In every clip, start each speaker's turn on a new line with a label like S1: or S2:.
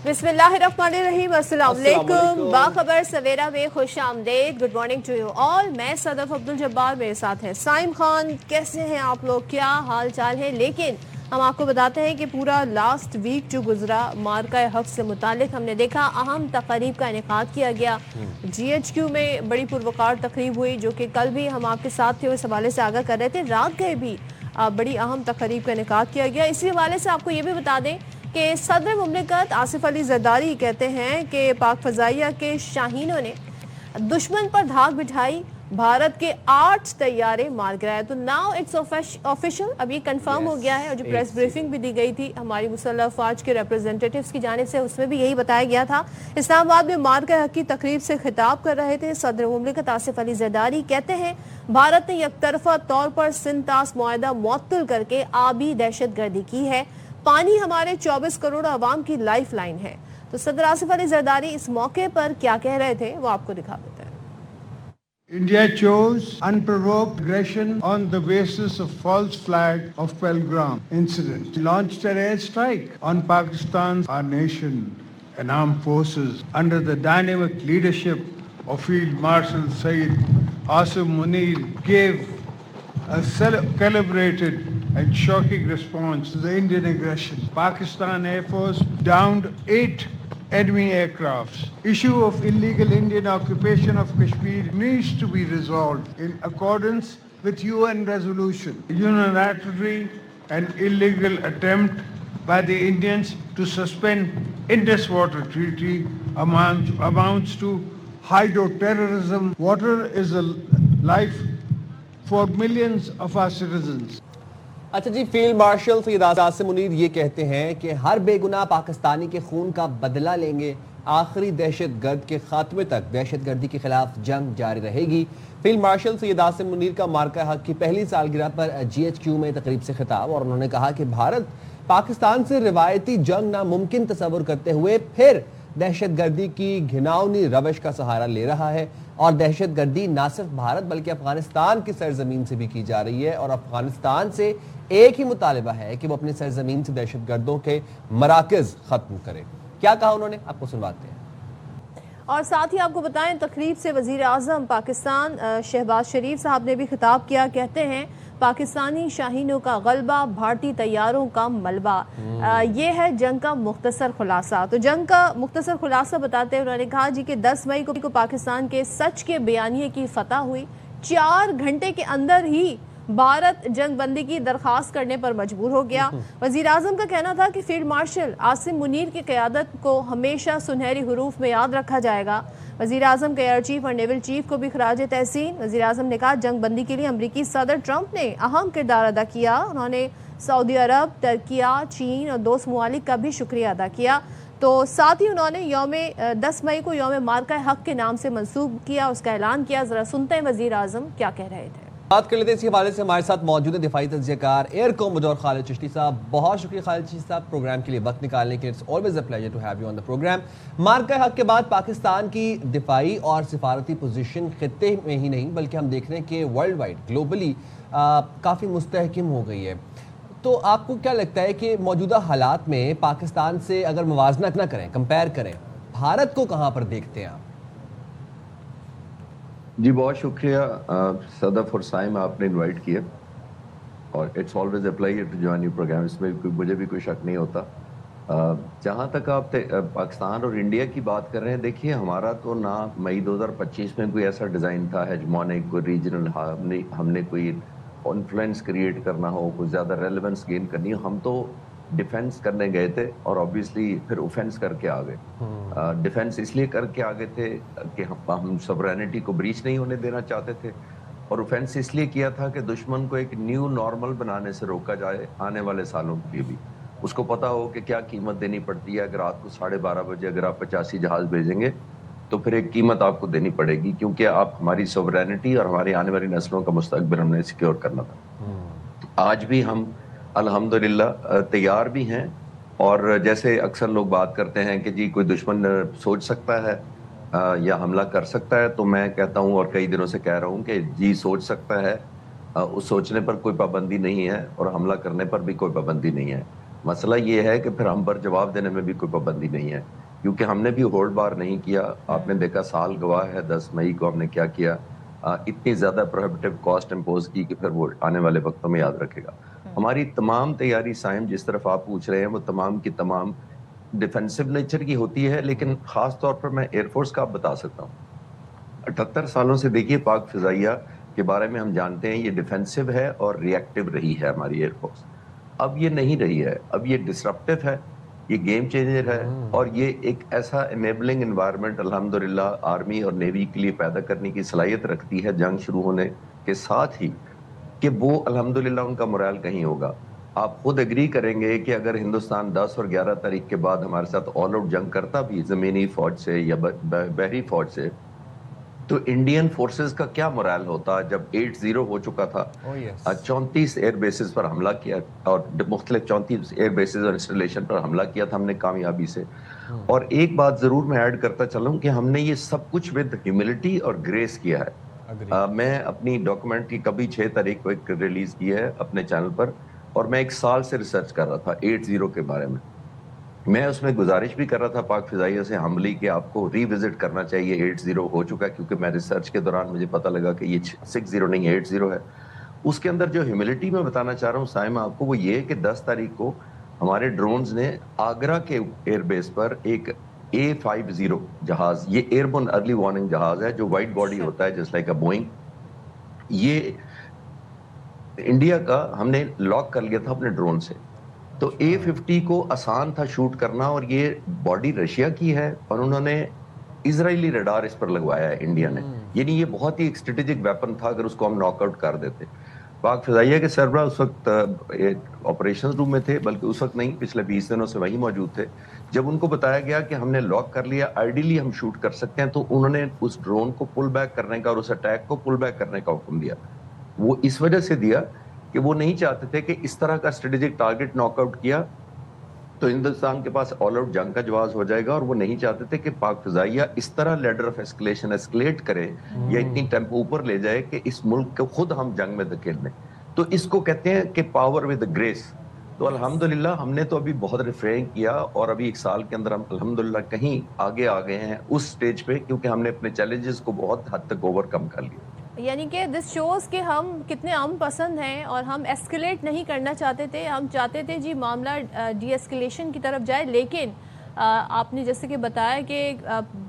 S1: बिस्मिल्लाहिर्रहमानिर्रहीम, अस्सलाम वालेकुम। बाखबर सवेरा में खुश आमदेद। Good morning to you all. मैं सदफ अब्दुल जब्बार, मेरे साथ है साइम खान। कैसे हैं आप लोग, क्या हाल चाल है? लेकिन हम आपको बताते हैं कि पूरा लास्ट वीक जो गुजरा मार्का हक से मुतालिक हमने देखा अहम तकरीब का इनेकाद किया गया। GHQ में बड़ी पुरवकार तकरीब हुई, जो कि कल भी हम आपके साथ थे, उस हवाले से आगाह कर रहे थे। रात गए भी बड़ी अहम तकरीब का इनेकाद किया गया। इसी हवाले से आपको ये भी बता दें कि सदर मुमलिकत आसिफ अली जरदारी कहते हैं कि पाक फजाइया के शाहीनों ने दुश्मन पर धाक बिठाई, भारत के 8 तैयारे मार गिराए। तो नाउ इट्स ऑफिशियल, अब ये कंफर्म हो गया है। और जो प्रेस ब्रीफिंग भी दी गई थी हमारी मुसल्लह अफवाज के रिप्रेजेंटेटिव्स की जानिब से, उसमें भी यही बताया गया था। इस्लामाबाद में मार्का हक की तकरीब से खिताब कर रहे थे सदर मुमलिकत आसिफ अली जरदारी। कहते हैं भारत ने यकतरफा तौर पर सिंध-तास मुआहदा मुअत्तल करके आबी दहशत गर्दी की है। पानी हमारे 24 करोड़ अवाम की लाइफ लाइन है। तो सदर आसिफ अली जरदारी इस मौके पर क्या कह रहे थे वो आपको दिखा देते हैं।
S2: India chose unprovoked aggression on the basis of false flag of Pelgram incident. Launched an airstrike on Pakistan. Our nation and armed forces under the dynamic leadership of Field Marshal Saeed Asim Munir gave a calibrated and shocking response to the Indian aggression. Pakistan Air Force downed 8 enemy aircrafts. Issue of illegal Indian occupation of Kashmir needs to be resolved in accordance with UN resolution. Unilateral and illegal attempt by the Indians to suspend Indus Water Treaty amounts to hydroterrorism. Water is a life for millions of our citizens.
S3: اچھا جی، field marshal سید آصم منیر یہ کہتے ہیں کہ ہر بے گناہ پاکستانی کے خون کا بدلہ لیں گے، آخری دہشت گرد کے خاتمے تک دہشت گردی کے خلاف جنگ جاری رہے گی۔ فیلڈ مارشل سید آصم منیر کا مارکہ حق کی پہلی سالگرہ پر GHQ میں تقریب سے خطاب، اور انہوں نے کہا کہ بھارت پاکستان سے روایتی جنگ ناممکن تصور کرتے ہوئے پھر دہشت گردی کی گھناؤنی روش کا سہارا لے رہا ہے، اور دہشت گردی نہ صرف بھارت بلکہ افغانستان کی سرزمین سے بھی کی جا رہی ہے، اور افغانستان سے ایک ہی مطالبہ ہے کہ وہ اپنی سرزمین سے دہشت گردوں کے مراکز ختم کرے۔ کیا کہا انہوں نے، آپ کو سنواتے ہیں۔
S1: اور ساتھ ہی آپ کو بتائیں تقریب سے وزیر اعظم پاکستان شہباز شریف صاحب نے بھی خطاب کیا۔ کہتے ہیں پاکستانی شاہینوں کا غلبہ، بھارتی طیاروں کا ملبہ، یہ ہے جنگ کا مختصر خلاصہ۔ تو جنگ کا مختصر خلاصہ بتاتے انہوں نے کہا جی کہ 10 مئی کو پاکستان کے سچ کے بیانیے کی فتح ہوئی۔ 4 گھنٹے کے اندر ہی بھارت جنگ بندی کی درخواست کرنے پر مجبور ہو گیا۔ وزیر اعظم کا کہنا تھا کہ فیلڈ مارشل عاصم منیر کی قیادت کو ہمیشہ سنہری حروف میں یاد رکھا جائے گا۔ وزیر اعظم کے ایئر چیف اور نیول چیف کو بھی خراج تحسین۔ وزیر اعظم نے کہا جنگ بندی کے لیے امریکی صدر ٹرمپ نے اہم کردار ادا کیا۔ انہوں نے سعودی عرب، ترکیہ، چین اور دوست ممالک کا بھی شکریہ ادا کیا۔ تو ساتھ ہی انہوں نے 10 مئی کو یوم مارکہ حق کے نام سے منسوب کیا، اس کا اعلان کیا۔ ذرا سنتے ہیں وزیر اعظم کیا کہہ رہے تھے۔
S3: بات کر لیتے ہیں اسی حوالے سے، ہمارے ساتھ موجود ہیں دفاعی تجزیہ کار ایئر کوموڈور خالد چشتی صاحب۔ بہت شکریہ خالد چشتی صاحب پروگرام کے لیے وقت نکالنے کے لیے۔ It's always a pleasure to have you on the program. مارکہ حق کے بعد پاکستان کی دفاعی اور سفارتی پوزیشن خطے میں ہی نہیں بلکہ ہم دیکھ رہے ہیں کہ ورلڈ وائڈ گلوبلی کافی مستحکم ہو گئی ہے۔ تو آپ کو کیا لگتا ہے کہ موجودہ حالات میں پاکستان سے اگر موازنہ نہ کریں، کمپیئر کریں، بھارت کو کہاں پر دیکھتے ہیں آپ؟
S4: جی بہت شکریہ صدف اور سائم، آپ نے انوائٹ کیا، اور it's always a pleasure to join your program. اس میں مجھے بھی کوئی شک نہیں ہوتا۔ جہاں تک آپ پاکستان اور انڈیا کی بات کر رہے ہیں، دیکھیے ہمارا تو نہ مئی 2025 میں کوئی ایسا ڈیزائن تھا ہیجمونک، کوئی ریجنل، ہم نے کوئی انفلوئنس کریٹ کرنا ہو، کوئی زیادہ ریلیونس گین کرنی ہو۔ ہم تو ڈیفینس کرنے گئے تھے اور آبویسلی پھر اوفینس کر کے آ گئے۔ ڈیفینس اس لیے کر کے آگے تھے کہ ہم سوورینٹی کو بریچ نہیں ہونے دینا چاہتے تھے، اور اوفینس اس لیے کیا تھا کہ دشمن کو ایک نیو نارمل بنانے سے روکا جائے آنے والے سالوں کے لیے بھی۔ اس کو پتا ہو کہ کیا قیمت دینی پڑتی ہے۔ اگر رات کو 12:30 بجے اگر آپ 85 جہاز بھیجیں گے تو پھر ایک قیمت آپ کو دینی پڑے گی، کیونکہ آپ ہماری سوورینٹی اور ہماری آنے والی نسلوں کا مستقبل ہم نے سیکیور کرنا تھا۔ آج بھی ہم الحمدللہ تیار بھی ہیں، اور جیسے اکثر لوگ بات کرتے ہیں کہ جی کوئی دشمن سوچ سکتا ہے یا حملہ کر سکتا ہے، تو میں کہتا ہوں اور کئی دنوں سے کہہ رہا ہوں کہ جی سوچ سکتا ہے، اس سوچنے پر کوئی پابندی نہیں ہے اور حملہ کرنے پر بھی کوئی پابندی نہیں ہے۔ مسئلہ یہ ہے کہ پھر ہم پر جواب دینے میں بھی کوئی پابندی نہیں ہے، کیونکہ ہم نے بھی ہولڈ بار نہیں کیا. آپ نے دیکھا سال گواہ ہے 10 مئی کو ہم نے کیا کیا، اتنی زیادہ پروہیبٹیو کاسٹ امپوز کی کہ پھر وہ آنے والے وقتوں میں یاد رکھے گا. ہماری تمام تیاری سائم جس طرف آپ پوچھ رہے ہیں وہ تمام کی تمام ڈیفینسو نیچر کی ہوتی ہے، لیکن خاص طور پر میں ایئر فورس کا آپ بتا سکتا ہوں. 78 سالوں سے دیکھیے پاک فضائیہ کے بارے میں ہم جانتے ہیں یہ ڈیفینسو ہے اور ری ایکٹیو رہی ہے ہماری ایئر فورس. اب یہ نہیں رہی ہے، اب یہ ڈسرپٹیو ہے، یہ گیم چینجر ہے، اور یہ ایک ایسا انیبلنگ انوائرمنٹ الحمدللہ آرمی اور نیوی کے لیے پیدا کرنے کی صلاحیت رکھتی ہے جنگ شروع ہونے کے ساتھ ہی، کہ وہ الحمدللہ ان کا morale کہیں ہوگا. آپ خود ایگری کریں گے کہ اگر ہندوستان 10 اور 11 تاریخ کے بعد ہمارے ساتھ آل آؤٹ جنگ کرتا بھی زمینی فوج سے یا بحری فوج سے، تو انڈین فورسز کا کیا morale ہوتا جب 8-0 ہو چکا تھا. 34 ایئر بیسز پر حملہ کیا اور مختلف 34 ایئر بیسز اور انسٹالیشن پر حملہ کیا تھا ہم نے کامیابی سے. اور ایک بات ضرور میں ایڈ کرتا چلوں کہ ہم نے یہ سب کچھ ود ہیوملٹی اور گریس کیا ہے. میں اپنی ڈاکومنٹ کی کبھی 6 تاریخ کو ایک ریلیز کی ہے اپنے چینل پر، اور میں 1 سال سے ریسرچ کر رہا تھا 8-0 کے بارے میں. میں اس میں گزارش بھی کر رہا تھا پاک فضائیہ سے حملی کہ آپ کو ری وزٹ کرنا چاہیے. 8-0 ہو چکا ہے، کیونکہ میں ریسرچ کے دوران مجھے پتہ لگا کہ یہ 6-0 نہیں 8-0 ہے. اس کے اندر جو ہیوملٹی میں بتانا چاہ رہا ہوں سائمہ آپ کو، وہ یہ کہ 10 تاریخ کو ہمارے ڈرونز نے آگرہ کے ایئر بیس پر ایک A50 جہاز، یہ ایئر بورن ارلی وارننگ جہاز ہے جو وائٹ باڈی ہوتا ہے جس لائک اے بوئنگ، یہ انڈیا کا ہم نے لاک کر لیا تھا اپنے ڈرون سے. تو A50 کو آسان تھا شوٹ کرنا، اور یہ باڈی رشیا کی ہے اور انہوں نے اسرائیلی ریڈار اس پر لگوایا ہے انڈیا نے. یعنی یہ بہت ہی ایک اسٹریٹجک ویپن تھا اگر اس کو ہم ناک آؤٹ کر دیتے. پاک فضائیہ کے سربراہ اس وقت آپریشن روم میں تھے، بلکہ اس وقت نہیں، پچھلے 20 دنوں سے وہیں موجود تھے. جب ان کو بتایا گیا کہ ہم نے لاک کر لیا، آئیڈیلی ہم شوٹ کر سکتے ہیں، تو انہوں نے اس ڈرون کو پل بیک کرنے کا اور اس اٹیک کو پل بیک کرنے کا حکم دیا. وہ اس وجہ سے دیا کہ وہ نہیں چاہتے تھے کہ اس طرح کا اسٹریٹجک ٹارگٹ ناک آؤٹ کیا تو ہندوستان کے پاس آل آؤٹ جنگ کا جواز ہو جائے گا، اور وہ نہیں چاہتے تھے کہ پاک فضائیہ اس طرح لیڈر آف ایسکلیشن ایسکلیٹ کرے یا اتنی ٹیمپو اوپر لے جائے کہ اس ملک کو خود ہم جنگ میں دھکیل دیں. تو اس کو کہتے ہیں کہ پاور ود گریس. تو الحمدللہ ہم نے تو ابھی بہت ریفرین کیا، اور ابھی 1 سال کے اندر ہم الحمدللہ کہیں آگے آ گئے ہیں اس سٹیج پہ، کیونکہ ہم نے اپنے چیلنجز کو بہت حد تک اوور کم کر لیا.
S1: یعنی کہ دس شوز کہ ہم کتنے امن پسند ہیں اور ہم ایسکلیٹ نہیں کرنا چاہتے تھے. ہم چاہتے تھے جی معاملہ ڈی ایسکلیشن کی طرف جائے، لیکن آپ نے جیسے کہ بتایا کہ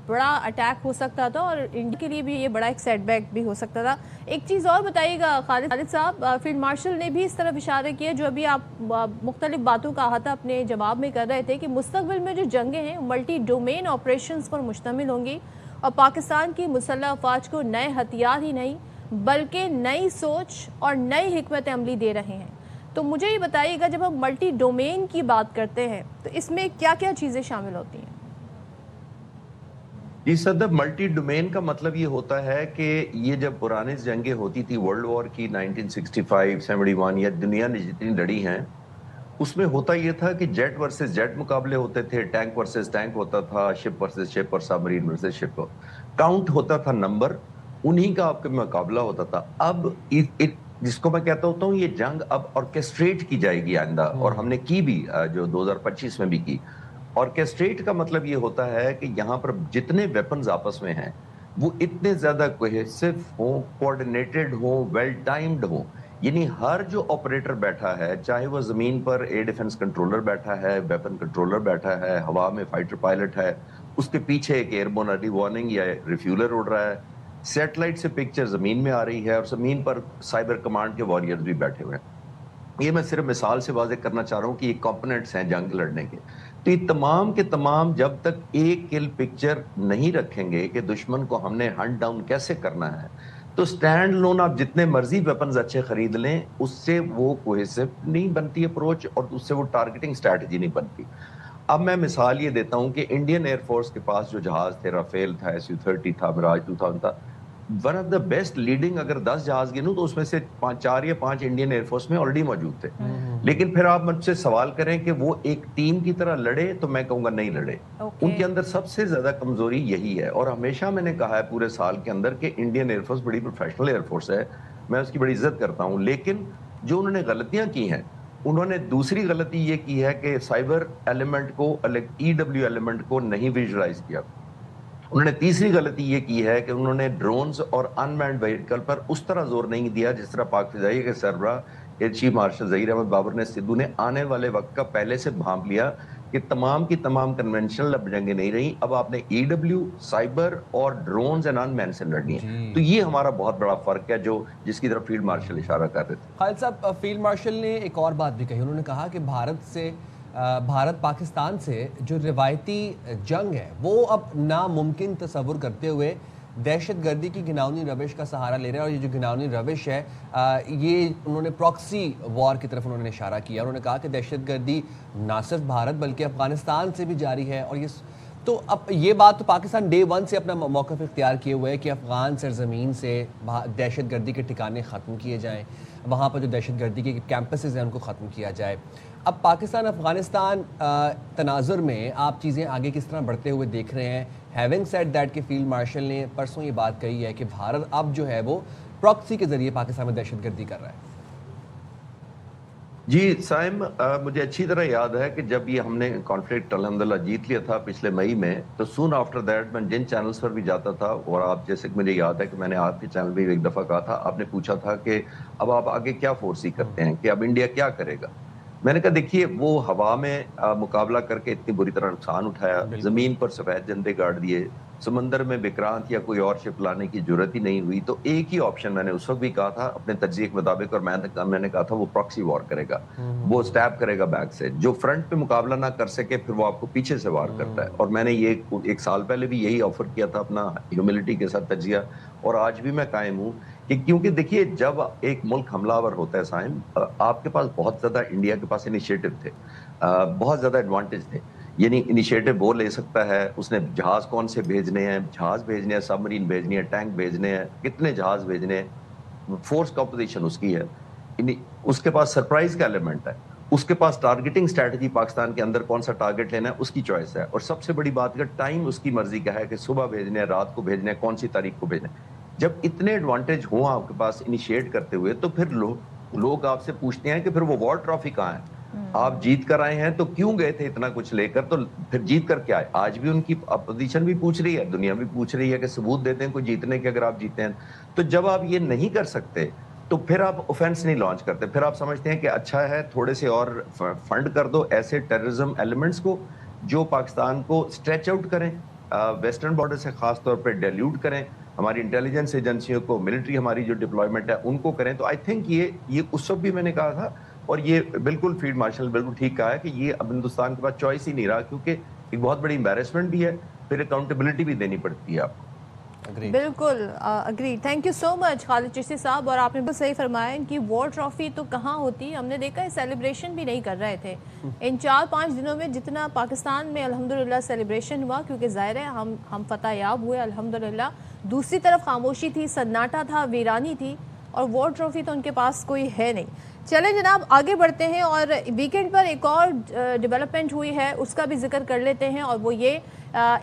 S1: بڑا اٹیک ہو سکتا تھا اور انڈیا کے لیے بھی یہ بڑا ایک سیٹ بیک بھی ہو سکتا تھا. ایک چیز اور بتائیے گا خالد صاحب، فیلڈ مارشل نے بھی اس طرف اشارہ کیا جو ابھی آپ مختلف باتوں کا احاطہ اپنے جواب میں کر رہے تھے کہ مستقبل میں جو جنگیں ہیں ملٹی ڈومین آپریشنز پر مشتمل ہوں گی، اور پاکستان کی مسلح افواج کو نئے ہتھیار ہی نہیں بلکہ نئی سوچ اور نئی حکمت عملی دے رہے ہیں. تو مجھے یہ بتائیے گا جب ہم ملٹی ڈومین کی بات کرتے ہیں تو اس میں کیا کیا چیزیں شامل ہوتی ہیں؟
S4: جی صدر، ملٹی ڈومین کا مطلب یہ ہوتا ہے کہ یہ جب پرانے جنگیں ہوتی تھی ورلڈ وار کی 1965 71 یا دنیا نے جتنی لڑی ہیں، اس میں ہوتا یہ تھا کہ جیٹ ورسز جیٹ مقابلے ہوتے تھے، ٹینک ورسز ٹینک ہوتا تھا، شپ ورسز شپ اور سب مرین ورسز شپ. کاؤنٹ ہوتا تھا نمبر، انہی کا آپ کا مقابلہ ہوتا تھا. اب جس کو میں کہتا ہوتا ہوں یہ جنگ اب آرکیسٹریٹ کی جائے گی آئندہ، اور ہم نے کی بھی جو 2025 میں بھی کی. آرکیسٹریٹ کا مطلب یہ ہوتا ہے کہ یہاں پر جتنے ویپنز آپس میں ہیں وہ اتنے زیادہ کوہیسو ہوں، کوارڈینیٹڈ ہوں، ویل ٹائمڈ ہوں. یعنی ہر جو آپریٹر بیٹھا ہے، چاہے وہ زمین پر ایئر ڈیفنس کنٹرولر بیٹھا ہے، ویپن کنٹرولر بیٹھا ہے، ہوا میں فائٹر پائلٹ ہے، اس کے پیچھے ایک ایئر بورن ارلی وارننگ یا ریفیولر اڑ رہا ہے، سیٹلائٹ سے پکچر زمین میں آ رہی ہے، اور زمین پر سائبر کمانڈ کے واریئرز بھی بیٹھے ہوئے ہیں. یہ میں صرف مثال سے واضح کرنا چاہ رہا ہوں کہ یہ کمپوننٹس ہیں جنگ لڑنے کے. تو یہ تمام کے تمام جب تک ایک کل پکچر نہیں رکھیں گے کہ دشمن کو ہم نے ہنٹ ڈاؤن کیسے کرنا ہے، تو سٹینڈ لون آپ جتنے مرضی ویپنز اچھے خرید لیں، اس سے وہ کوہیسو نہیں بنتی اپروچ، اور اس سے وہ ٹارگیٹنگ اسٹریٹجی نہیں بنتی. اب میں مثال یہ دیتا ہوں کہ انڈین ایئر فورس کے پاس جو جہاز تھے، رافیل تھا، Su-30 تھا، میراج 2000 تھا، one of the best leading, اگر 10 جہاز گنوں تو اس میں سے 4 یا 5 انڈین ایئر فورس میں آلریڈی موجود تھے. لیکن پھر آپ مجھ سے سوال کریں کہ وہ ایک ٹیم کی طرح لڑے، تو میں کہوں گا نہیں لڑے. ان کے اندر سب سے زیادہ کمزوری یہی ہے. اور ہمیشہ میں نے کہا ہے پورے سال کے اندر کہ انڈین ایئر فورس بڑی پروفیشنل ایئر فورس ہے، میں اس کی بڑی عزت کرتا ہوں، لیکن جو انہوں نے غلطیاں کی ہیں उन्होंने दूसरी गलती ये की है कि साइबर एलिमेंट को EW एलिमेंट को नहीं विजुलाइज किया। उन्होंने तीसरी गलती ये की है कि उन्होंने ड्रोन्स और अनमैन्ड व्हीकल पर उस तरह जोर नहीं दिया जिस तरह पाक फिजाई के सरबराह air chief marshal Zaheer Ahmed Babar ने सिद्धू ने आने वाले वक्त का पहले से भांप लिया कि तमाम की तमाम कन्वेंशनल अब जंगें नहीं रही, अब आपने EW, साइबर और ड्रोन्स एंड अनमैन से लड़नी है। तो ये हमारा बहुत बड़ा फर्क है जो जिसकी तरफ फील्ड मार्शल इशारा कर रहे थे।
S3: खालिद साहब, फील्ड मार्शल ने एक और बात भी कही, उन्होंने कहा कि भारत पाकिस्तान से जो रिवायती जंग है वो अब नामुमकिन तस्वुर करते हुए दहशत गर्दी की घिनौनी रविश का सहारा ले रहे हैं, और ये जो घिनौनी रविश है ये उन्होंने प्रॉक्सी वॉर की तरफ उन्होंने इशारा किया। उन्होंने कहा कि दहशत गर्दी ना सिर्फ भारत बल्कि अफगानिस्तान से भी जारी है, और ये तो अब ये बात तो पाकिस्तान डे 1 से अपना मौक़िफ़ इख्तियार किए हुए है कि अफ़गान सरज़मीन से दहशत गर्दी के ठिकाने ख़त्म किए जाएँ, वहाँ पर जो दहशत गर्दी के कैंपसेस हैं उनको ख़त्म किया जाए। अब पाकिस्तान अफ़गानिस्तान तनाज़ुर में आप चीज़ें आगे किस तरह बढ़ते हुए देख रहे हैं? हैविंग सेड दैट कि फील्ड मार्शल ने परसों ये बात कही है कि भारत अब जो है वो प्रॉक्सी के ज़रिए पाकिस्तान में दहशत गर्दी कर रहा है।
S4: जी साइम, मुझे अच्छी तरह याद है कि जब ये हमने कॉन्फ्लिक्ट अल्हम्दुलिल्लाह जीत लिया था पिछले मई में, तो सून आफ्टर दैट मैं जिन चैनल्स पर भी जाता था, और आप जैसे कि मुझे याद है कि मैंने आपके चैनल पे एक दफ़ा कहा था, आपने पूछा था कि अब आप आगे क्या फोर्सी करते हैं, कि अब इंडिया क्या करेगा। मैंने कहा देखिए, वो हवा में मुकाबला करके इतनी बुरी तरह नुकसान उठाया, जमीन पर सफेद झंडे गाड़ दिए, समंदर में विक्रांत या कोई और शिप लाने की जरूरत ही नहीं हुई, तो एक ही ऑप्शन मैंने उस वक्त भी कहा था अपने तज्ज़िये के मुताबिक, और मैंने कहा था वो प्रॉक्सी वॉर करेगा, वो स्टैप करेगा बैक से, जो फ्रंट पे मुकाबला ना कर सके फिर वो आपको पीछे से वार करता है। और मैंने ये एक साल पहले भी यही ऑफर किया था अपना ह्यूमिलिटी के साथ तज्ज़िया, और आज भी मैं कायम हूँ कि क्योंकि देखिए जब एक मुल्क हमलावर होता है साइम, आपके पास बहुत ज्यादा इंडिया के पास इनिशिएटिव थे, बहुत ज्यादा एडवांटेज थे। यानी इनिशिएटिव वो ले सकता है, उसने जहाज कौन से भेजने हैं, जहाज भेजने हैं, सबमरीन भेजनी है, टैंक भेजने हैं, कितने जहाज भेजने हैं, फोर्स कंपोजिशन उसकी है, उसके पास सरप्राइज का एलिमेंट है, उसके पास टारगेटिंग स्ट्रैटेजी पाकिस्तान के अंदर कौन सा टारगेट लेना है उसकी चॉइस है, और सबसे बड़ी बात का टाइम उसकी मर्जी का है कि सुबह भेजने हैं, रात को भेजने हैं, कौन सी तारीख को भेजने हैं। जब इतने एडवांटेज हो आपके पास इनिशिएट करते हुए, तो फिर लोग आपसे पूछते हैं कि फिर वो वॉर ट्रॉफी कहाँ है, आप जीत कर आए हैं तो क्यों गए थे इतना कुछ लेकर, तो फिर जीत कर क्या आए। आज भी उनकी अपोजिशन भी पूछ रही है, दुनिया भी पूछ रही है कि सबूत देते हैं कोई जीतने के, अगर आप जीते हैं। तो जब आप ये नहीं कर सकते तो फिर आप ऑफेंस नहीं लॉन्च करते, फिर आप समझते हैं कि अच्छा है थोड़े से और फंड कर दो ऐसे टेररिज्म एलिमेंट्स को जो पाकिस्तान को स्ट्रेच आउट करें, वेस्टर्न बॉर्डर से खास तौर पर डाइल्यूट करें, हमारी इंटेलिजेंस एजेंसियों को, मिलिट्री हमारी जो डिप्लॉयमेंट है उनको करें। तो आई थिंक ये उस वक्त भी मैंने कहा था, और ये बिल्कुल फील्ड मार्शल बिल्कुल ठीक कहा है कि ये अब हिंदुस्तान के पास चॉइस ही नहीं रहा, क्योंकि एक बहुत बड़ी एम्बैरेसमेंट भी है, फिर अकाउंटेबिलिटी भी देनी पड़ती है आपको।
S1: बिल्कुल agree. Thank you so much Khalid Chishti साहब, और आपने बिल्कुल सही फरमाया, इनकी वॉर ट्रॉफी तो कहाँ होती, हमने देखा है सेलिब्रेशन भी नहीं कर रहे थे इन 4-5 दिनों में जितना पाकिस्तान में अल्हम्दुलिल्लाह सेलिब्रेशन हुआ, क्योंकि ज़ाहिर है हम फतह याब हुए अल्हम्दुलिल्लाह। दूसरी तरफ खामोशी थी, सन्नाटा था, वीरानी थी, और वॉर ट्रॉफी तो उनके पास कोई है नहीं। चलें जनाब आगे बढ़ते हैं, और वीकेंड पर एक और डेवलपमेंट हुई है उसका भी जिक्र कर लेते हैं, और वो ये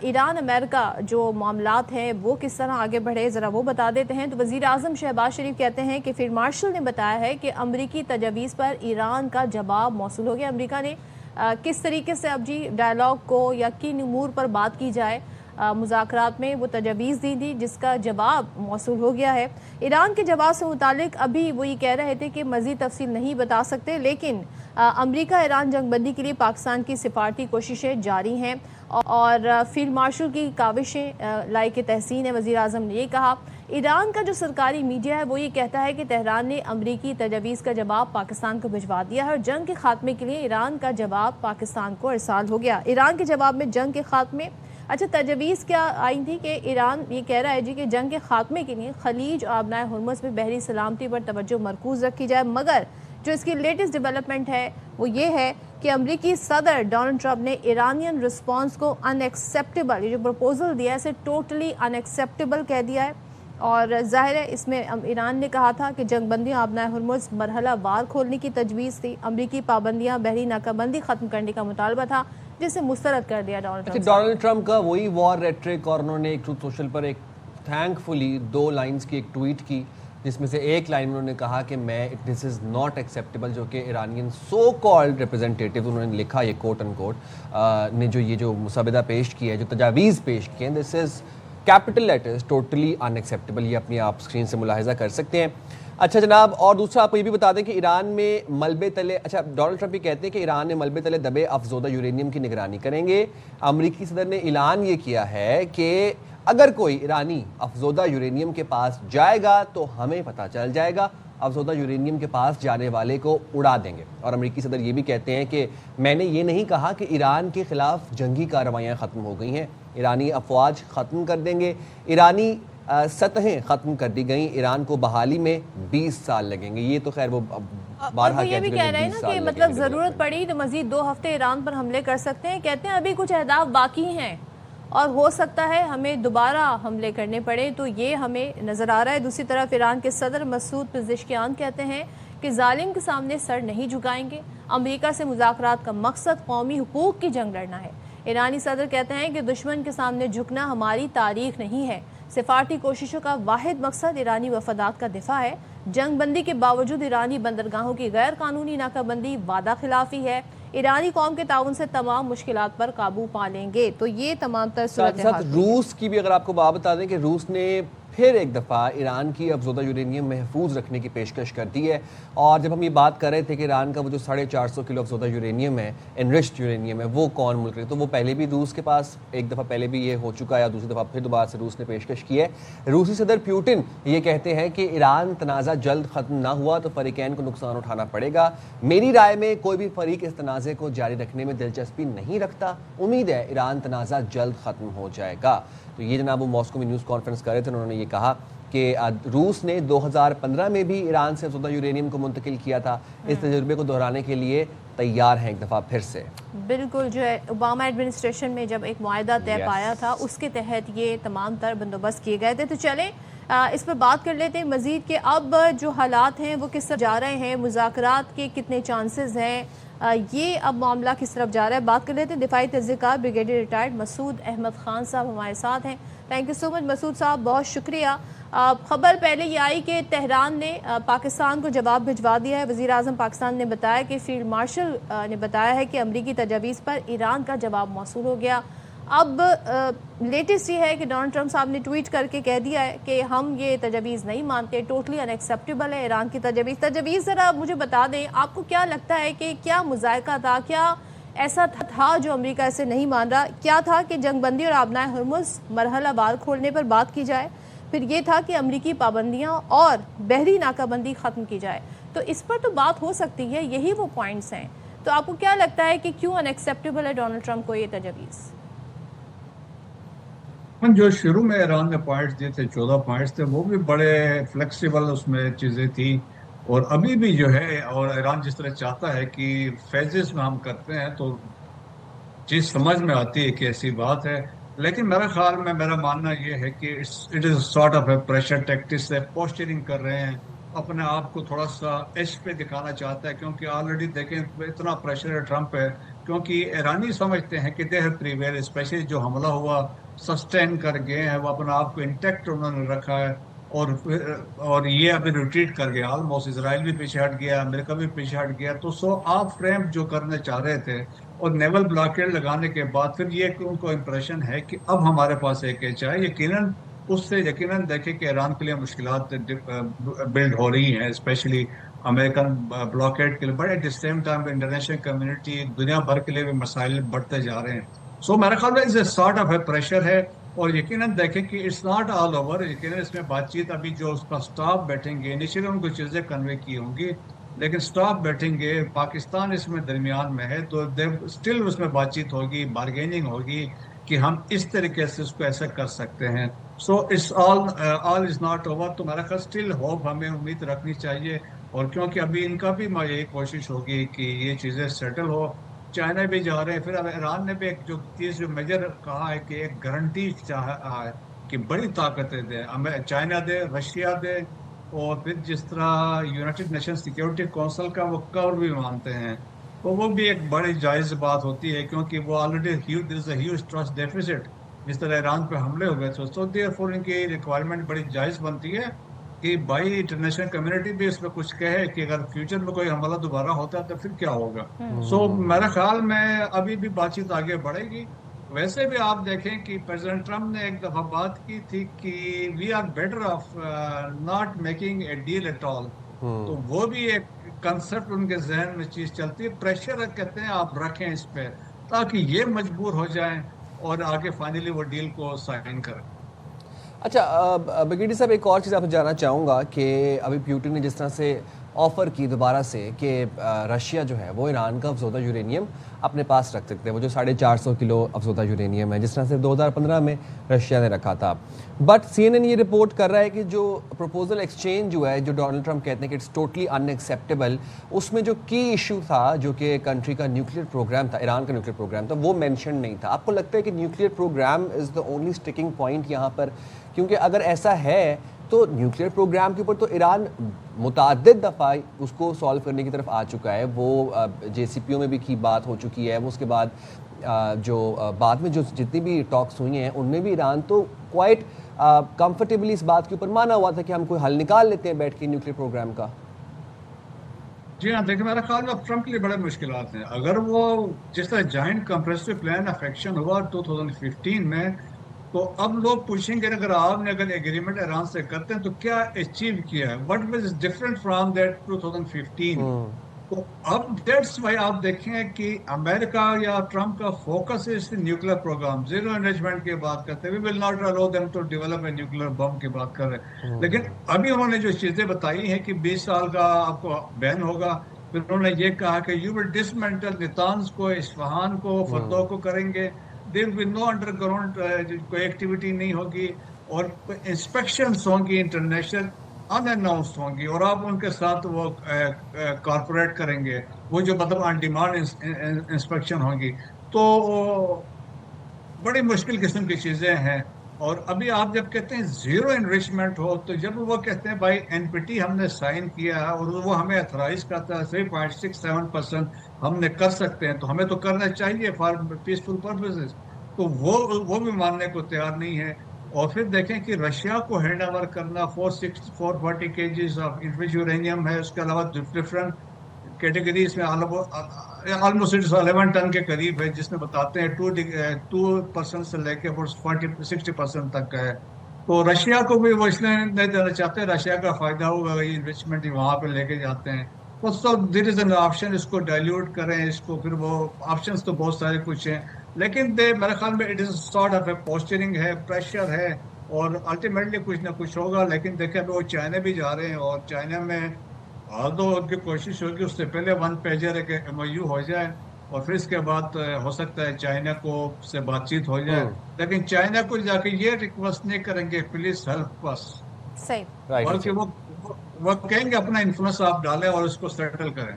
S1: ईरान अमेरिका जो मामलात हैं वो किस तरह आगे बढ़े ज़रा वो बता देते हैं। तो वज़ीर आज़म शहबाज शरीफ कहते हैं कि फील्ड मार्शल ने बताया है कि अमरीकी तजवीज़ पर ईरान का जवाब मौसूल हो गया। अमरीका ने किस तरीके से अब जी डायलॉग को या किन उमूर पर बात की जाए मुज़ाकरात में वो तजवीज़ दी थी, जिसका जवाब मौसूल हो गया है। ईरान के जवाब से मुतालिक अभी वो ये कह रहे थे कि मज़ीद तफसील नहीं बता सकते, लेकिन अमरीका ईरान जंगबंदी के लिए पाकिस्तान की सिफारती कोशिशें जारी हैं, और फील्ड मार्शल की काविशें लायक तहसीन है। वज़ीर आज़म ने ये कहा, ईरान का जो सरकारी मीडिया है वो ये कहता है कि तेहरान ने अमरीकी तजवीज़ का जवाब पाकिस्तान को भिजवा दिया है, और जंग के खात्मे के लिए ईरान का जवाब पाकिस्तान को इरसाल हो गया। ईरान के जवाब में जंग के खात्मे, अच्छा तजवीज़ क्या आई थी कि ईरान ये कह रहा है जी कि जंग के खात्मे के लिए खलीज और आबनाए हुर्मुज़ में बहरी सलामती पर तवज्जो मरकूज़ रखी जाए, मगर जो इसकी लेटेस्ट डेवलपमेंट है वो ये है कि अमरीकी सदर डोनाल्ड ट्रंप ने ईरानियन रिस्पॉन्स को अनएक्सेप्टेबल, ये जो प्रपोजल दिया है इसे टोटली अनएक्सेप्टेबल कह दिया है। और जाहिर है इसमें ईरान ने कहा था कि जंगबंदियाँ आबनाए हुर्मुज़ मरहला वार खोलने की तजवीज़ थी, अमरीकी पाबंदियाँ बहरी नाकाबंदी ख़त्म करने का मुतालबा था, जिसे मुस्तरद कर दिया
S3: डोनाल्ड ट्रंप का वही वॉर रेट्रिक। और उन्होंने एक ट्रूथ सोशल पर एक थैंकफुली 2 लाइंस की एक ट्वीट की جس میں سے ایک لائن میں انہوں نے کہا کہ میں دس از ناٹ ایکسیپٹیبل، جو کہ ایرانین سو کالڈ ریپرزینٹیٹیو انہوں نے لکھا، یہ کوٹ ان کوٹ نے جو یہ جو مسودہ پیش کیا ہے، جو تجاویز پیش کی ہیں، this is capital letters totally unacceptable. یہ اپنی آپ اسکرین سے ملاحظہ کر سکتے ہیں. اچھا جناب، اور دوسرا آپ کو یہ بھی بتا دیں کہ ایران میں ملبے تلے، اچھا ڈونلڈ ٹرمپ یہ کہتے ہیں کہ ایران میں ملبے تلے دبے افزودہ یورینیم کی نگرانی کریں گے. امریکی صدر نے اعلان یہ کیا ہے کہ اگر کوئی ایرانی افزودہ یورینیم کے پاس جائے گا تو ہمیں پتہ چل جائے گا، افزودہ یورینیم کے پاس جانے والے کو اڑا دیں گے. اور امریکی صدر یہ بھی کہتے ہیں کہ میں نے یہ نہیں کہا کہ ایران کے خلاف جنگی کارروائیاں ختم ہو گئی ہیں، ایرانی افواج ختم کر دیں گے، ایرانی سطحیں ختم کر دی گئیں، ایران کو بحالی میں 20 سال لگیں گے. یہ تو خیر وہ
S1: اور وہ یہ بھی کہہ رہے ہیں نا کہ مطلب ضرورت پڑی تو مزید 2 ہفتے ایران پر حملے کر سکتے ہیں. کہتے ہیں ابھی کچھ اہداف باقی ہیں اور ہو سکتا ہے ہمیں دوبارہ حملے کرنے پڑے، تو یہ ہمیں نظر آ رہا ہے. دوسری طرف ایران کے صدر مسعود پزشکیان کہتے ہیں کہ ظالم کے سامنے سر نہیں جھکائیں گے، امریکہ سے مذاکرات کا مقصد قومی حقوق کی جنگ لڑنا ہے. ایرانی صدر کہتے ہیں کہ دشمن کے سامنے جھکنا ہماری تاریخ نہیں ہے، سفارتی کوششوں کا واحد مقصد ایرانی مفادات کا دفاع ہے. جنگ بندی کے باوجود ایرانی بندرگاہوں کی غیر قانونی ناکہ بندی وعدہ خلافی ہے. ایرانی قوم کے تعاون سے تمام مشکلات پر قابو پا لیں گے. تو یہ تمام تر صورتحال.
S3: روس کی بھی اگر آپ کو بات بتا دیں کہ روس نے پھر ایک دفعہ ایران کی افزودہ یورینیم محفوظ رکھنے کی پیشکش کر دی ہے. اور جب ہم یہ بات کر رہے تھے کہ ایران کا وہ جو 450 کلو افزودہ یورینیم ہے، انرچڈ یورینیم ہے، وہ کون ملک ہے، تو وہ پہلے بھی روس کے پاس ایک دفعہ پہلے بھی یہ ہو چکا ہے، یا دوسری دفعہ پھر دوبارہ سے روس نے پیشکش کی ہے. روسی صدر پیوٹن یہ کہتے ہیں کہ ایران تنازع جلد ختم نہ ہوا تو فریقین کو نقصان اٹھانا پڑے گا. میری رائے میں کوئی بھی فریق اس تنازع کو جاری رکھنے میں دلچسپی نہیں رکھتا. امید ہے ایران تنازع جلد ختم ہو جائے گا. تو یہ جناب وہ ماسکو میں نیوز کانفرنس کر رہے تھے، انہوں نے یہ کہا کہ روس نے 2015 میں بھی ایران سے افزودہ یورینیم کو منتقل کیا تھا. اس تجربے کو دہرانے کے لیے تیار ہیں ایک دفعہ پھر سے.
S1: بالکل، جو ہے اوباما ایڈمنسٹریشن میں جب ایک معاہدہ طے پایا تھا اس کے تحت یہ تمام تر بندوبست کیے گئے تھے. تو چلیں اس پر بات کر لیتے ہیں مزید کہ اب جو حالات ہیں وہ کس طرف جا رہے ہیں، مذاکرات کے کتنے چانسز ہیں، یہ اب معاملہ کس طرف جا رہا ہے. بات کر لیتے ہیں دفاعی تجزیہکار بریگیڈیئر ریٹائرڈ مسعود احمد خان صاحب ہمارے ساتھ ہیں. تھینک یو سو مچ مسعود صاحب، بہت شکریہ. خبر پہلے یہ آئی کہ تہران نے پاکستان کو جواب بھجوا دیا ہے. وزیر اعظم پاکستان نے بتایا کہ فیلڈ مارشل نے بتایا ہے کہ امریکی تجاویز پر ایران کا جواب موصول ہو گیا. اب لیٹسٹ یہ ہے کہ ڈونلڈ ٹرمپ صاحب نے ٹویٹ کر کے کہہ دیا ہے کہ ہم یہ تجاویز نہیں مانتے، ٹوٹلی ان ایکسیپٹیبل ہے ایران کی تجاویز. ذرا مجھے بتا دیں آپ کو کیا لگتا ہے کہ کیا مذائقہ تھا، کیا ایسا تھا جو امریکہ اسے نہیں مان رہا؟ کیا تھا کہ جنگ بندی اور آبنائے ہرمز مرحلہ وار کھولنے پر بات کی جائے، پھر یہ تھا کہ امریکی پابندیاں اور بحری ناکہ بندی ختم کی جائے. تو اس پر تو بات ہو سکتی ہے، یہی وہ پوائنٹس ہیں. تو آپ کو کیا لگتا ہے کہ کیوں ان ایکسیپٹیبل ہے ڈونلڈ ٹرمپ کو یہ تجاویز؟
S5: جو شروع میں ایران نے پوائنٹس دیے تھے، 14 پوائنٹس تھے، وہ بھی بڑے فلیکسیبل اس میں چیزیں تھیں. اور ابھی بھی جو ہے، اور ایران جس طرح چاہتا ہے کہ فیزز میں ہم کرتے ہیں تو چیز سمجھ میں آتی ہے کہ ایسی بات ہے. لیکن میرے خیال میں میرا ماننا یہ ہے کہ it is sort of a pressure tactics ہے. پوسچرنگ کر رہے ہیں، اپنے آپ کو تھوڑا سا ایج پہ دکھانا چاہتا ہے، کیونکہ آلریڈی دیکھیں اتنا پریشر ٹرمپ ہے. کیونکہ ایرانی سمجھتے ہیں کہ دے ہیو پریویل، اسپیشلی جو حملہ ہوا سسٹین کر گئے ہیں، وہ اپنے آپ کو انٹیکٹ انہوں نے رکھا ہے. اور یہ ابھی ریٹریٹ کر گیا آلموسٹ. اسرائیل بھی پیچھے ہٹ گیا، امریکہ بھی پیچھے ہٹ گیا. تو سو آف فریم جو کرنا چاہ رہے تھے اور نیول بلاکیڈ لگانے کے بعد پھر یہ ان کو امپریشن ہے کہ اب ہمارے پاس ایک ایچ ہے. یقیناً اس سے یقیناً دیکھیں کہ ایران کے لیے مشکلات بلڈ ہو رہی ہیں، اسپیشلی امریکن بلاکیڈ کے لیے، but at the same time international community دنیا بھر کے لیے بھی مسائل بڑھتے جا رہے ہیں. سو میرے خیال میں اس سارٹ آف اے پریشر ہے. اور یقیناً دیکھیں کہ اٹس ناٹ آل اوور. یقیناً اس میں بات چیت ابھی جو اس کا اسٹاف بیٹھیں گے، انیشلی ان کو چیزیں کنوے کی ہوں گی، لیکن اسٹاف بیٹھیں گے، پاکستان اس میں درمیان میں ہے، تو اسٹل اس میں بات چیت ہوگی، بارگیننگ ہوگی کہ ہم اس طریقے سے اس کو ایسا کر سکتے ہیں. So it's all is not over. تو میرا خیال اسٹل ہوپ ہمیں امید رکھنی چاہیے. اور کیونکہ ابھی ان کا بھی یہی کوشش ہوگی کہ یہ چیزیں سیٹل ہو. چائنا بھی جا رہے ہیں، پھر اب ایران نے بھی ایک جو میجر کہا ہے کہ ایک گارنٹی چاہا ہے کہ بڑی طاقتیں دیں، چائنا دے، رشیا دے، اور پھر جس طرح یونائٹڈ نیشن سیکیورٹی کونسل کا وہ کور بھی مانتے ہیں. تو وہ بھی ایک بڑی جائز بات ہوتی ہے، کیونکہ وہ already there is a huge trust deficits جس طرح ایران پہ حملے ہوئے تھے. سو دیئر فور ان کی ریکوائرمنٹ بڑی جائز بنتی ہے कि भाई इंटरनेशनल कम्युनिटी भी इसमें कुछ कहे कि अगर फ्यूचर में कोई हमला दोबारा होता है तो फिर क्या होगा। सो मेरा ख्याल में अभी भी बातचीत आगे बढ़ेगी। वैसे भी आप देखें कि प्रेसिडेंट ट्रम्प ने एक दफा बात की थी कि we are better off not making a deal at all. तो वो भी एक कंसेप्ट उनके जहन में चीज चलती है। प्रेशर कहते हैं आप रखें इस पे ताकि ये मजबूर हो जाएं और आगे फाइनली वो डील को साइन करें।
S3: अच्छा ब्रिगेडियर साहब, एक और चीज़ आपसे जानना चाहूँगा कि अभी पुतिन ने जिस तरह से ऑफ़र की दोबारा से कि रशिया जो है वो ईरान का अफसोदा यूरेनियम अपने पास रख सकते हैं, वो जो 450 किलो अफसोदा यूरेनियम है जिस तरह से 2015 में रशिया ने रखा था। बट CNN ये रिपोर्ट कर रहा है कि जो प्रपोजल एक्सचेंज हुआ है, जो डोनाल्ड ट्रम्प कहते हैं कि इट्स टोटली अनएक्सेप्टेबल, उसमें जो की इशू था जो कि कंट्री का न्यूक्लियर प्रोग्राम था, ईरान का न्यूक्लियर प्रोग्राम था, वो मेंशन नहीं था। आपको लगता है कि nuclear programme is the only sticking point यहाँ पर? क्योंकि अगर ऐसा है तो न्यूक्लियर प्रोग्राम के ऊपर तो ईरान मुतअद्दिद दफ़ा उसको सॉल्व करने की तरफ आ चुका है। वो JCPO में भी की बात हो चुकी है। वो उसके बाद जो बाद में जो जितनी भी टॉक्स हुई हैं उनमें भी ईरान तो क्वाइट कंफर्टेबली इस बात के ऊपर माना हुआ था कि हम कोई हल निकाल लेते हैं बैठ के न्यूक्लियर प्रोग्राम का।
S5: जी हाँ, देखिए मेरा ख्याल में अब ट्रम्प के लिए बड़े मुश्किलात हैं। अगर वो जिस तरह joint compressive plan of action हुआ 2015 में, तो अब लोग पूछेंगे अगर आपने अगर एग्रीमेंट ईरान से करते हैं तो क्या अचीव किया है, what was different from that 2015। तो अब दैट्स वाई आप देखें कि अमेरिका या ट्रम्प का फोकस है इस न्यूक्लियर प्रोग्राम, जीरो एनरिचमेंट की बात करते हैं, we will not allow them to develop a nuclear bomb की बात कर रहे हैं। लेकिन अभी उन्होंने जो चीजें बताई हैं कि 20 साल का आपको बैन होगा, फिर उन्होंने ये कहा कि यू विल डिसमेंटल नितान्स को, इस्फहान को, फर्दो को करेंगे, there will be no underground कोई एक्टिविटी नहीं होगी और इंस्पेक्शंस होंगी इंटरनेशनल अनअनाउंस्ड होंगी और आप उनके साथ वो कॉर्पोरेट करेंगे, वो जो मतलब ऑन डिमांड इंस्पेक्शन होंगी। तो बड़ी मुश्किल किस्म की चीज़ें हैं। और अभी आप जब कहते हैं जीरो एनरिचमेंट हो, तो जब वो कहते हैं भाई NPT हमने साइन किया है और वो हमें अथराइज करता है 3.67% हमने कर सकते हैं, तो हमें तो करना चाहिए फॉर पीसफुल पर्पसेस, तो वो भी मानने को तैयार नहीं है। और फिर देखें कि रशिया को हैंड ओवर करना 440 केजीज ऑफ इनरिच्ड यूरेनियम है, उसके अलावा डिफरेंट कैटेगरीज में ऑलमोस्ट 11 टन के करीब है, जिसमें बताते हैं 2% से लेके 40-60% तक का है। तो रशिया को भी वो इसलिए नहीं देना चाहते, रशिया का फायदा होगा ये इन्वेस्टमेंट वहाँ पे लेके जाते हैं। तो देयर इज एन ऑप्शन, इसको डाइल्यूट करें इसको, फिर वो ऑप्शंस तो बहुत सारे कुछ हैं, लेकिन मेरे ख्याल में it is sort of A posturing है, प्रेशर है और अल्टीमेटली कुछ ना कुछ होगा। लेकिन देखिए वो चाइना भी जा रहे हैं और चाइना में आदो उनकी कोशिश होगी उससे पहले 1 पेजर एक MOU हो जाए और फिर इसके बाद हो सकता है चाइना को से बातचीत हो जाए। लेकिन चाइना को जाके ये रिक्वेस्ट नहीं करेंगे प्लीज हेल्प अस,
S1: सही,
S5: बल्कि वो कहेंगे अपना इन्फ्लुएंस आप डालें और उसको सेटल करें।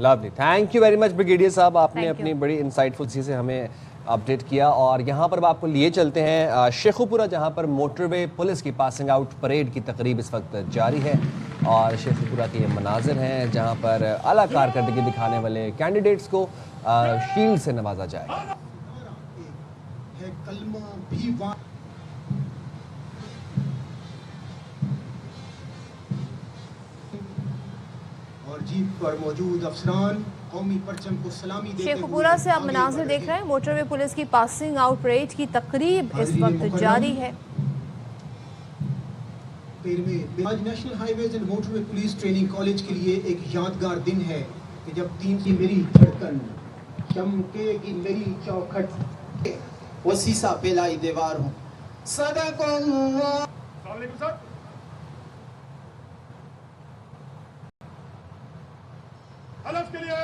S3: Lovely, thank you very much brigadier साहब, आपने
S1: Thank you.
S3: अपनी बड़ी इंसाइटफुल चीज़ से हमें अपडेट किया। और यहाँ पर आपको लिए चलते हैं शेखुपुरा, जहाँ पर मोटरवे पुलिस की पासिंग आउट परेड की तकरीब इस वक्त जारी है और शेखुपुरा के ये मनाजिर हैं जहाँ पर आला कारकर्दगी दिखाने वाले कैंडिडेट्स को शील्ड से नवाजा जाएगा।
S6: और जीप पर मौजूद अफसरान कौमी परचम को सलामी देते हुए
S1: शेखुपुरा से आप मनाजिर देख रहे हैं। मोटरवे पुलिस की पासिंग आउट परेड की तकरीब इस वक्त जारी है।
S6: आज national highways and motorway police training college के लिए एक यादगार दिन है कि जब 3 की मेरी धड़कन चमकेगी मेरी चौखट, वो शीशा पेलाई दीवार हूँ सदा को
S7: हलफ के लिए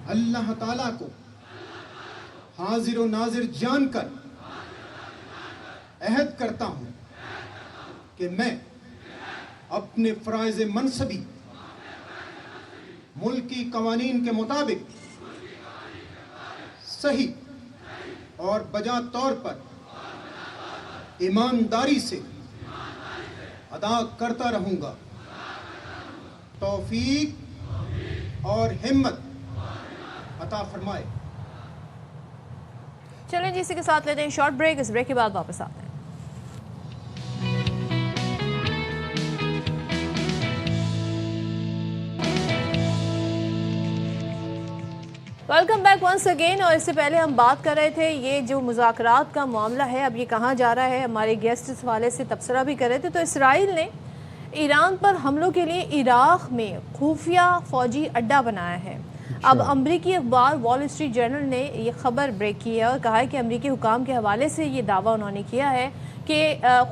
S6: अल्लाह ताला को हाजिर और नाजिर जानकर अहद करता हूं कि मैं अपने फराइज मनसबी मुल्की कवानीन के मुताबिक सही और बजा तौर पर ईमानदारी से अदा करता रहूंगा। तौफीक और हिम्मत अता फरमाए।
S1: चलें जी, इसी के साथ लेते हैं शॉर्ट ब्रेक। इस ब्रेक के बाद वापस आते हैं। Welcome back once again. और इससे पहले हम बात कर रहे थे ये जो मुज़ाकरात का मामला है, अब ये कहाँ जा रहा है, हमारे गेस्ट इस हवाले से तबसरा भी कर रहे थे। तो इसराइल ने ईरान पर हमलों के लिए इराक़ में खुफिया फ़ौजी अड्डा बनाया है। अब अमरीकी अखबार वॉल स्ट्रीट जर्नल ने ये खबर ब्रेक की है और कहा है कि अमरीकी हुकाम के हवाले से ये दावा उन्होंने किया है कि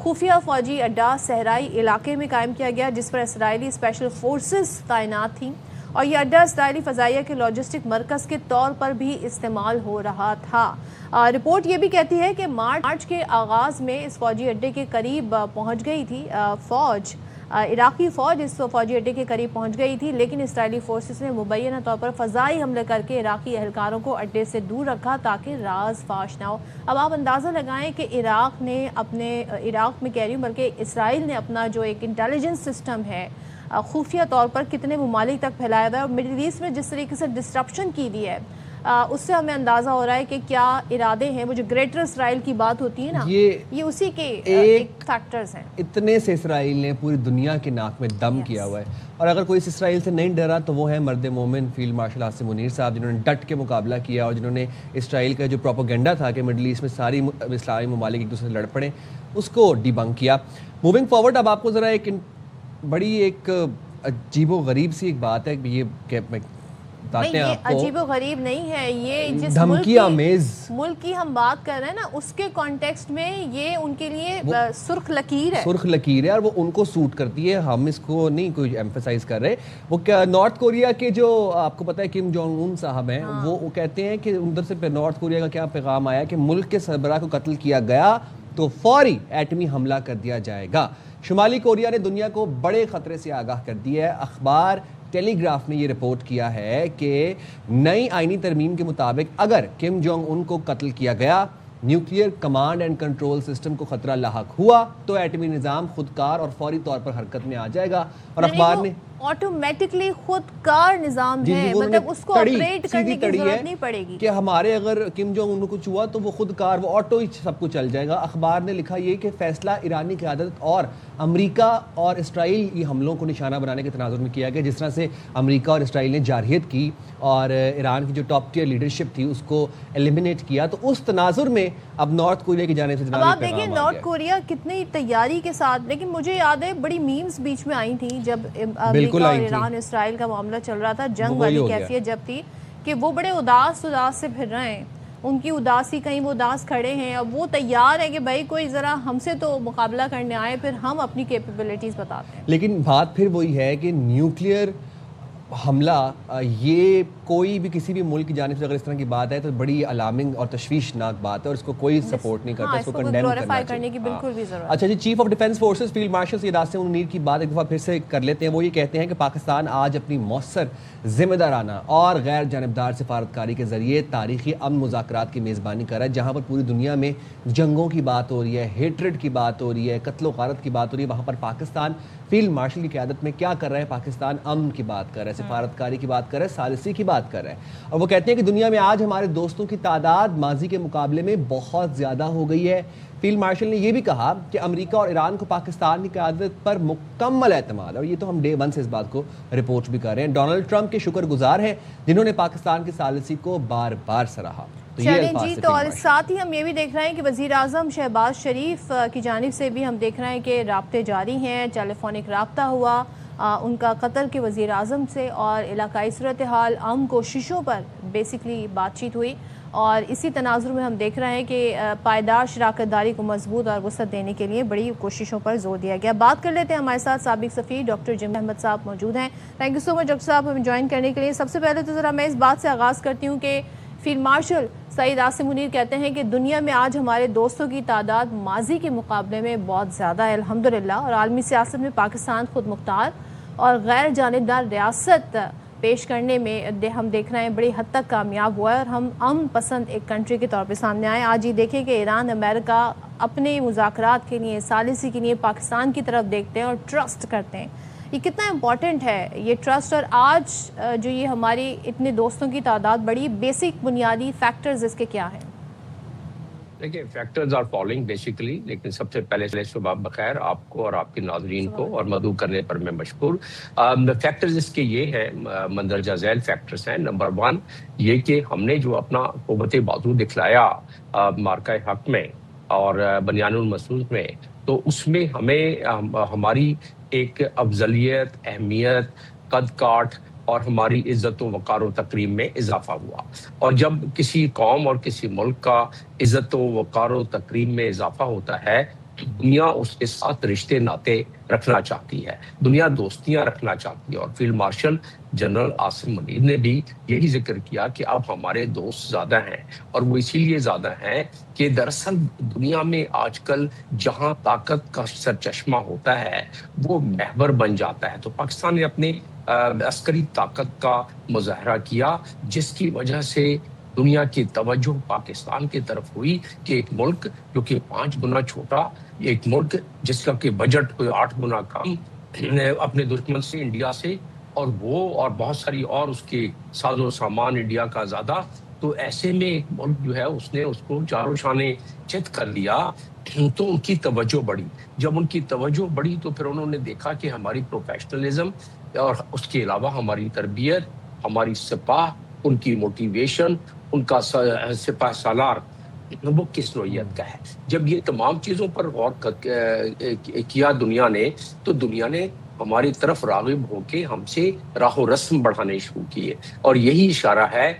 S1: खुफिया फ़ौजी अड्डा सहराई इलाके में कायम किया गया, जिस पर इसराइली स्पेशल फोर्सेस तैनात थीं और ये अड्डा इसराइली फ़ज़ाइया के लॉजिस्टिक मरकज़ के तौर पर भी इस्तेमाल हो रहा था। रिपोर्ट ये भी कहती है कि मार्च के आगाज़ में इस फ़ौजी अड्डे के करीब पहुंच गई थी फ़ौज, इराक़ी फ़ौज इस फ़ौजी अड्डे के करीब पहुंच गई थी, लेकिन इसराइली फोर्सेस ने मुबैना तौर पर फ़ज़ाई हमले करके इराक़ी एहलकारों को अड्डे से दूर रखा ताकि राज फाश ना हो। अब आप अंदाज़ा लगाएं कि इराक़ में कह रही हूँ, बल्कि इसराइल ने अपना जो एक इंटेलिजेंस सिस्टम है खुफिया तौर पर कितने ममालिक तक फैलाया हुआ है, और मिडिल ईस्ट में जिस तरीके से डिस्ट्रप्शन की हुई है उससे हमें अंदाज़ा हो रहा है कि क्या इरादे हैं। वो जो ग्रेटर इसराइल की बात होती है ना, ये उसी के एक फैक्टर्स हैं।
S3: इतने से इसराइल ने पूरी दुनिया के नाक में दम किया हुआ है, और अगर कोई इस इसराइल से नहीं डरा तो वो है मर्द मोमिन फील्ड मार्शल आसिम मुनीर साहब, जिन्होंने डट के मुकाबला किया और जिन्होंने इसराइल का जो प्रोपेगेंडा था कि मिडिल ईस्ट में सारी इस्लामी ममालिक एक दूसरे से लड़ पड़े, उसको डिबंक किया। मूविंग फॉरवर्ड, अब आपको ज़रा एक बड़ी एक अजीबो गरीब सी एक बात है, ये बताते हैं आपको।
S1: अजीबो गरीब नहीं है, ये जिस मुल्क की हम बात कर रहे हैं ना, उसके कॉन्टेक्स्ट में ये उनके लिए सुर्ख लकीर है
S3: और वो उनको सूट करती है। हम इसको नहीं कोई एम्फेसाइज कर रहे। वो क्या, नॉर्थ कोरिया के जो आपको पता है किम जोंग उन साहब हैं, वो कहते हैं कि उधर से नॉर्थ कोरिया का क्या पैगाम आया कि मुल्क के सरबराह को कत्ल किया गया तो फौरी एटमी हमला कर दिया जाएगा। शुमाली कोरिया ने दुनिया को बड़े खतरे से आगाह कर दिया है। अखबार टेलीग्राफ ने ये रिपोर्ट किया है कि नई आईनी तरमीम के मुताबिक अगर किम जोंग उन को कत्ल किया गया, nuclear command and control system को खतरा लाहक हुआ तो एटमी निज़ाम खुदकार और फौरी तौर पर हरकत में आ जाएगा। और अखबार ने
S1: ऑटोमेटिकली खुदकार निज़ाम है, मतलब उसको ऑपरेट करने की जरूरत नहीं पड़ेगी
S3: कि हमारे अगर किम जोंग उन को कुछ हुआ तो वो खुदकार, वो ऑटो ही सब कुछ चल जाएगा। अखबार ने लिखा ये कि फैसला ईरानी क़यादत और अमेरिका और इसराइल ये हमलों को निशाना बनाने के तनाजुर में किया गया। जिस तरह से अमेरिका और इसराइल ने जारहियत की और ईरान की जो टॉप टियर लीडरशिप थी उसको एलिमिनेट किया, तो उस तनाजुर में अब नॉर्थ कोरिया की जानिब से
S1: अब आप देखिए नॉर्थ कोरिया कितनी तैयारी के साथ, लेकिन मुझे याद है बड़ी मीम्स बीच में आई थी जब अमेरिका और ईरान इसराइल का मामला चल रहा था, जंग वाली कैफियत जब थी, कि वो बड़े उदास से फिर रहे हैं, उनकी उदासी कहीं वो उदास खड़े हैं। अब वो तैयार है कि भाई कोई ज़रा हमसे तो मुकाबला करने आए, फिर हम अपनी कैपेबिलिटीज़ बताते हैं।
S3: लेकिन बात फिर वही है कि न्यूक्लियर हमला ये कोई भी किसी भी मुल्क की जानिब से अगर इस तरह की बात है तो बड़ी अलार्मिंग और तशवीशनाक बात है और इसको कोई सपोर्ट नहीं करता, इसको कंडेम
S1: करने की बिल्कुल भी जरूरत।
S3: अच्छा जी, chief of defence forces field marshal Syed Asim Munir की बात एक दफ़ा फिर से कर लेते हैं। वो ये कहते हैं कि पाकिस्तान आज अपनी मौसर जिम्मेदाराना और गैर जानबदार सिफारतकारी के जरिए तारीखी अमन मुज़ाकरात की मेज़बानी कर रहा है, जहाँ पर पूरी दुनिया में जंगों की बात हो रही है, हेट्रेड की बात हो रही है, कत्लो गारत की बात हो रही है, वहाँ पर पाकिस्तान फील्ड मार्शल की क़यादत में क्या कर रहा है? पाकिस्तान अमन की बात कर रहा है, सिफारतकारी की बात कर रहा है, सालिसी की बात कर रहा है। और वो कहते हैं कि दुनिया में आज हमारे दोस्तों की तादाद माजी के मुकाबले में बहुत ज़्यादा हो गई है। फील्ड मार्शल ने यह भी कहा कि अमेरिका और ईरान को पाकिस्तान की क़यादत पर मुकम्मल एतमाद है, और ये तो हम डे वन से इस बात को रिपोर्ट भी कर रहे हैं। डोनाल्ड ट्रंप के शुक्रगुजार हैं जिन्होंने पाकिस्तान की सालिसी को बार बार सराहा।
S1: चलें जी, तो और साथ ही हम ये भी देख रहे हैं कि वज़ीर आज़म शहबाज शरीफ की जानिब से भी हम देख रहे हैं कि राब्ते जारी हैं, टेलीफोनिक राब्ता हुआ उनका कतर के वज़ीर आज़म से और इलाकाई सूरत हाल अमन कोशिशों पर बेसिकली बातचीत हुई। और इसी तनाजुर में हम देख रहे हैं कि पायदार शराकतदारी को मजबूत और वसअत देने के लिए बड़ी कोशिशों पर जोर दिया गया। बात कर लेते हैं, हमारे साथ साबिक सफ़ीर डॉक्टर जिम अहमद साहब मौजूद हैं। Thank you so much doctor साहब हमें ज्वाइन करने के लिए। सबसे पहले तो ज़रा मैं इस बात से आगाज़ करती हूँ कि फील्ड मार्शल सैयद आसिम मुनीर कहते हैं कि दुनिया में आज हमारे दोस्तों की तादाद माजी के मुकाबले में बहुत ज़्यादा है अल्हम्दुलिल्लाह, और आलमी सियासत में पाकिस्तान खुद मुख्तार और गैर जानिबदार रियासत पेश करने में हम देख रहे हैं बड़ी हद तक कामयाब हुआ है और हम अमन पसंद एक कंट्री के तौर पे सामने आए। आज ये देखें कि ईरान अमेरिका अपने मुज़ाकरात के लिए, सालिसी के लिए पाकिस्तान की तरफ देखते हैं और ट्रस्ट करते हैं। ये कितना इम्पॉर्टेंट है ये ट्रस्ट, और आज जो ये हमारी इतने दोस्तों की तादाद बड़ी, बेसिक बुनियादी फैक्टर्स इसके क्या हैं?
S8: देखिए फैक्टर्स आर फॉलोइंग बेसिकली, लेकिन सबसे पहले सुबह बखैर आपको और आपके नाजरीन को, और मदऊ करने पर मैं मशकूर। फैक्टर्स इसके ये हैं, मंदरजा झैल फैक्टर्स हैं। नंबर 1 ये कि हमने जो अपना क़ुव्वत बाजू दिखलाया मार्का हक में और बनियानुल मसूद में, तो उसमें हमें हमारी एक अफजलियत, अहमियत, कद काठ और हमारी इज्जत व वक़ार व तकरीम में इजाफा हुआ। और जब किसी कौम और किसी मुल्क का इज्जत व वक़ार व तकरीम में इजाफा होता है तो दुनिया उसके साथ रिश्ते नाते रखना चाहती है, दुनिया दोस्तियां रखना चाहती है। और field marshal general Asim Munir ने भी यही जिक्र किया कि अब हमारे दोस्त ज़्यादा हैं, और वो इसीलिए ज़्यादा हैं कि दरअसल दुनिया में आजकल जहां ताकत का सरचश्मा होता है वो महवर बन जाता है। तो पाकिस्तान ने अपने अस्करी ताकत का मुजाहरा किया, जिसकी वजह से दुनिया की तवज्जो पाकिस्तान की तरफ हुई कि एक मुल्क जो कि 5 गुना छोटा, एक मुल्क जिसका कि बजट कोई 8 गुना कम अपने दुश्मन से, इंडिया से, और वो और बहुत सारी और उसके साजो सामान इंडिया का ज़्यादा, तो ऐसे में एक मुल्क जो है उसने उसको चारों शाने चित कर लिया। तो उनकी तवज्जो बढ़ी। जब उनकी तवज्जो बढ़ी तो फिर उन्होंने देखा कि हमारी प्रोफेशनलिज्म और उसके अलावा हमारी तरबियत, हमारी सिपाह, उनकी मोटिवेशन, उनका सिपाह सालार वो किस नोयत का है। जब ये तमाम चीज़ों पर गौर किया दुनिया ने, तो दुनिया ने हमारी तरफ राग़िब होके हमसे राहो रस्म बढ़ाने शुरू किए, और यही इशारा है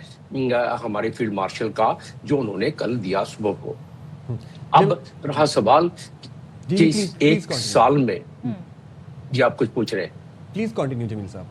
S8: हमारे फील्ड मार्शल का जो उन्होंने कल दिया सुबह को। अब रहा सवाल कि एक साल में, जी आप कुछ पूछ रहे हैं?
S3: प्लीज कंटिन्यू जमील साहब।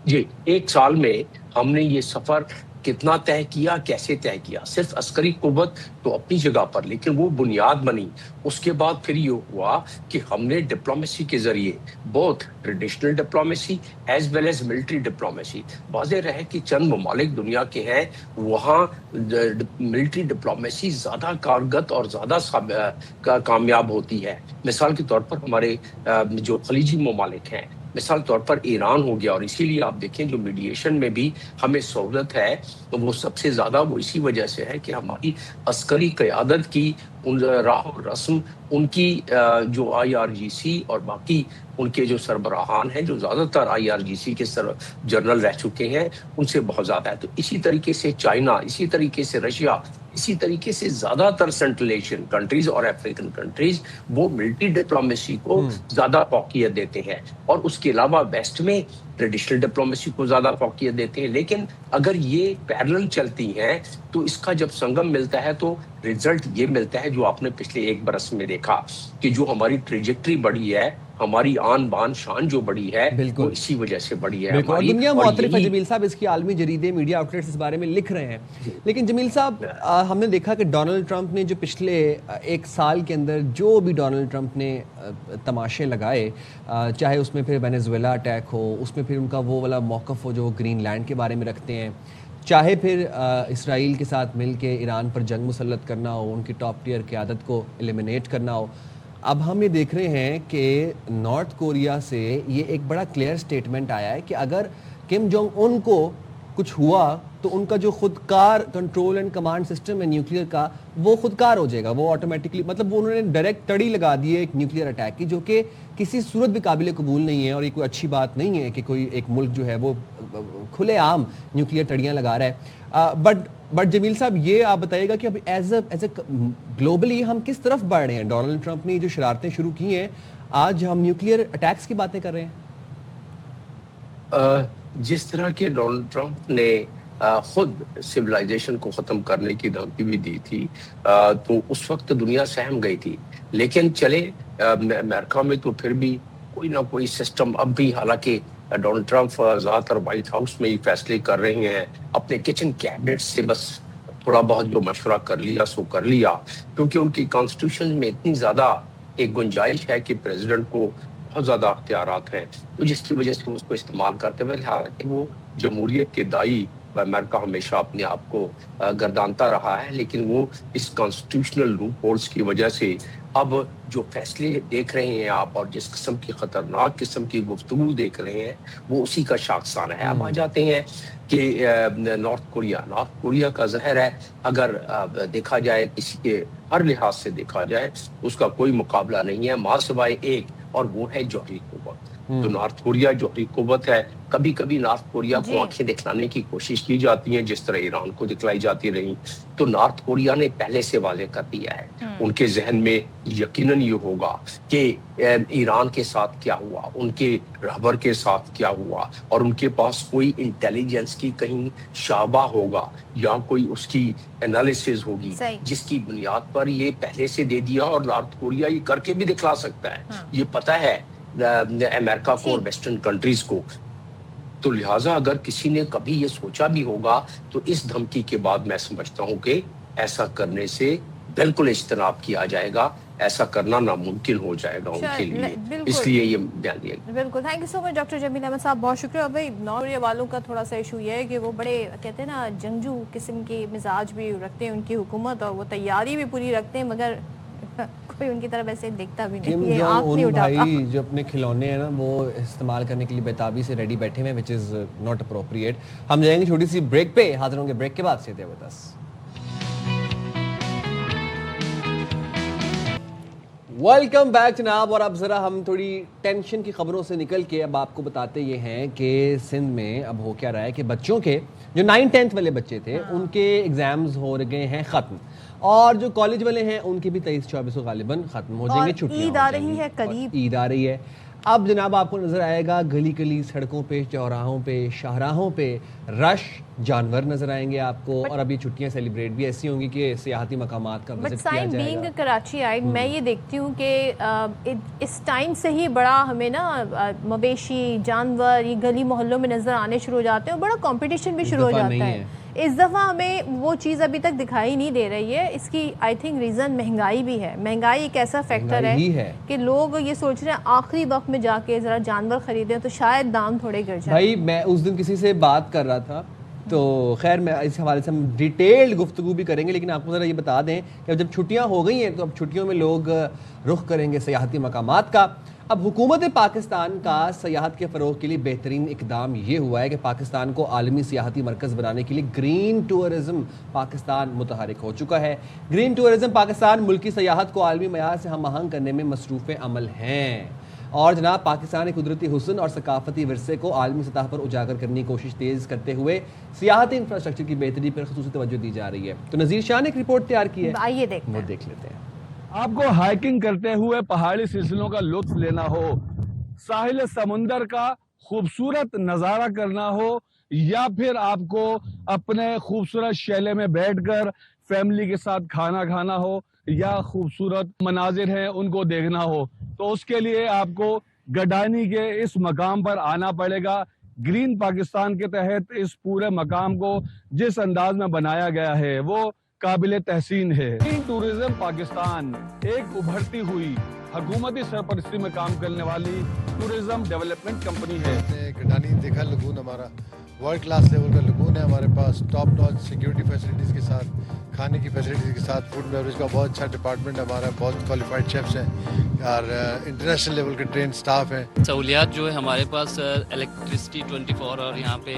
S8: जी, एक साल में हमने ये सफर कितना तय किया, कैसे तय किया? सिर्फ अस्करी कुव्वत तो अपनी जगह पर, लेकिन वो बुनियाद बनी। उसके बाद फिर ये हुआ कि हमने डिप्लोमेसी के जरिए, both traditional diplomacy as well as military diplomacy, वाज़ेह रहे कि चंद ममालिक दुनिया के हैं वहाँ मिलिट्री डिप्लोमेसी ज़्यादा कारगर और ज़्यादा कामयाब होती है। मिसाल के तौर पर हमारे जो खलीजी ममालिक हैं, मिसाल तौर पर ईरान हो गया, और इसीलिए आप देखें जो मीडिएशन में भी हमें सहूलत है तो वो सबसे ज़्यादा वो इसी वजह से है कि हमारी अस्करी क़यादत की उन राह रस्म, उनकी जो IRGC और बाकी उनके जो सरबराहान हैं, जो ज़्यादातर IRGC के जनरल रह चुके हैं, उनसे बहुत ज़्यादा है। तो इसी तरीके से चाइना, इसी तरीके से रशिया, इसी तरीके से ज़्यादातर सेंट्रल एशियन कंट्रीज़ और अफ्रीकन कंट्रीज़ वो मिलिट्री डिप्लोमेसी को ज़्यादा फौकियत देते हैं, और उसके अलावा वेस्ट में ट्रेडिशनल डिप्लोमेसी को ज़्यादा फौकियत देते हैं। लेकिन अगर ये पैरेलल चलती हैं तो इसका जब संगम मिलता है तो रिजल्ट ये मिलता है जो आपने पिछले 1 बरस में देखा कि जो हमारी ट्रेजेक्ट्री बढ़ी है, हमारी आन बान शान जो बढ़ी है, वो इसी वजह से बढ़ी है।
S3: और दुनिया मुअतरिफ है जमील साहब, इसकी आलमी जरीदे, मीडिया आउटलेट्स इस बारे में लिख रहे हैं। लेकिन जमील साहब, हमने देखा कि डोनाल्ड ट्रंप ने जो पिछले 1 साल के अंदर जो भी डोनाल्ड ट्रंप ने तमाशे लगाए, चाहे उसमें फिर वेनेजुएला अटैक हो, उसमें फिर उनका वो वाला मौक़िफ़ हो जो ग्रीनलैंड के बारे में रखते हैं, चाहे फिर इसराइल के साथ मिल के ईरान पर जंग मुसल्लत करना हो, उनकी टॉप टियर क़यादत को एलिमिनेट करना हो, अब हम ये देख रहे हैं कि नॉर्थ कोरिया से ये एक बड़ा क्लियर स्टेटमेंट आया है कि अगर किम जोंग उन को कुछ हुआ तो उनका जो खुदकार कंट्रोल एंड कमांड सिस्टम है न्यूक्लियर का, वो खुदकार हो जाएगा, वो ऑटोमेटिकली, मतलब वो उन्होंने डायरेक्ट तड़ी लगा दी है एक न्यूक्लियर अटैक की, जो कि किसी सूरत भी काबिल कबूल नहीं है। और ये कोई अच्छी बात नहीं है कि कोई एक मुल्क जो है वो खुलेआम न्यूक्लियर तड़ियाँ लगा रहा है। बट जमील साहब, ये आप बताइएगा कि अब एज ए ग्लोबली हम किस तरफ बढ़ रहे हैं? डोनाल्ड ट्रंप ने जो शरारतें शुरू की हैं, आज हम न्यूक्लियर अटैक्स की बातें कर रहे हैं।
S8: जिस तरह के डोनाल्ड ट्रंप ने खुद सिविलाइजेशन को ख़त्म करने की धमकी भी दी थी, तो उस वक्त दुनिया सहम गई थी। लेकिन चले अमेरिका में तो फिर भी कोई ना कोई सिस्टम अब भी, हालांकि डोनाल्ड ट्रंप ज़्यादातर वाइट हाउस में ही फैसले कर रहे हैं, अपने किचन कैबिनेट से बस थोड़ा बहुत जो मशवरा कर लिया सो कर लिया, क्योंकि उनकी कॉन्स्टिट्यूशन में इतनी ज़्यादा एक गुंजाइश है कि प्रेसिडेंट को बहुत ज़्यादा अख्तियारात हैं, तो जिसकी वजह से उसको इस्तेमाल करते हुए, हालांकि वो जमहूरियत के दाई अमेरिका हमेशा अपने आप को गर्दानता रहा है, लेकिन वो इस कॉन्स्टिट्यूशनल लूप होल्स की वजह से अब जो फैसले देख रहे हैं आप और जिस किस्म की खतरनाक किस्म की गुफ्तगू देख रहे हैं वो उसी का शाखसाना है। अब आ जाते हैं कि नॉर्थ कोरिया का जहर है, अगर देखा जाए किसी के हर लिहाज से देखा जाए उसका कोई मुकाबला नहीं है माँ सिवाय एक, और वो है जौहरी कुव्वत। तो नॉर्थ कोरिया जौहरी कुव्वत है। कभी कभी नॉर्थ कोरिया को आंखें दिखलाने की कोशिश की जाती है जिस तरह ईरान को दिखलाई जाती रही, तो नॉर्थ कोरिया ने पहले से वादे कर दिया है। उनके जहन में यकीनन ये होगा कि ईरान के साथ क्या हुआ, उनके रहबर के साथ क्या हुआ, और उनके पास कोई इंटेलिजेंस की कहीं शाबा होगा या कोई उसकी एनालिसिस होगी जिसकी बुनियाद पर ये पहले से दे दिया, और नॉर्थ कोरिया ये करके भी दिखला सकता है। ये पता है अमेरिका को और वेस्टर्न कंट्रीज को। तो लिहाजा अगर किसी ने कभी ये सोचा भी होगा तो इस धमकी के बाद मैं समझता हूँ कि ऐसा करने से बिल्कुल इज्तनाब किया जाएगा, ऐसा करना नामुमकिन हो जाएगा उनके लिए, इसलिए ये बयान दिया गया।
S1: बिल्कुल, thank you so much doctor Jamil Ahmed sahab, बहुत शुक्रिया। भाई नॉर्थ कोरिया वालों का थोड़ा सा इशू ये है कि वो बड़े कहते हैं ना जंगजू किस्म के मिजाज भी रखते हैं उनकी हुकूमत, और वो तैयारी भी पूरी रखते हैं, मगर कोई उनकी तरफ ऐसे देखता भी नहीं, ये आंख नहीं उठाता।
S3: भाई जो अपने खिलौने हैं ना वो इस्तेमाल करने के लिए बेताबी से रेडी बैठे हुए हैं, व्हिच इज नॉट अप्रोप्रिएट। हम जाएंगे छोटी सी ब्रेक पे, हाजिर होंगे ब्रेक के बाद से। वेलकम बैक जनाब। और अब ज़रा हम थोड़ी टेंशन की खबरों से निकल के अब आपको बताते ये हैं कि सिंध में अब हो क्या रहा है कि बच्चों के जो 9-10th वाले बच्चे थे उनके एग्जाम्स हो गए हैं ख़त्म, और जो कॉलेज वाले हैं उनके भी 23-24 को गालिबन ख़त्म हो जाएंगे, छुट्टियां
S1: ईद आ रही है करीब,
S3: ईद आ रही है। अब जनाब आपको नज़र आएगा गली गली सड़कों पे, चौराहों पे, शाहराहों पे रश, जानवर नजर आएंगे आपको, और अभी छुट्टियां सेलिब्रेट भी ऐसी होंगी कि सियाहती मकामात का विजिट किया जाएगा।
S1: बीइंग कराची आइड मैं ये देखती हूँ कि इस टाइम से ही बड़ा हमें ना मवेशी जानवर ये गली मोहल्लों में नजर आने शुरू हो जाते हैं, और बड़ा कंपटीशन भी शुरू हो जाता है। इस दफ़ा हमें वो चीज़ अभी तक दिखाई नहीं दे रही है। इसकी आई थिंक रीज़न महंगाई भी है। महंगाई एक ऐसा फैक्टर है कि लोग ये सोच रहे हैं आखिरी वक्त में जाके ज़रा जानवर ख़रीदें तो शायद दाम थोड़े गिर जाए।
S3: भाई मैं उस दिन किसी से बात कर रहा था, तो खैर मैं इस हवाले से हम डिटेल्ड गुफ्तगू भी करेंगे, लेकिन आपको ज़रा ये बता दें कि जब छुट्टियां हो गई हैं तो अब छुट्टियों में लोग रुख करेंगे सियाहती मकामात का। अब हुकूमत पाकिस्तान का सियाहत के फ़रोग के लिए बेहतरीन इकदाम ये हुआ है कि पाकिस्तान को आलमी सियाहती मरकज़ बनाने के लिए ग्रीन टूरिज़म पाकिस्तान मुतहरिक हो चुका है। ग्रीन टूरिज़म पाकिस्तान मुल्की सियाहत को आलमी मयार से हम आहंग करने में मसरूफ़ अमल हैं, और जनाब पाकिस्तान कुदरती हुस्न और सकाफती विरसे को आलमी सतह पर उजागर करने की कोशिश तेज़ करते हुए सियाहती इंफ्रास्ट्रक्चर की बेहतरी पर ख़ुसूसी तवज्जो दी जा रही है। तो नज़ीर शाह ने एक रिपोर्ट तैयार की है,
S1: आइए
S3: वो देख लेते हैं।
S7: आपको हाइकिंग करते हुए पहाड़ी सिलसिलों का लुत्फ लेना हो, साहिल समुंदर का खूबसूरत नज़ारा करना हो, या फिर आपको अपने खूबसूरत शैले में बैठकर फैमिली के साथ खाना खाना हो, या खूबसूरत मनाजिर हैं उनको देखना हो, तो उसके लिए आपको गडानी के इस मकाम पर आना पड़ेगा। ग्रीन पाकिस्तान के तहत इस पूरे मकाम को जिस अंदाज में बनाया गया है वो काबिल तहसीन है। ग्रीन टूरिज्म पाकिस्तान एक उभरती हुई हुकूमती सरपरस्ती में काम करने वाली टूरिज्म डेवलपमेंट कंपनी है।
S9: गडानी देखा लगून हमारा वर्ल्ड क्लास लेवल का लगून है, हमारे पास टॉप नॉच सिक्योरिटी फैसिलिटीज़ के साथ, खाने की फैसिलिटीज़ के साथ, फूड बेवरेज का बहुत अच्छा डिपार्टमेंट हमारा, बहुत क्वालिफाइड शेफ्स हैं और इंटरनेशनल लेवल के ट्रेन स्टाफ हैं।
S10: सहूलियात जो है हमारे पास इलेक्ट्रिसिटी 24 और यहाँ पे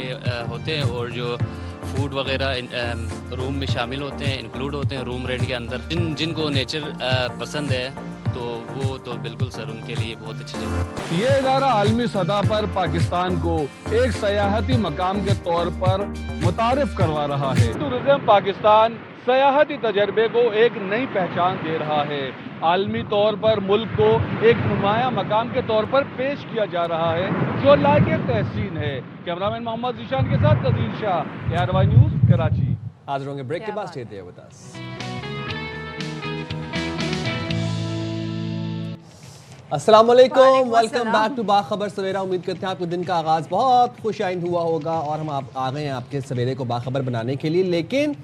S10: होते हैं, और जो फूड वगैरह रूम में शामिल होते हैं, इंक्लूड होते हैं रूम रेंट के अंदर। जिनको नेचर पसंद है तो वो तो बिल्कुल सर उनके लिए बहुत अच्छी जगह।
S7: ये इदारा आलमी सतह पर पाकिस्तान को एक सयाहती मकाम के तौर पर मुतारिफ करवा रहा है। टूरिज्म पाकिस्तान सयाहती तजर्बे को एक नई पहचान दे रहा है। आलमी तौर पर मुल्क को एक नुमाया मकाम के तौर पर पेश किया जा रहा है, जो लायक तहसीन है। कैमरामैन मोहम्मद जीशान के साथ नज़ीर शाह, ARY न्यूज़, कराची।
S3: हाजिर होंगे ब्रेक के बाद, स्टे देयर विद अस। अस्सलाम वालेकुम, वेलकम बैक टू बाखबर सवेरा। उम्मीद करते हैं आपके दिन का आगाज़ बहुत खुश आइंद हुआ होगा, और हम आ गए हैं आपके सवेरे को बाखबर बनाने के लिए। लेकिन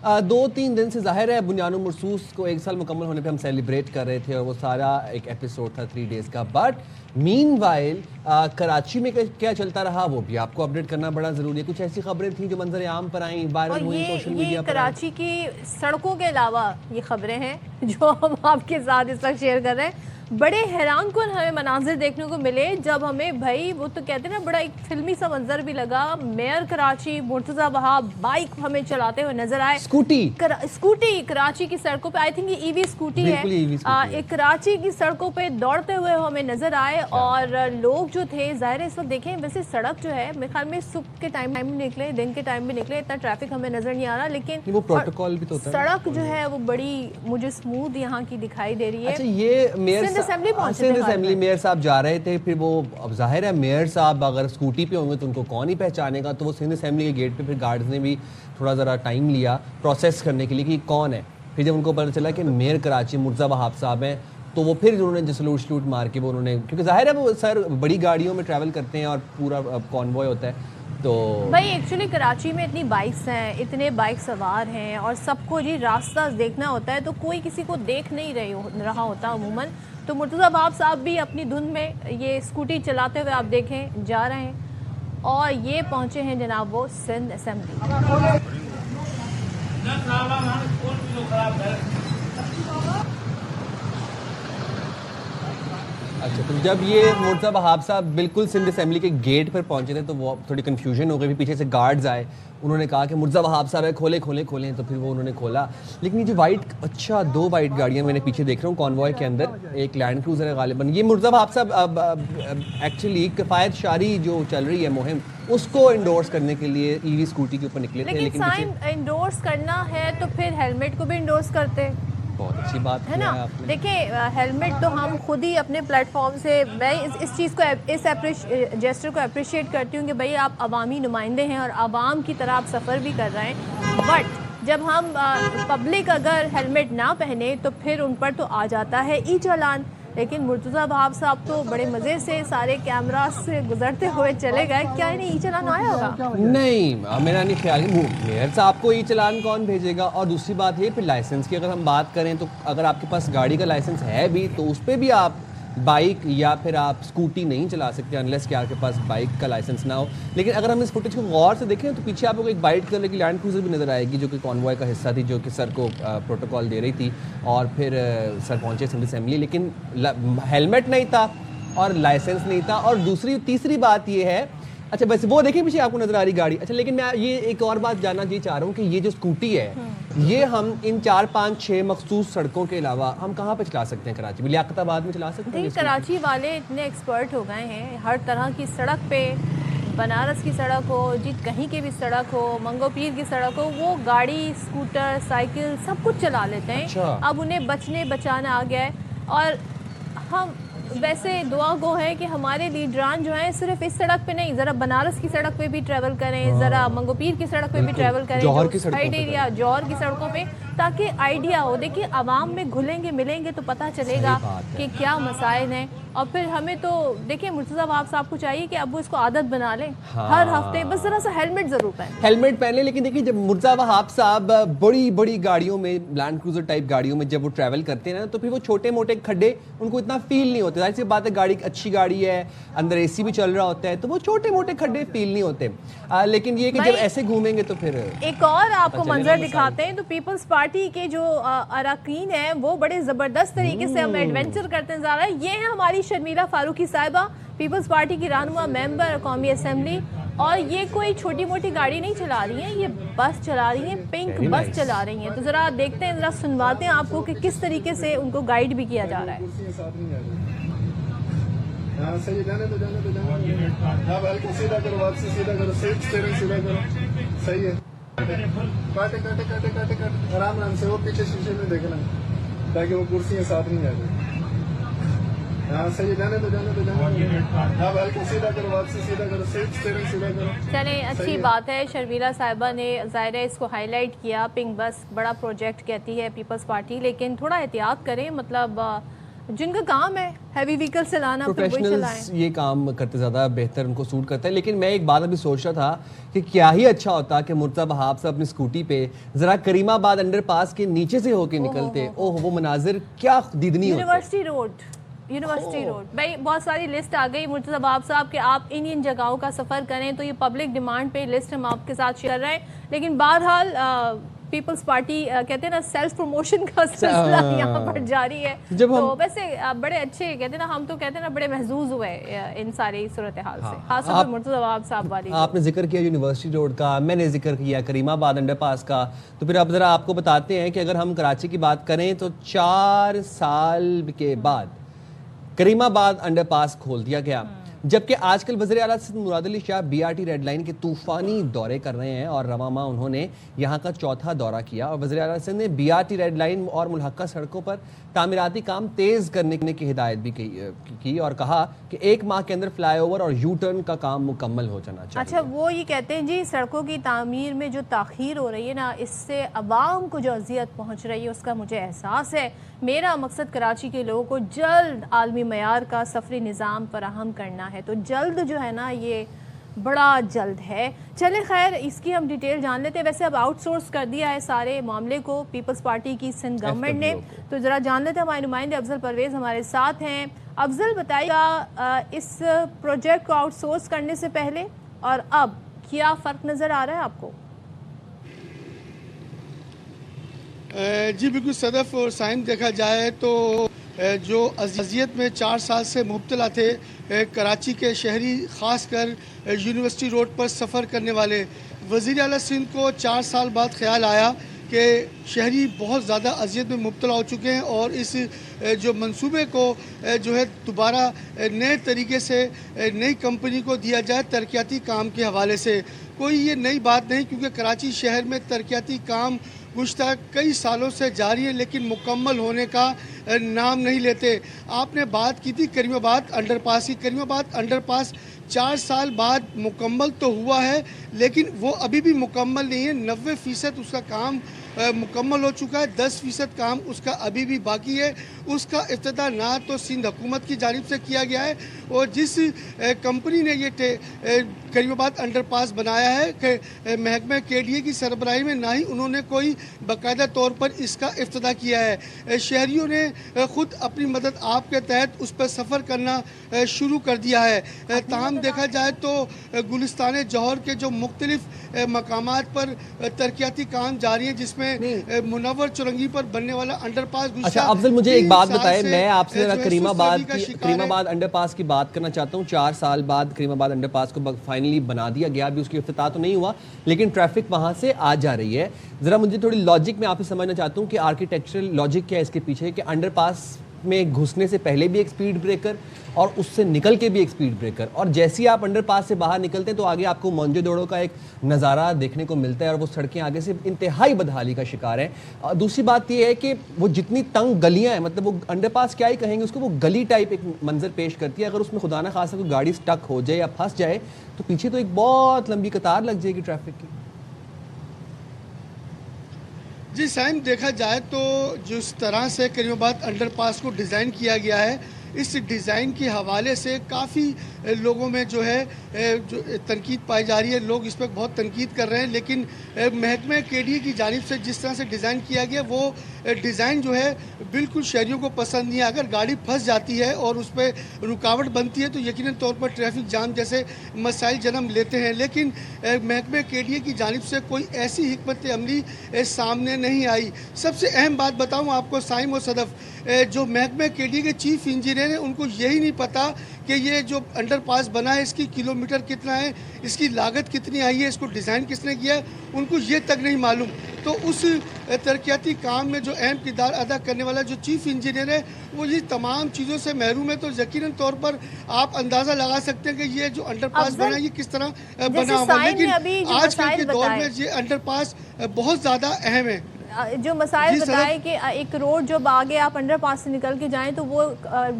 S3: 2-3 दिन से जाहिर है बुनियानो मरसूस को 1 साल मुकम्मल होने पे हम सेलिब्रेट कर रहे थे और वो सारा एक एपिसोड था 3 डेज़ का, बट मीनवाइल कराची में क्या चलता रहा वो भी आपको अपडेट करना बड़ा ज़रूरी है। कुछ ऐसी खबरें थी जो मंजर आम पर आई, वायरल हुई सोशल मीडिया पर।
S1: कराची की सड़कों के अलावा ये खबरें हैं जो हम आपके साथ इस वक्त शेयर कर रहे हैं। बड़े हैरान कन हमें मनाजिर देखने को मिले जब हमें भाई वो तो कहते हैं ना बड़ा एक फिल्मी सा मंजर भी लगा। मेयर कराची मुर्तज़ा वहाब बाइक हमें चलाते हुए नजर आए, स्कूटी कराची की सड़कों पे, आई थिंक ये ईवी स्कूटी है, एक कराची की सड़कों पे दौड़ते हुए हमें नजर आए। और लोग जो थे जाहिर है इस वक्त देखें वैसे सड़क जो है मेरे ख्याल में सुबह के टाइम में निकले, दिन के टाइम में निकले, इतना ट्रैफिक हमें नजर नहीं आ रहा, लेकिन
S3: वो प्रोटोकॉल भी तो होता है।
S1: सड़क जो है वो बड़ी मुझे स्मूथ यहाँ की दिखाई दे रही है।
S3: अच्छा, ये मेयर सिंध असेंबली मेयर साहब जा रहे थे, फिर वो अब जाहिर है मेयर साहब अगर स्कूटी पे होंगे तो उनको कौन ही पहचानेगा, तो वो सिंध असेंबली के गेट पे फिर गार्ड्स ने भी थोड़ा ज़रा टाइम लिया प्रोसेस करने के लिए कि कौन है। फिर जब उनको पता चला कि मेयर कराची मुर्तज़ा वहाब साहब हैं तो वो फिर उन्होंने सलूट मार के वो उन्होंने, क्योंकि जाहिर है वो सर बड़ी गाड़ियों में ट्रैवल करते हैं और पूरा कॉन्वॉय होता है। तो भाई
S1: एक्चुअली कराची में इतनी बाइक्स हैं, इतने बाइक सवार हैं और सबको जी रास्ता देखना होता है, तो कोई किसी को देख नहीं रहा होता अमूमन। तो मुर्तज़ा वहाब साहब भी अपनी धुन में ये स्कूटी चलाते हुए आप देखें जा रहे हैं और ये पहुंचे हैं जनाब वो सिंध असेंबली।
S3: अच्छा, तो जब ये मुर्तज़ा वहाब साहब बिल्कुल सिंध असेंबली के गेट पर पहुंचे थे तो वो थोड़ी कन्फ्यूजन हो गई, फिर पीछे से गार्ड्स आए, उन्होंने कहा कि मुर्तज़ा वहाब साहब है, खोले, तो फिर वो उन्होंने खोला। लेकिन ये जो दो वाइट गाड़ियाँ मैंने पीछे देख रहा हूँ कॉन्वॉय के अंदर, एक लैंड क्रूज़र है गालिबन। ये मुर्तज़ा वहाब साहब एक्चुअली किफ़ायत शारी जो चल रही है मुहिम उसको इंडोर्स करने के लिए ईवी स्कूटी के ऊपर निकले थे।
S1: लेकिन इंडोर्स करना है तो फिर हेलमेट को भी इंडोर्स करते,
S3: बहुत अच्छी बात
S1: है ना। देखिए हेलमेट तो हम खुद ही अपने प्लेटफॉर्म से, मैं इस चीज़ को इस जेस्टर को अप्रिशिएट करती हूँ कि भाई आप अवामी नुमाइंदे हैं और आवाम की तरह आप सफ़र भी कर रहे हैं, बट जब हम पब्लिक अगर हेलमेट ना पहने तो फिर उन पर तो आ जाता है ई चालान। लेकिन मुर्तज़ा वहाब साहब तो बड़े मज़े से सारे कैमरा से गुजरते हुए चले गए, क्या इन्हें ई चालान आया होगा?
S3: नहीं, मेरा नहीं ख्याल। मेयर साहब को ई चालान कौन भेजेगा? और दूसरी बात ये, फिर लाइसेंस की अगर हम बात करें तो अगर आपके पास गाड़ी का लाइसेंस है भी तो उस पर भी आप बाइक या फिर आप स्कूटी नहीं चला सकते अनलेस कि आपके पास बाइक का लाइसेंस ना हो। लेकिन अगर हम इस फुटेज को गौर से देखें तो पीछे आपको एक वाइट कलर की लैंड क्रूज़र भी नज़र आएगी जो कि कॉन्वॉय का हिस्सा थी, जो कि सर को प्रोटोकॉल दे रही थी और फिर सर पहुंचे सिंध असेंबली, लेकिन हेलमेट नहीं था और लाइसेंस नहीं था। और तीसरी बात ये है, अच्छा वैसे वो देखिए पीछे आपको नजर आ रही गाड़ी। अच्छा, लेकिन मैं ये एक और बात जानना चाह रहा हूँ कि ये जो स्कूटी है ये हम इन 4-5-6 मखसूस सड़कों के अलावा हम कहाँ पे चला सकते हैं? कराची में, लियाकताबाद में चला सकते हैं?
S1: कराची वाले इतने एक्सपर्ट हो गए हैं, हर तरह की सड़क पे, बनारस की सड़क हो जी, कहीं की भी सड़क हो, मंगो पीर की सड़क हो, वो गाड़ी, स्कूटर, साइकिल सब कुछ चला लेते हैं।
S3: अच्छा।
S1: अब उन्हें बचाना आ गया है। और हम वैसे दुआ गो है कि हमारे लीडरान जो हैं सिर्फ इस सड़क पे नहीं, ज़रा बनारस की सड़क पे भी ट्रैवल करें, ज़रा मंगोपीर की सड़क पे भी ट्रैवल करें,
S3: जौहर की
S1: सड़कों पे, ताकि आइडिया हो। देखिए आवाम में घुलेंगे मिलेंगे तो पता चलेगा कि क्या मसाइल हैं। और फिर हमें तो देखिए मुर्तज़ा वहाब साहब को चाहिए कि अब वो इसको आदत बना लें, हर हफ्ते बस ज़रा सा हेलमेट ज़रूर
S3: पहन लें। लेकिन देखिए जब मुर्तज़ा वहाब साहब बड़ी गाड़ियों में, लैंड क्रूज़र टाइप गाड़ियों में जब वो ट्रैवल करते हैं ना तो फिर वो छोटे मोटे खड्डे उनको इतना फील नहीं होते। जाहिर सी बात है, गाड़ी अच्छी गाड़ी है, अंदर एसी भी चल रहा होता है, तो वो छोटे मोटे खड्डे फील नहीं होते। लेकिन ये कि जब ऐसे घूमेंगे तो फिर
S1: एक और आपको मंजर दिखाते हैं। तो पीपल्स पार्टी के जो अरकान हैं वो बड़े ज़बरदस्त तरीके से हमें एडवेंचर करते नजर आ रहा है। ये है हमारी शर्मिला फारूकी साहिबा, पीपल्स पार्टी की रहनुमा मेंबर कौमी असेंबली, और ये कोई छोटी मोटी गाड़ी नहीं चला रही हैं, ये बस चला रही हैं, पिंक बस चला रही हैं। तो ज़रा देखते हैं, ज़रा सुनवाते हैं आपको कि किस तरीके से उनको गाइड भी किया जा रहा है।
S11: सही जाने दो अब हल्का सीधा करो, वापसी सीधा करो, स्टीयरिंग सीधा करो, सही है। काटे आराम से, वो पीछे शीशे में देखना ताकि वो कुर्सियाँ साथ नहीं आ जाए। सही जाने दो अब हल्का सीधा करो, वापसी सीधा करो, स्टीयरिंग सीधा करो।
S1: चले, अच्छी बात है। शर्मिला साहिबा ने ज़ाहिर है इसको हाईलाइट किया। पिंक बस बड़ा प्रोजेक्ट कहती है पीपल्स पार्टी, लेकिन थोड़ा एहतियात करें। मतलब جن کا کام ہے ہیوی وہیکل سے لانا، پھر وہی چلائیں.
S3: پروفیشنلز یہ کام کرتے زیادہ بہتر ان کو سوٹ کرتا ہے. لیکن میں ایک بات ابھی سوچ رہا تھا کہ کیا ہی اچھا ہوتا کہ مرتضی وہاب صاحب اپنی اسکوٹی پہ ذرا کریم آباد انڈر پاس کے نیچے سے ہو کے نکلتے. اوہ وہ مناظر کیا دیدنی ہوتے.
S1: یونیورسٹی روڈ بھائی بہت ساری لسٹ آ گئی مرتضی وہاب صاحب کہ آپ ان جگہوں کا سفر کریں، تو یہ پبلک ڈیمانڈ پہ لسٹ ہم آپ کے ساتھ شیئر کر رہے ہیں. لیکن بہرحال پیپلز پارٹی کہتے ہیں نا سیلف پروموشن کا سلسلہ یہاں پر جاری ہے. تو ویسے بڑے اچھے کہتے ہیں نا، ہم تو کہتے ہیں نا بڑے محظوظ ہوئے ان ساری صورتحال سے، خاص طور پر مرتضی وہاب صاحب والی.
S3: آپ نے ذکر کیا یونیورسٹی روڈ کا، میں نے ذکر کیا کریم آباد انڈر پاس کا. تو پھر اب ذرا آپ کو بتاتے ہیں کہ اگر ہم کراچی کی بات کریں تو 4 سال کے بعد کریم آباد انڈر پاس کھول دیا گیا، جبکہ آج کل وزیر اعلیٰ Murad Ali Shah B R T red line کے طوفانی دورے کر رہے ہیں اور رواں ماہ انہوں نے یہاں کا 4تھا دورہ کیا. اور وزیر اعلیٰ نے B R T red line اور ملحقہ سڑکوں پر تعمیراتی کام تیز کرنے کی ہدایت بھی کی اور کہا کہ 1 ماہ کے اندر فلائی اوور اور یو ٹرن کا کام مکمل ہو جانا چاہیے.
S1: اچھا وہ یہ کہتے ہیں جی سڑکوں کی تعمیر میں جو تاخیر ہو رہی ہے نا، اس سے عوام کو جو اذیت پہنچ رہی ہے اس کا مجھے احساس ہے. میرا مقصد کراچی کے لوگوں کو جلد عالمی معیار کا سفری نظام فراہم کرنا ہے. تو جلد جو ہے نا یہ بڑا جلد ہے. چلے خیر اس کی ہم ڈیٹیل جان لیتے ہیں. ویسے اب آؤٹ سورس کر دیا ہے سارے معاملے کو پیپلز پارٹی کی سندھ گورنمنٹ نے. تو ذرا جان لیتے ہیں، ہمارے نمائندے افضل پرویز ہمارے ساتھ ہیں. افضل بتائیے گا اس پروجیکٹ کو آؤٹ سورس کرنے سے پہلے اور اب کیا فرق نظر آ رہا ہے آپ کو؟
S11: جی بالکل صدف اور سائم، دیکھا جائے تو جو اذیت میں 4 سال سے مبتلا تھے کراچی کے شہری، خاص کر یونیورسٹی روڈ پر سفر کرنے والے، وزیر اعلیٰ سندھ کو 4 سال بعد خیال آیا کہ شہری بہت زیادہ اذیت میں مبتلا ہو چکے ہیں اور اس جو منصوبے کو جو ہے دوبارہ نئے طریقے سے نئی کمپنی کو دیا جائے ترقیاتی کام کے حوالے سے. کوئی یہ نئی بات نہیں، کیونکہ کراچی شہر میں ترقیاتی کام گزشتہ کئی سالوں سے جاری ہے لیکن مکمل ہونے کا نام نہیں لیتے. آپ نے بات کی تھی کریم آباد انڈر پاس کی. کریم آباد انڈر پاس 4 سال بعد مکمل تو ہوا ہے لیکن وہ ابھی بھی مکمل نہیں ہے. 90% اس کا کام مکمل ہو چکا ہے، 10% کام اس کا ابھی بھی باقی ہے. اس کا افتتاح نہ تو سندھ حکومت کی جانب سے کیا گیا ہے اور جس کمپنی نے یہ کریم آباد انڈر پاس بنایا ہے کہ محکمہ کے ڈی اے کی سربراہی میں، نہ ہی انہوں نے کوئی باقاعدہ طور پر اس کا افتتاح کیا ہے. شہریوں نے خود اپنی مدد آپ کے تحت اس پر سفر کرنا شروع کر دیا ہے. تاہم دیکھا جائے تو گلستان جوہر کے جو مختلف مقامات پر ترقیاتی کام جاری ہیں، جس میں منور چورنگی پر بننے والا انڈر پاس.
S3: اچھا افضل مجھے ایک بات بتائے، میں آپ سے کریم آباد انڈر پاس کی بات کرنا چاہتا ہوں. 4 سال بعد کریم آباد انڈر پاس کو فائنلی بنا دیا گیا، ابھی اس کی افتتاح تو نہیں ہوا لیکن ٹریفک وہاں سے آ جا رہی ہے. ذرا مجھے تھوڑی لاجک میں آپ سے سمجھنا چاہتا ہوں کہ آرکیٹیکچرل لاجک کیا ہے اس کے پیچھے، کہ انڈر پاس میں گھسنے سے پہلے بھی ایک سپیڈ بریکر اور اس سے نکل کے بھی ایک سپیڈ بریکر، اور جیسے ہی آپ انڈر پاس سے باہر نکلتے ہیں تو آگے آپ کو مونجو دوڑو کا ایک نظارہ دیکھنے کو ملتا ہے اور وہ سڑکیں آگے سے انتہائی بدحالی کا شکار ہیں. دوسری بات یہ ہے کہ وہ جتنی تنگ گلیاں ہیں، مطلب وہ انڈر پاس کیا ہی کہیں گے اس کو، وہ گلی ٹائپ ایک منظر پیش کرتی ہے. اگر اس میں خدا نہ خاصا کوئی گاڑی سٹک ہو جائے یا پھنس جائے تو پیچھے تو ایک بہت لمبی قطار لگ جائے گی ٹریفک کی.
S11: جی سائم، دیکھا جائے تو جس طرح سے کریم آباد انڈر پاس کو ڈیزائن کیا گیا ہے، اس ڈیزائن کے حوالے سے کافی لوگوں میں جو ہے جو تنقید پائی جا رہی ہے. لوگ اس پہ بہت تنقید کر رہے ہیں لیکن محکمہ کے ڈی اے کی جانب سے جس طرح سے ڈیزائن کیا گیا وہ ڈیزائن جو ہے بالکل شہریوں کو پسند نہیں ہے. اگر گاڑی پھنس جاتی ہے اور اس پہ رکاوٹ بنتی ہے تو یقیناً طور پر ٹریفک جام جیسے مسائل جنم لیتے ہیں، لیکن محکمہ کے ڈی اے کی جانب سے کوئی ایسی حکمت عملی سامنے نہیں آئی. سب سے اہم بات بتاؤں آپ کو سائم و صدف، جو محکمہ کے ڈی اے کے چیف انجینئر ہیں ان کو یہی نہیں پتا کہ یہ جو انڈر پاس بنا ہے اس کی کلومیٹر کتنا ہے، اس کی لاگت کتنی آئی ہے، اس کو ڈیزائن کس نے کیا ہے، ان کو یہ تک نہیں معلوم. تو اس ترقیاتی کام میں جو اہم کردار ادا کرنے والا جو چیف انجینئر ہے وہ یہ تمام چیزوں سے محروم ہے. تو یقیناً طور پر آپ اندازہ لگا سکتے ہیں کہ یہ جو انڈر پاس بنا یہ کس طرح بنا ہوا، لیکن آج کل کے دور میں یہ انڈر پاس بہت زیادہ اہم ہے.
S1: جو مسائل بتائے کہ ایک روڈ جو آگے آپ انڈر پاس سے نکل کے جائیں تو وہ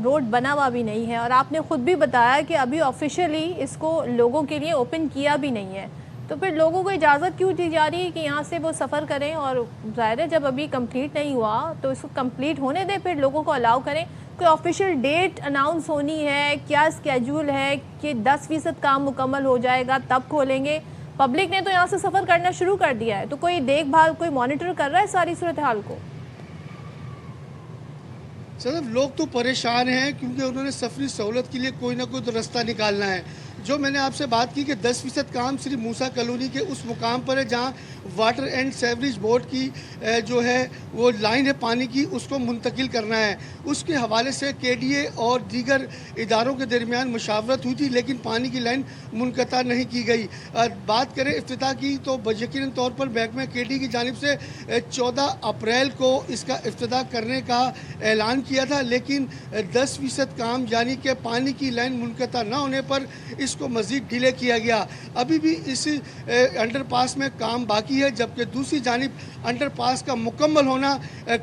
S1: روڈ بنا ہوا بھی نہیں ہے، اور آپ نے خود بھی بتایا کہ ابھی آفیشیلی اس کو لوگوں کے لیے اوپن کیا بھی نہیں ہے. تو پھر لوگوں کو اجازت کیوں دی جا رہی ہے کہ یہاں سے وہ سفر کریں؟ اور ظاہر ہے جب ابھی کمپلیٹ نہیں ہوا تو اس کو کمپلیٹ ہونے دیں، پھر لوگوں کو الاؤ کریں. کوئی آفیشیل ڈیٹ اناؤنس ہونی ہے، کیا اسکیجول ہے کہ 10% کام مکمل ہو جائے گا تب کھولیں گے؟ پبلک نے تو یہاں سے سفر کرنا شروع کر دیا ہے، تو کوئی دیکھ بھال، کوئی مانیٹر کر رہا ہے ساری صورتحال کو؟
S11: صرف لوگ تو پریشان ہیں کیونکہ انہوں نے سفری سہولت کے لیے کوئی نہ کوئی تو رستہ نکالنا ہے. جو میں نے آپ سے بات کی کہ 10% کام صرف موسیٰ کالونی کے اس مقام پر ہے جہاں واٹر اینڈ سیوریج بورڈ کی جو ہے وہ لائن ہے پانی کی، اس کو منتقل کرنا ہے. اس کے حوالے سے کے ڈی اے اور دیگر اداروں کے درمیان مشاورت ہوئی تھی، لیکن پانی کی لائن منقطع نہیں کی گئی. بات کریں افتتاح کی تو یقیناً طور پر محکمہ کے ڈی کی جانب سے 14 اپریل کو اس کا افتتاح کرنے کا اعلان کیا تھا، لیکن 10% کام یعنی کہ پانی کی لائن منقطع نہ ہونے پر اس کو مزید ڈیلے کیا گیا. ابھی بھی اس انڈر پاس میں کام باقی ہے، جبکہ دوسری جانب انڈر پاس کا مکمل ہونا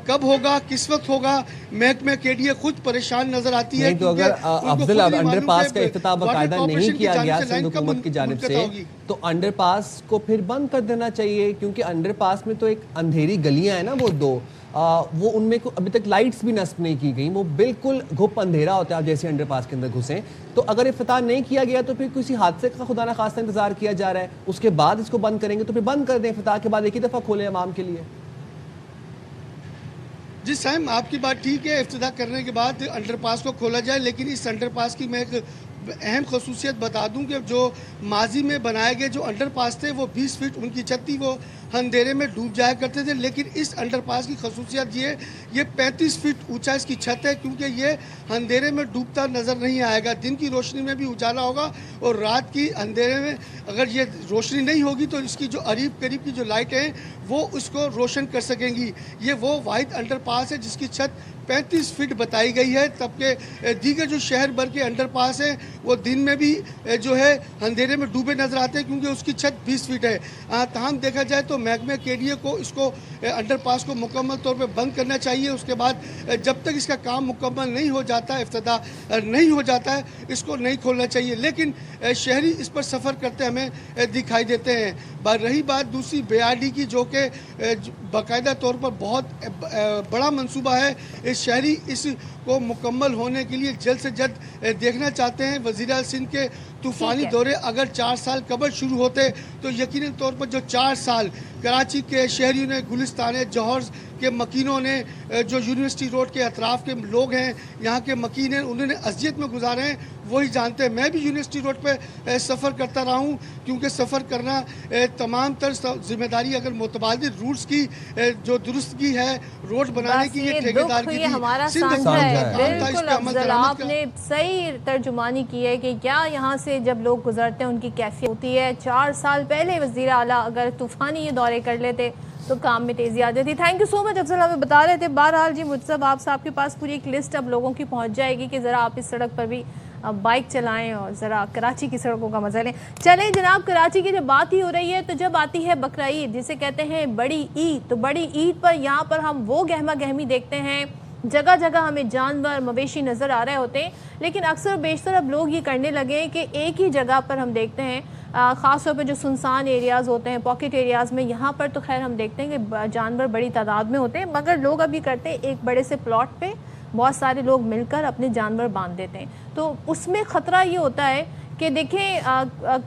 S11: کب ہوگا، کس وقت ہوگا، محکمہ کے ڈی اے خود پریشان نظر آتی ہے.
S3: تو اگر افضل انڈر پاس کا افتتاح باقاعدہ نہیں کیا گیا سندھ حکومت کی جانب سے تو انڈر پاس کو پھر بند کر دینا چاہیے، کیونکہ انڈر پاس میں تو ایک اندھیری گلیاں ہیں نا، وہ دو وہ ان میں ابھی تک لائٹس بھی نصب نہیں کی گئیں، وہ بالکل گھپ اندھیرا ہوتا ہے آپ جیسے انڈر پاس کے اندر گھسیں. تو اگر افتتاح نہیں کیا گیا تو پھر کسی حادثے کا خدا نہ خواستہ انتظار کیا جا رہا ہے، اس کے بعد اس کو بند کریں گے تو پھر بند کر دیں، افتتاح کے بعد ایک ہی دفعہ کھولیں عوام کے لیے.
S11: جی سائم، آپ کی بات ٹھیک ہے، افتتاح کرنے کے بعد انڈر پاس کو کھولا جائے، لیکن اس انڈر پاس کی میں ایک اہم خصوصیت بتا دوں کہ جو ماضی میں بنائے گئے جو انڈر پاس تھے وہ 20 فٹ ان کی چھت تھی، وہ اندھیرے میں ڈوب جایا کرتے تھے، لیکن اس انڈر پاس کی خصوصیت یہ 35 فٹ اونچا اس کی چھت ہے، کیونکہ یہ اندھیرے میں ڈوبتا نظر نہیں آئے گا. دن کی روشنی میں بھی اجالا ہوگا اور رات کی اندھیرے میں اگر یہ روشنی نہیں ہوگی تو اس کی جو قریب کی جو لائٹیں ہیں وہ اس کو روشن کر سکیں گی. یہ وہ واحد انڈر پاس ہے جس کی چھت 35 فٹ بتائی گئی ہے، تبکہ دیگر جو شہر بھر کے انڈر پاس ہیں وہ دن میں بھی جو ہے اندھیرے میں ڈوبے نظر آتے ہیں کیونکہ اس کی چھت 20 فٹ ہے. تاہم دیکھا جائے تو محکمہ کے ڈی اے کو اس کو انڈر پاس کو مکمل طور پہ بند کرنا چاہیے. اس کے بعد جب تک اس کا کام مکمل نہیں ہو جاتا، افتتاح نہیں ہو جاتا ہے، اس کو نہیں کھولنا چاہیے. لیکن شہری اس پر سفر کرتے ہمیں دکھائی دیتے ہیں. رہی بات دوسری بے آر ڈی کی، جو کہ باقاعدہ طور پر بہت بڑا منصوبہ ہے، شہری اس کو مکمل ہونے کے لیے جلد سے جلد دیکھنا چاہتے ہیں. وزیر اعلیٰ سندھ کے طوفانی دورے اگر 4 سال قبل شروع ہوتے تو یقیناً طور پر جو 4 سال کراچی کے شہریوں نے، گلستان جوہر کے مکینوں نے، جو یونیورسٹی روڈ کے اطراف کے لوگ ہیں، یہاں کے مکین ہیں، انہوں نے اذیت میں گزارے ہیں، وہی جانتے ہیں. میں بھی یونیورسٹی روڈ پہ سفر کرتا رہا ہوں، کیونکہ سفر کرنا تمام تر ذمہ داری اگر متبادل روٹس کی جو درستگی ہے روڈ بنانے کی، یہ ٹھیکیدار کی تھی.
S1: ہمارا سانجھا ہے. بالکل افضل، آپ نے صحیح ترجمانی کی ہے کہ کیا یہاں سے جب لوگ گزرتے ہیں ان کی کیفیت ہوتی ہے. 4 سال پہلے وزیر اعلیٰ اگر طوفانی یہ دورے کر لیتے تو کام میں تیزی آ جاتی. تھینک یو سو مچ افضل، ہمیں بتا رہے تھے. بہرحال جی مجھب آپ کے پاس پوری ایک لسٹ اب لوگوں کی پہنچ جائے گی کہ ذرا آپ اس سڑک پر بھی بائک چلائیں اور ذرا کراچی کی سڑکوں کا مزہ لیں. چلیں جناب، کراچی کی جب بات ہی ہو رہی ہے تو جب آتی ہے بقرہ عید جسے کہتے ہیں بڑی عید، تو بڑی عید پر یہاں پر ہم وہ گہما گہمی دیکھتے ہیں، جگہ جگہ ہمیں جانور مویشی نظر آ رہے ہوتے ہیں، لیکن اکثر بیشتر اب لوگ یہ کرنے لگے کہ ایک ہی جگہ پر ہم دیکھتے ہیں، خاص طور پہ جو سنسان ایریاز ہوتے ہیں، پاکٹ ایریاز میں، یہاں پر تو خیر ہم دیکھتے ہیں کہ جانور بڑی تعداد میں ہوتے ہیں، مگر لوگ اب یہ کرتے ہیں ایک بڑے سے پلاٹ پہ بہت سارے لوگ مل کر اپنے جانور باندھ دیتے ہیں. تو اس میں خطرہ یہ ہوتا ہے کہ دیکھیں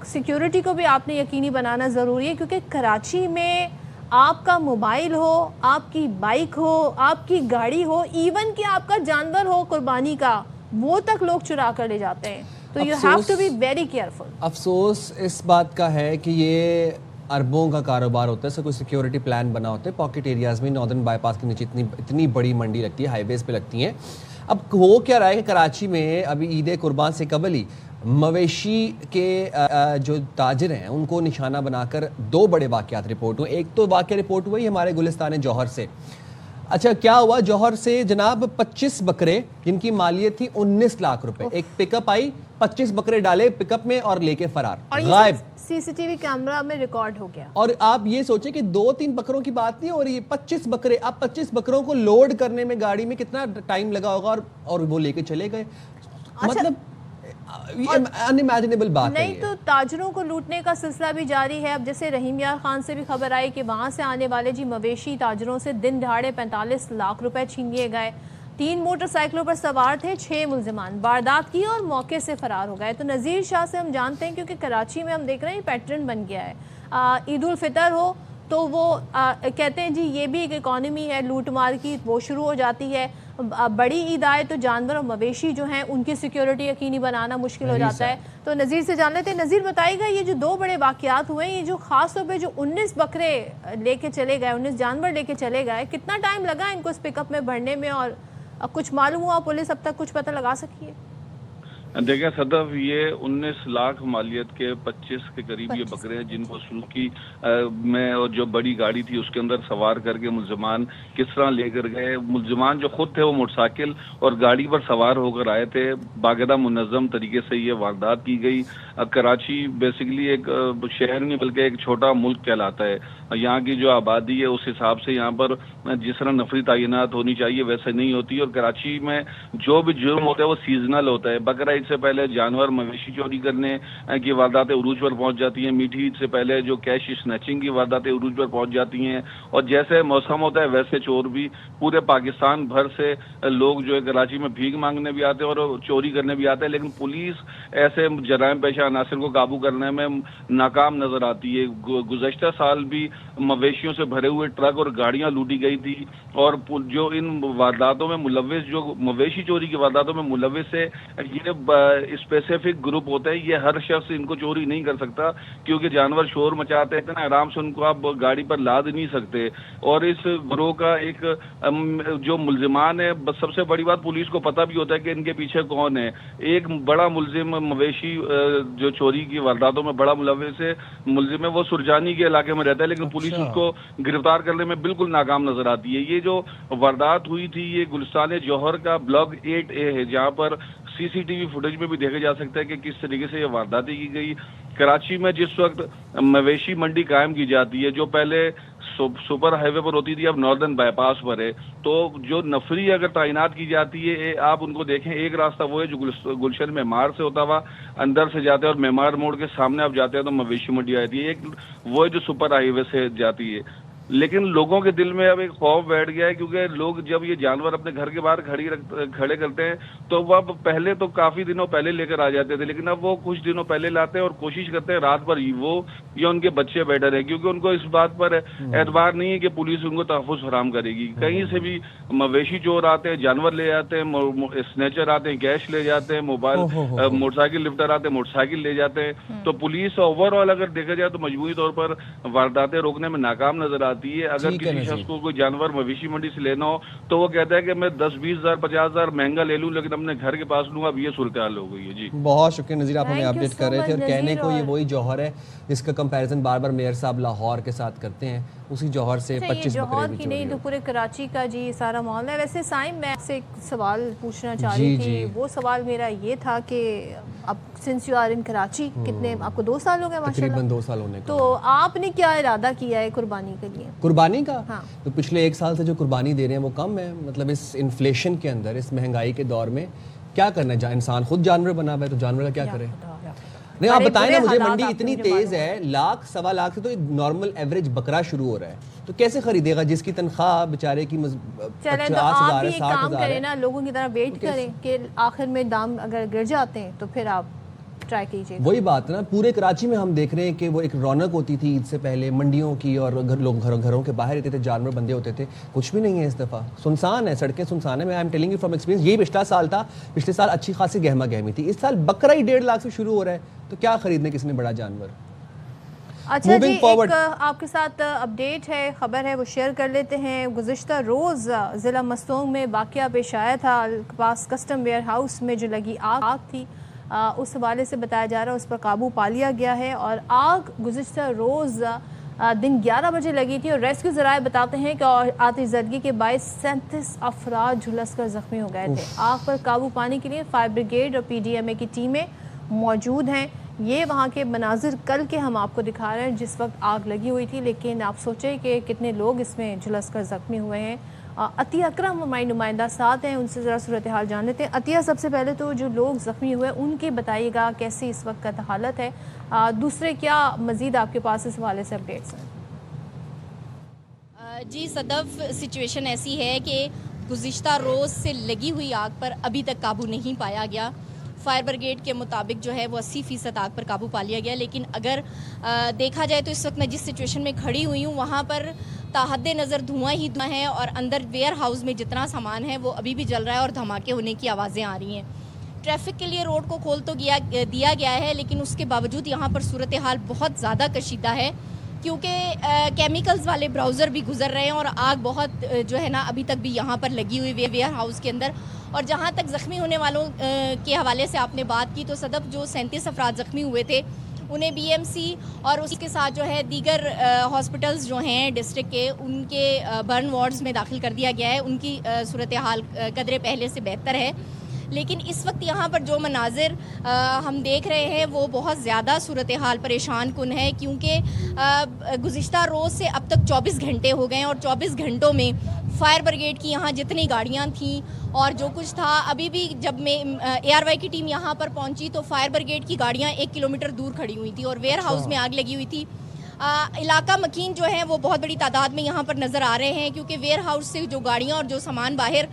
S1: سیکیورٹی کو بھی آپ نے یقینی بنانا ضروری ہے، کیونکہ کراچی میں آپ کا موبائل ہو، آپ کی بائک ہو، آپ کی گاڑی ہو، ایون کہ آپ کا جانور ہو قربانی کا، وہ تک لوگ چرا کر لے جاتے ہیں. تو you have to be very careful.
S3: افسوس اس بات کا ہے کہ یہ اربوں کا کاروبار ہوتا ہے، سب کوئی سیکیورٹی پلان بنا ہوتا ہے. پاکٹ ایریاز میں ناردرن بائی پاس کے نیچے اتنی بڑی منڈی لگتی ہے، ہائی ویز پہ لگتی ہیں. اب ہو کیا رہا ہے کہ کراچی میں ابھی عید قربان سے قبل ہی مویشی کے جو تاجر ہیں ان کو نشانہ بنا کر 2 بڑے واقعات رپورٹ ہوئے. ایک تو واقعہ رپورٹ ہوئی ہمارے گلستان جوہر سے. اچھا کیا ہوا، جوہر سے جناب 25 بکرے جن کی مالیت تھی 19 لاکھ روپے، ایک پک اپ آئی، 25 بکرے ڈالے پک اپ میں اور لے کے فرار، غائب.
S1: سی سی ٹی وی کیمرہ میں ریکارڈ ہو گیا. اور
S3: آپ یہ سوچیں کہ 2-3 بکروں کی بات نہیں ہو رہی ہے، 25 بکرے. اب 25 بکروں کو لوڈ کرنے میں گاڑی میں کتنا ٹائم لگا ہوگا اور وہ لے کے چلے گئے. مطلب अनइमेजिनेबल बात है
S1: नहीं तो ताजरों को लूटने का सिलसिला भी जारी है। अब जैसे रहीम यार खान से भी खबर आई कि वहां से आने वाले जी मवेशी ताजरों से दिन दहाड़े 45 लाख रुपए छीन लिए गए। 3 मोटरसाइकिलों पर सवार थे 6 मुल्जिमान, वारदात की और मौके से फरार हो गए। तो नज़ीर शाह से हम जानते हैं, क्योंकि कराची में हम देख रहे हैं पैटर्न बन गया है, ईद उल फितर हो तो वो कहते हैं जी ये भी एक इकॉनमी है लूट मार की, वो शुरू हो जाती है। बड़ी ईद आए तो जानवर और मवेशी जो हैं उनकी सिक्योरिटी यकीनी बनाना मुश्किल हो जाता है। तो नज़ीर से जान लेते हैं। नज़ीर बताइएगा, ये जो 2 बड़े वाक़यात हुए, ये जो ख़ास तौर पे जो 19 बकरे लेके चले गए, 19 जानवर लेके चले गए, कितना टाइम लगा इनको इस पिकअप में भरने में, और कुछ मालूम हुआ, पुलिस अब तक कुछ पता लगा सकी है?
S7: देखें सदफ, ये 19 लाख मालियत के 25 के करीब ये बकरे हैं जिनको सुजुकी में और जो बड़ी गाड़ी थी उसके अंदर सवार करके मुल्जिमान किस तरह लेकर गए। मुल्जिमान जो खुद थे वो मोटरसाइकिल और गाड़ी पर सवार होकर आए थे। बाकायदा मुनज़्ज़म तरीके से ये वारदात की गई। कराची बेसिकली एक शहर नहीं बल्कि एक छोटा मुल्क कहलाता है। यहाँ की जो आबादी है उस हिसाब से यहाँ पर जिस तरह नफरी तैनात होनी चाहिए वैसे नहीं होती। और कराची में जो भी जुर्म होता है वो सीजनल होता है। बकरा ईद से पहले जानवर मवेशी चोरी करने की वारदातें उरूज पर पहुंच जाती हैं। मीठी ईद से पहले जो कैश स्नैचिंग की वारदातें उरूज पर पहुंच जाती हैं। और जैसे मौसम होता है वैसे चोर भी पूरे पाकिस्तान भर से लोग जो है कराची में भीख मांगने भी आते हैं और चोरी करने भी आते हैं। लेकिन पुलिस ऐसे जराइम पेशा अनासर को काबू करने में नाकाम नजर आती है। गुज़श्ता साल भी मवेशियों से भरे हुए ट्रक और गाड़ियां लूटी गई थी। और जो इन वारदातों में मुलव्विस, जो मवेशी चोरी की वारदातों में मुलव्विस है, ये स्पेसिफिक ग्रुप होता है। ये हर शख्स इनको चोरी नहीं कर सकता क्योंकि जानवर शोर मचाते हैं, इतना आराम से उनको आप गाड़ी पर लाद नहीं सकते। और इस गिरोह का एक जो मुल्जिमान है, सबसे बड़ी बात पुलिस को पता भी होता है कि इनके पीछे कौन है। एक बड़ा मुल्जिम मवेशी जो चोरी की वारदातों में बड़ा मुलव्विस है, मुल्जिम है, वो सुरजानी के इलाके में रहता है, लेकिन पुलिस उसको गिरफ्तार करने में बिल्कुल नाकाम नजर आती है। ये जो वारदात हुई थी ये गुलिस्तान जौहर का ब्लॉक 8A है, जहाँ पर CCTV फुटेज में भी देखा जा सकता है कि किस तरीके से ये वारदातें की गई। कराची में जिस वक्त मवेशी मंडी कायम की जाती है, जो पहले सुपर हाईवे पर होती थी, अब नॉर्दर्न बाईपास पर है, तो जो नफरी अगर तैनात की जाती है, आप उनको देखें, एक रास्ता वो है जो गुलशन मेमार से होता हुआ अंदर से जाते हैं और मेमार मोड़ के सामने आप जाते हैं तो मवेशी मंडी आती है। एक वो है जो सुपर हाईवे से जाती है। लेकिन लोगों के दिल में अब एक खौफ बैठ गया है क्योंकि लोग जब ये जानवर अपने घर के बाहर खड़े करते हैं तो वो अब पहले तो काफी दिनों पहले लेकर आ जाते थे, लेकिन अब वो कुछ दिनों पहले लाते हैं और कोशिश करते हैं रात भर वो या उनके बच्चे बेटर है, क्योंकि उनको इस बात पर एतबार नहीं है कि पुलिस उनको तहफ़्फ़ुज़ फराहम करेगी। कहीं से भी मवेशी चोर आते हैं, जानवर ले जाते हैं, स्नैचर आते हैं, कैश ले जाते हैं, मोबाइल मोटरसाइकिल लिफ्टर आते हैं, मोटरसाइकिल ले जाते हैं। तो पुलिस ओवरऑल अगर देखा जाए तो मजबूरी तौर पर वारदातें रोकने में नाकाम नजर आती है। अगर किसी शख्स को कोई जानवर मवेशी मंडी से लेना हो तो वो कहता है कि मैं 10-20 हज़ार 50 हज़ार महंगा ले लूं, लेकिन अपने घर के पास लूंगा। अब ये सूरत हाल हो गई है। जी
S3: बहुत शुक्रिया नज़ीर, आप हमें अपडेट कर रहे थे। और कहने को ये वही जौहर है जिसका कंपैरिजन बार बार मेयर साहब लाहौर के साथ करते हैं, उसी जौहर से 25
S1: जौहर की नहीं तो पूरे कराची का जी सारा मामला है। वैसे साइम, मैं आपसे एक सवाल पूछना चाह रही थी। वो सवाल मेरा ये था कि अब since you are in Karachi, कितने आपको 2 साल हो गए माशाल्लाह,
S3: तकरीबन 2 साल होने का,
S1: तो आपने क्या इरादा किया है कुर्बानी के लिए?
S3: कुर्बानी का
S1: हाँ।
S3: तो पिछले 1 साल से जो कुर्बानी दे रहे हैं वो कम है। मतलब इस इन्फ्लेशन के अंदर, इस महंगाई के दौर में क्या करना है? इंसान खुद जानवर बना हुआ है तो जानवर का क्या करे? नहीं, आप बताएं ना मुझे, मंडी इतनी तेज है, लाख सवा लाख से तो एक नॉर्मल एवरेज बकरा शुरू हो रहा है, तो कैसे खरीदेगा जिसकी तनख्वाह बेचारे की 50,000
S1: तो आप
S3: है,
S1: भी
S3: 60,000
S1: काम करें
S3: है।
S1: ना, लोगों की तरह वेट करें कि आखिर में दाम अगर गिर जाते हैं तो फिर आप ट्राई कीजिए।
S3: वही बात ना, पूरे कराची में हम देख रहे हैं कि वो एक रौनक होती थी ईद से पहले मंडियों की, और लोग घरों के बाहर रहते थे, जानवर बंधे होते थे। कुछ भी नहीं है इस दफ़ा, सुनसान है, सड़कें सुनसान है। मैं I am telling you from experience. यही पिछला साल था, पिछले साल अच्छी खासी गहमा गहमी थी। इस साल बकरा ही 1.5 लाख से शुरू हो रहा है, तो क्या खरीदने किसने बड़ा जानवर।
S1: अच्छा जी, एक आपके साथ अपडेट है, खबर है, वो शेयर कर लेते हैं। गुज़िश्ता रोज़ ज़िला मस्तोंग में वाक़या पेश आया था, पास कस्टम वेयर हाउस में जो लगी आग थी, उस हवाले से बताया जा रहा है उस पर काबू पा लिया गया है। और आग गुज़िश्ता रोज़ दिन 11 बजे लगी थी और रेस्क्यू ज़राए बताते हैं कि आतिशज़दगी के बायस 37 अफराद झुलस कर ज़ख्मी हो गए थे। आग पर काबू पाने के लिए फायर ब्रिगेड और PDMA की टीमें मौजूद हैं। ये वहाँ के मनाजिर कल के हम आपको दिखा रहे हैं जिस वक्त आग लगी हुई थी, लेकिन आप सोचें कि कितने लोग इसमें झुलस कर ज़ख्मी हुए हैं। अतिया अकरम हमारी नुमाइंदा साथ हैं, उनसे ज़रा सूरत हाल जान लेते हैं। अतिया, सबसे पहले तो जो लोग ज़ख्मी हुए उनके बताइएगा कैसी इस वक्त हालत है, दूसरे क्या मज़ीद आपके पास इस हवाले से अपडेट्स हैं?
S12: जी सदफ, सिचुएशन ऐसी है कि गुज़िश्ता रोज़ से लगी हुई आग पर अभी तक काबू नहीं पाया गया। फायर ब्रिगेड के मुताबिक जो है वो 80% आग पर काबू पा लिया गया, लेकिन अगर देखा जाए तो इस वक्त मैं जिस सिचुएशन में खड़ी हुई हूँ वहाँ पर ताहद्दे नज़र धुआं ही धुआं है और अंदर वेयर हाउस में जितना सामान है वो अभी भी जल रहा है और धमाके होने की आवाज़ें आ रही हैं। ट्रैफिक के लिए रोड को खोल तो दिया गया है, लेकिन उसके बावजूद यहाँ पर सूरत हाल बहुत ज़्यादा कशीदा है, क्योंकि केमिकल्स वाले ब्राउज़र भी गुजर रहे हैं और आग बहुत जो है ना अभी तक भी यहाँ पर लगी हुई है वेयर हाउस के अंदर। और जहाँ तक ज़ख्मी होने वालों के हवाले से आपने बात की, तो सदफ जो 37 अफराद ज़ख्मी हुए थे उन्हें BMC और उसके साथ जो है दीगर हॉस्पिटल्स जो हैं डिस्ट्रिक्ट के, उनके बर्न वार्ड्स में दाखिल कर दिया गया है। उनकी सूरत हाल कदरे पहले से बेहतर है, लेकिन इस वक्त यहाँ पर जो मनाजिर हम देख रहे हैं वो बहुत ज़्यादा सूरत हाल परेशान कुन है, क्योंकि गुज़िश्ता रोज़ से अब तक 24 घंटे हो गए हैं और 24 घंटों में फायर ब्रिगेड की यहाँ जितनी गाड़ियाँ थीं और जो कुछ था, अभी भी जब मैं ARY की टीम यहाँ पर पहुँची तो फायर ब्रिगेड की गाड़ियाँ 1 किलोमीटर दूर खड़ी हुई थी और वेयर हाउस में आग लगी हुई थी। इलाका मकीन जो है वो बहुत बड़ी तादाद में यहाँ पर नज़र आ रहे हैं, क्योंकि वेयर हाउस से जो गाड़ियाँ और जो सामान बाहर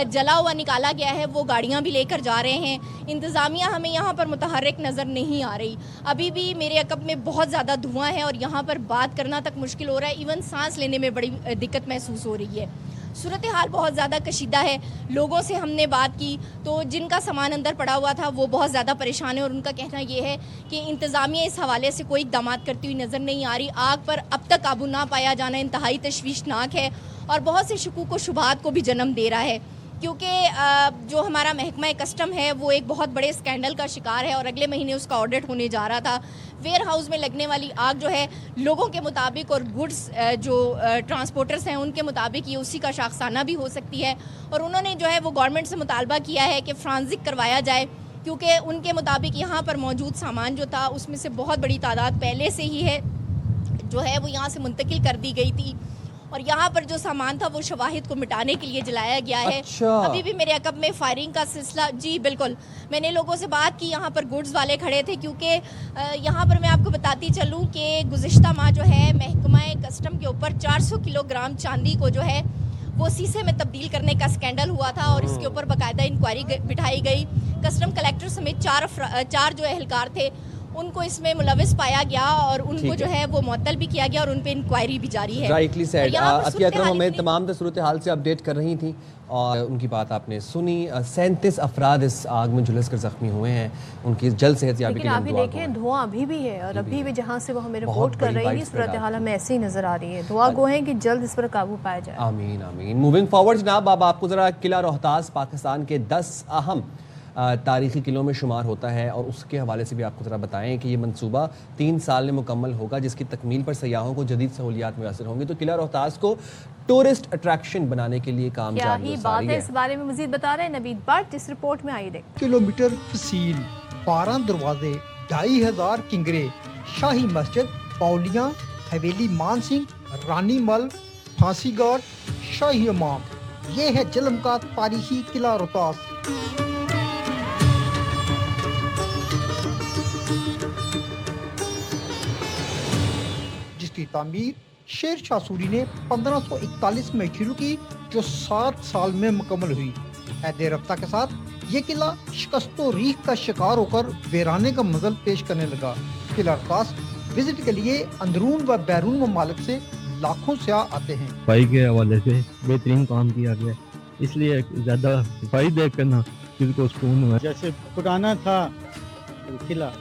S12: जला हुआ निकाला गया है वो गाड़ियाँ भी लेकर जा रहे हैं। इंतज़ामिया हमें यहाँ पर मुतहर्रिक नज़र नहीं आ रही। अभी भी मेरे अकब में बहुत ज़्यादा धुआं है और यहाँ पर बात करना तक मुश्किल हो रहा है, इवन सांस लेने में बड़ी दिक्कत महसूस हो रही है। सूरत हाल बहुत ज़्यादा कशीदा है। लोगों से हमने बात की तो जिनका सामान अंदर पड़ा हुआ था वो बहुत ज़्यादा परेशान है और उनका कहना ये है कि इंतज़ामिया इस हवाले से कोई इक़दाम करती हुई नज़र नहीं आ रही। आग पर अब तक काबू ना पाया जाना इंतहाई तशवीशनाक है और बहुत से शकूक व शुबहात को भी जन्म दे रहा है, क्योंकि जो हमारा महकमा कस्टम है वो एक बहुत बड़े स्कैंडल का शिकार है और अगले महीने उसका ऑडिट होने जा रहा था। वेयर हाउस में लगने वाली आग जो है लोगों के मुताबिक और गुड्स जो ट्रांसपोर्टर्स हैं उनके मुताबिक ये उसी का शाखसाना भी हो सकती है और उन्होंने जो है वो गवर्नमेंट से मुतालबा किया है कि फ्रांजिक करवाया जाए, क्योंकि उनके मुताबिक यहाँ पर मौजूद सामान जो था उसमें से बहुत बड़ी तादाद पहले से ही है जो है वो यहाँ से मुंतकिल कर दी गई थी और यहाँ पर जो सामान था वो शवाहिद को मिटाने के लिए जलाया गया है। अभी भी मेरे अकब में फायरिंग का सिलसिला, जी बिल्कुल, मैंने लोगों से बात की, यहाँ पर गुड्स वाले खड़े थे, क्योंकि यहाँ पर मैं आपको बताती चलूँ कि गुज़िश्ता माह जो है महकमा कस्टम के ऊपर 400 किलोग्राम चांदी को जो है वो शीशे में तब्दील करने का स्कैंडल हुआ था और इसके ऊपर बाकायदा इंक्वायरी बिठाई गई। कस्टम कलेक्टर समेत चार जो एहलकार थे उनको इसमें मुलविस पाया गया और उनको जो है वो मुअत्तल भी किया गया और उन पे इंक्वायरी भी जारी है।
S3: Rightly said. अतिया अकरम हमें तमाम सूरत हाल से अपडेट कर रही थी और उनकी बात आपने सुनी। 37 अफराद इस आग में झुलस कर जख्मी हुए हैं, उनकी जल्द सेहतयाबी के लिए
S1: अभी देखें धुआं अभी भी है और अभी भी जहाँ से वो हमें रिपोर्ट कर रही है सूरत हाल हमें ऐसे ही नजर आ रही है। दुआ गो है कि जल्द इस पर काबू पाया जाए।
S3: आमीन आमीन। मूविंग फॉरवर्ड जनाब, अब आपको जरा किला रोहतास पाकिस्तान के 10 अहम तारीख़ी किलों में शुमार होता है और उसके हवाले से भी आपको ज़रा बताएं कि ये मंसूबा 3 साल में मुकम्मल होगा, जिसकी तकमील पर सयाहों को जदीद सहूलियात मुयसर होंगी। तो किला रोहतास को टूरिस्ट अट्रैक्शन बनाने के लिए काम जारी है।
S1: इस बारे में मजीद बता रहे हैं नवीद भट्ट इस रिपोर्ट में। आइए देखते हैं।
S13: किलोमीटर फसील, 12 दरवाजे, 2500 किंगरे, शाही मस्जिद, पौलियाँ, हवेली मान सिंह, रानी मल, फांसी गार्ड, शाही इमाम, ये है जलम का तारीखी किला रोहतास। जिसकी तामीर शेर शाह सूरी ने 1541 में शुरू की, जो 7 साल में मुकम्मल हुई। ऐदे रफ्ता के साथ ये किला शिकस्तो रीख का शिकार होकर वीराने का मजल पेश करने लगा। किला रोहतास विजिट के लिए अंदरून व बैरून ममालिक से लाखों सयाह आते हैं।
S14: सफाई के हवाले से बेहतरीन काम किया गया, इसलिए ज्यादा सफाई देख कर ना दिल को सुकून हुआ।
S2: जैसे पुराना था किला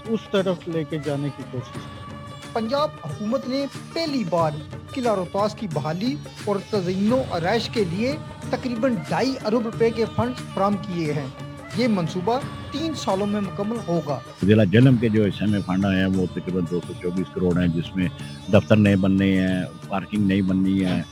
S2: उस तरफ लेके जाने की कोशिश।
S13: पंजाब हुकूमत ने पहली बार किला रोहतास की बहाली और तज़य्युनो आरائش के लिए तकरीबन 2.5 अरब रुपए के फंड फराहम किए हैं। ये मंसूबा 3 सालों में मुकम्मल होगा।
S15: जिला जलम के जो हिस्से में फंड आए हैं वो तकरीबन 224 करोड़ हैं, जिसमें दफ्तर नए बनने हैं, पार्किंग नई बननी है,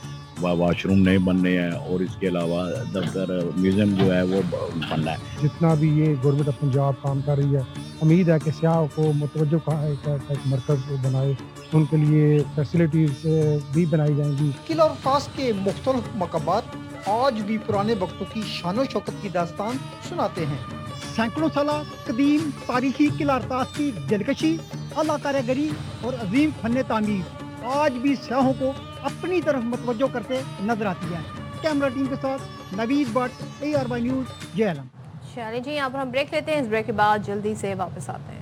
S15: वाशरूम नहीं बनने हैं और इसके अलावा दफ्तर म्यूजियम जो है वो बनना है।
S16: जितना भी ये गवर्नमेंट ऑफ पंजाब काम कर रही है, उम्मीद है कि सियाह को मुतवज्जो का एक मरकज़ बनाए, उनके लिए फैसिलिटीज़ भी बनाई जाएंगी।
S13: किला और खास के मुख्तलिफ मकामात आज भी पुराने वक्तों की शान शौकत की दास्तान सुनाते हैं।
S17: सैकड़ों साल कदीम तारीखी किला अरतास की दिलकशी, आला कारीगरी और अजीम फन तामीर आज भी सियाहों को अपनी तरफ मुतवज्जो करते नजर आती है। कैमरा टीम के साथ Naveed Bhatt, ARY news, JLM.
S1: चलिए जी, यहाँ पर हम ब्रेक लेते हैं। इस ब्रेक के बाद जल्दी से वापस आते हैं।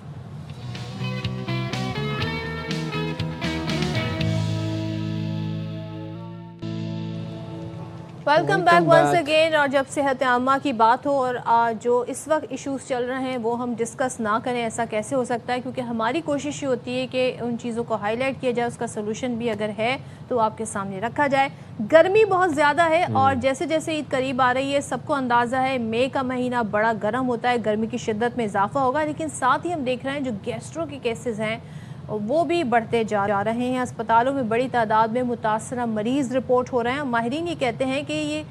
S1: Welcome back once again. और जब सेहत आमा की बात हो और जो इस वक्त इश्यूज चल रहे हैं वो हम डिस्कस ना करें, ऐसा कैसे हो सकता है? क्योंकि हमारी कोशिश ये होती है कि उन चीज़ों को हाईलाइट किया जाए, उसका सोल्यूशन भी अगर है तो आपके सामने रखा जाए। गर्मी बहुत ज़्यादा है और जैसे जैसे ईद करीब आ रही है सबको अंदाज़ा है मई का महीना बड़ा गर्म होता है, गर्मी की शिद्दत में इजाफा होगा। लेकिन साथ ही हम देख रहे हैं जो गैस्ट्रो के केसेस हैं वो भी बढ़ते जा रहे हैं। अस्पतालों में बड़ी तादाद में मुतासरा मरीज़ रिपोर्ट हो रहे हैं। माहिरीन ये कहते हैं कि ये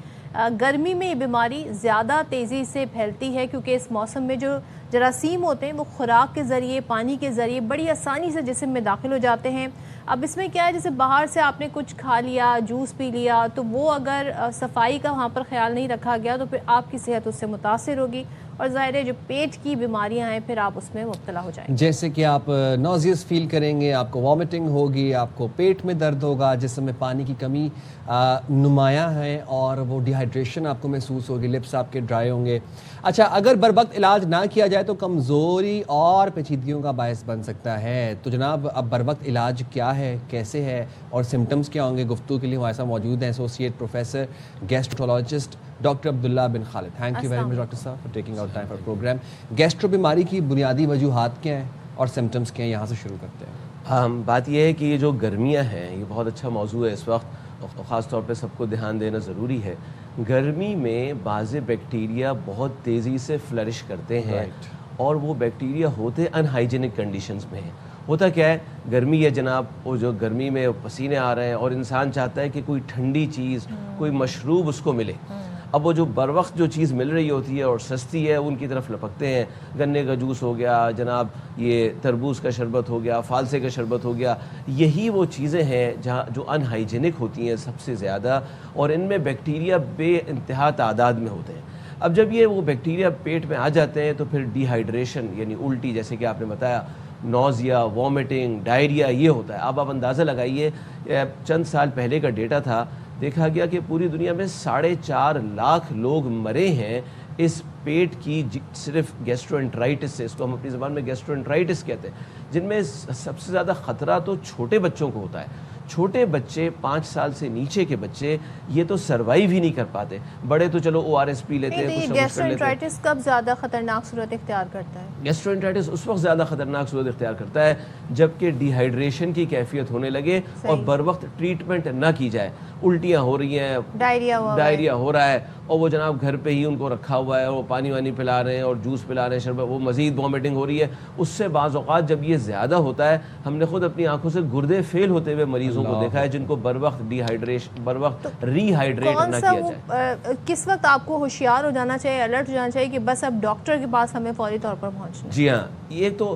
S1: गर्मी में ये बीमारी ज़्यादा तेज़ी से फैलती है क्योंकि इस मौसम में जो जरासीम होते हैं वो खुराक के ज़रिए, पानी के ज़रिए बड़ी आसानी से जिस्म में दाखिल हो जाते हैं। अब इसमें क्या है, जैसे बाहर से आपने कुछ खा लिया, जूस पी लिया, तो वो अगर सफाई का वहाँ पर ख्याल नहीं रखा गया तो फिर आपकी सेहत उससे मुतासिर होगी और ज़ाहिर है जो पेट की बीमारियां हैं फिर आप उसमें मुब्तला हो जाएंगे।
S3: जैसे कि आप नॉजियस फील करेंगे, आपको वॉमिटिंग होगी, आपको पेट में दर्द होगा, जिसम में पानी की कमी नुमाया है और वो डिहाइड्रेशन आपको महसूस होगी, लिप्स आपके ड्राई होंगे। अच्छा, अगर बरवक्त इलाज ना किया जाए तो कमज़ोरी और पेचीदगियों का बायस बन सकता है। तो जनाब अब बरवक्त इलाज क्या है, कैसे है और सिम्टम्स क्या होंगे? गुफ्तगू के लिए हमारे साथ मौजूद हैं associate professor gastrologist doctor Abdullah bin Khalid. Thank you very much doctor साहब for taking out time for program. Gastro बीमारी की बुनियादी वजूहात क्या हैं और सिम्टम्स क्या हैं, यहाँ से शुरू करते हैं।
S18: बात यह है कि ये जो गर्मियाँ हैं ये बहुत अच्छा मौजू है इस वक्त, और ख़ास तौर पे सबको ध्यान देना ज़रूरी है। गर्मी में बाज़ बैक्टीरिया बहुत तेज़ी से फ्लरिश करते हैं और वो बैक्टीरिया होते अनहाइजीनिक कंडीशंस में हैं। होता क्या है, गर्मी है जनाब, वो जो गर्मी में पसीने आ रहे हैं और इंसान चाहता है कि कोई ठंडी चीज़, कोई मशरूब उसको मिले। अब वो जो बरवक्त जो चीज़ मिल रही होती है और सस्ती है उनकी तरफ लपकते हैं। गन्ने का जूस हो गया जनाब, ये तरबूज का शरबत हो गया, फालसे का शरबत हो गया, यही वो चीज़ें हैं जहाँ जो अनहाइजीनिक होती हैं सबसे ज़्यादा, और इनमें बैक्टीरिया बेइंतहा तादाद में होते हैं। अब जब ये वो बैक्टीरिया पेट में आ जाते हैं तो फिर डिहाइड्रेशन यानी उल्टी, जैसे कि आपने बताया, नोज़िया, वॉमिटिंग, डायरिया, ये होता है। अब आप अंदाज़ा लगाइए, चंद साल पहले का डेटा था, देखा गया कि पूरी दुनिया में 4.5 लाख लोग मरे हैं इस पेट की सिर्फ गैस्ट्रोएंटराइटिस से। इसको हम अपनी ज़बान में गैस्ट्रोएंटराइटिस कहते हैं, जिनमें सबसे ज़्यादा ख़तरा तो छोटे बच्चों को होता है। छोटे बच्चे, 5 साल से नीचे के बच्चे, ये तो सर्वाइव ही नहीं कर पाते। बड़े तो चलो ORS पी लेते हैं।
S1: गैस्ट्रोएंटराइटिस कब ज़्यादा ख़तरनाक सूरत इख्तियार करता है?
S18: गैस्ट्रोएंटराइटिस उस वक्त ज़्यादा ख़तरनाक सूरत इख्तियार करता है जबकि डिहाइड्रेशन की कैफियत होने लगे और बर वक्त ट्रीटमेंट ना की जाए। उल्टियाँ हो रही हैं, डायरिया हो रहा है और वो जनाब घर पे ही उनको रखा हुआ है, वो पानी वानी पिला रहे हैं और जूस पिला रहे हैं, शरबत, वो मज़ीद वॉमिटिंग हो रही है। उससे बाज़ औक़ात जब ये ज़्यादा होता है, हमने खुद अपनी आंखों से गुर्दे फेल होते हुए मरीजों को देखा है जिनको बर वक्त डिहाइड्रेशन, बर वक्त रीहाइड्रेट ना किया जाए।
S1: किस वक्त आपको होशियार हो जाना चाहिए, अलर्ट हो जाना चाहिए कि बस अब डॉक्टर के पास हमें फौरी तौर पर पहुँचना?
S18: जी हाँ, ये तो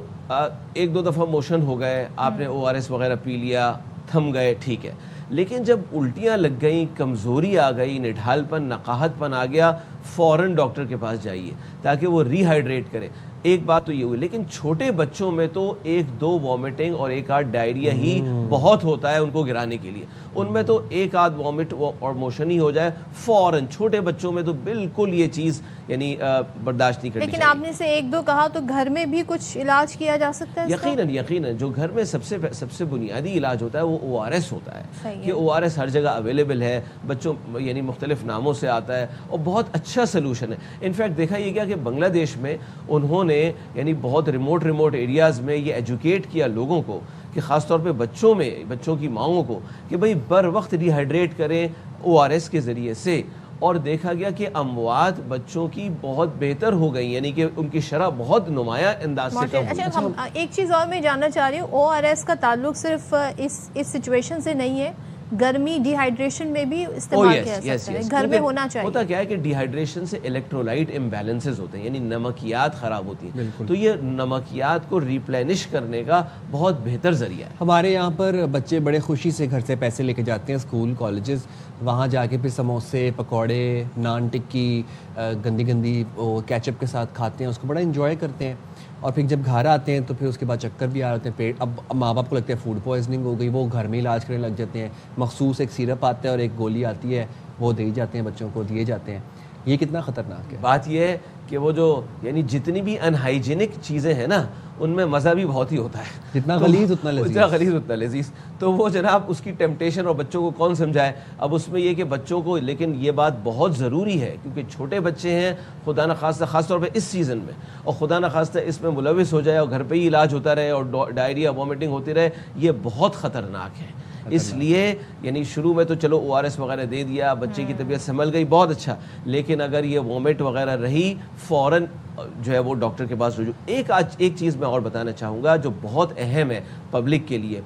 S18: 1-2 दफ़ा मोशन हो गए, आपने ORS वगैरह पी लिया, थम गए, ठीक है। लेकिन जब उल्टियाँ लग गई, कमज़ोरी आ गई, निढालपन, नकाहतपन आ गया, फ़ौरन डॉक्टर के पास जाइए ताकि वो रीहाइड्रेट करे। एक बात तो ये हुई। लेकिन छोटे बच्चों में तो 1-2 वॉमिटिंग और 1-8 डायरिया ही बहुत होता है उनको गिराने के लिए। उनमें तो 1-8 वॉमिट और मोशन ही हो जाए फ़ौरन। छोटे बच्चों में तो बिल्कुल ये चीज़ यानी बर्दाश्त नहीं करनी
S1: लेकिन
S18: चाहिए।
S1: आपने से 1-2 कहा तो घर में भी कुछ इलाज किया जा सकता है?
S18: यकीनन जो घर में सबसे बुनियादी इलाज होता है वो ORS होता है कि ORS हर जगह अवेलेबल है, बच्चों यानी मुख्तलिफ नामों से आता है और बहुत अच्छा सलूशन है। इनफैक्ट देखा ये गया कि बांग्लादेश में उन्होंने यानी बहुत रिमोट एरियाज़ में ये एजुकेट किया लोगों को कि ख़ास तौर पे बच्चों की माओं को कि भाई बर वक्त रिहाइड्रेट करें ORS के ज़रिए से, और देखा गया कि अमवात बच्चों की बहुत बेहतर हो गई, यानी कि उनकी शरह बहुत नुमाया अंदाज से कम हुई।
S1: अच्छा, एक चीज़ और मैं जानना चाह रही हूँ, ORS का ताल्लुक सिर्फ इस सिचुएशन से नहीं है, गर्मी डिहाइड्रेशन में भी इस्तेमाल किया जा सकता है, घर में होना चाहिए।
S18: होता क्या है कि डिहाइड्रेशन से इलेक्ट्रोलाइट इम्बैलेंसेस होते हैं, यानी नमकियात खराब होती हैं, तो ये नमकियात को रिप्लेनिश करने का बहुत बेहतर जरिया है।
S3: हमारे यहाँ पर बच्चे बड़े खुशी से घर से पैसे लेके जाते हैं स्कूल कॉलेजेस, वहाँ जाके फिर समोसे पकौड़े नान टिक्की गंदी गंदी केचप के साथ खाते हैं, उसको बड़ा इंजॉय करते हैं, और फिर जब घर आते हैं तो फिर उसके बाद चक्कर भी आ रहे हैं, पेट अब माँ बाप को लगता है फूड पॉइजनिंग हो गई, वो घर में इलाज करने लग जाते हैं, मखसूस एक सिरप आता है और एक गोली आती है, वो दे जाते हैं बच्चों को, दिए जाते हैं। ये कितना ख़तरनाक है।
S18: बात ये है कि वो जो यानी जितनी भी अनहाइजीनिक चीज़ें हैं ना, उनमें मज़ा भी बहुत ही होता है,
S3: जितना गलीज़ उतना लजीज़,
S18: जितना गलीज़ उतना लजीज़। तो वो जनाब उसकी टेम्पटेशन, और बच्चों को कौन समझाए। अब उसमें ये कि बच्चों को, लेकिन ये बात बहुत ज़रूरी है क्योंकि छोटे बच्चे हैं, खुदा न खास्ता ख़ास तौर पे इस सीज़न में, और खुदा न खास्ता इसमें मुलविस हो जाए और घर पे ही इलाज होता रहे और डायरिया वॉमिटिंग होती रहे, ये बहुत ख़तरनाक है। इसलिए यानी शुरू में तो चलो ORS वगैरह दे दिया, बच्चे की तबीयत संभल गई, बहुत अच्छा, लेकिन अगर ये वॉमिट वगैरह रही, फ़ौरन जो है वो डॉक्टर के पास रुजू। एक चीज़ मैं और बताना चाहूँगा जो बहुत अहम है पब्लिक के लिए,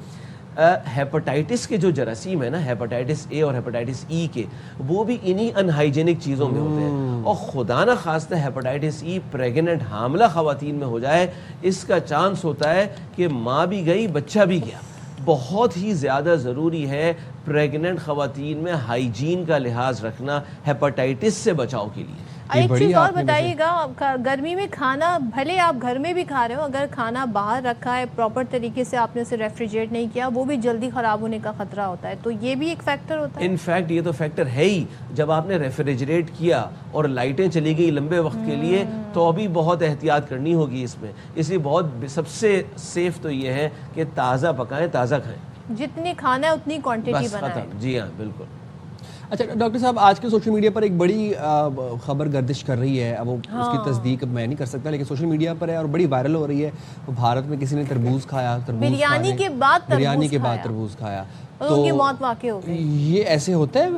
S18: हेपेटाइटिस के जो जरासीम है ना, हेपेटाइटिस A और हेपेटाइटिस E के, वो भी इन्हीं अनहाइजीनिक चीज़ों में होते हैं, और खुदा न खास्ता हेपेटाइटिस E प्रेग्नेंट हामला ख़वातीन में हो जाए, इसका चांस होता है कि माँ भी गई बच्चा भी गया। बहुत ही ज़्यादा ज़रूरी है प्रेग्नेंट ख़वातीन में हाइजीन का लिहाज रखना हेपेटाइटिस से बचाव के लिए।
S1: एक चीज़ और बताइएगा, गर्मी में खाना भले आप घर में भी खा रहे हो, अगर खाना बाहर रखा है प्रॉपर तरीके से, आपने उसे रेफ्रिजरेट नहीं किया, वो भी जल्दी ख़राब होने का ख़तरा होता है, तो ये भी एक फैक्टर होता है।
S18: इनफैक्ट ये तो फैक्टर है ही, जब आपने रेफ्रिजरेट किया और लाइटें चली गई लंबे वक्त के लिए, तो अभी बहुत एहतियात करनी होगी इसमें। इसलिए बहुत सबसे सेफ तो ये है कि ताज़ा पकाएं, ताज़ा खाएं,
S1: जितनी खाना है उतनी क्वांटिटी बनाएं।
S18: जी हाँ, बिल्कुल।
S3: अच्छा डॉक्टर साहब, आज के सोशल मीडिया पर एक बड़ी खबर गर्दिश कर रही है, अब वो उसकी तस्दीक मैं नहीं कर सकता, लेकिन सोशल मीडिया पर है और बड़ी वायरल हो रही है। भारत में किसी ने तरबूज खाया,
S1: बिरयानी के बाद
S3: तरबूज खाया,
S1: तो उनकी मौत वाकई हो गई।
S3: ये ऐसे होता है?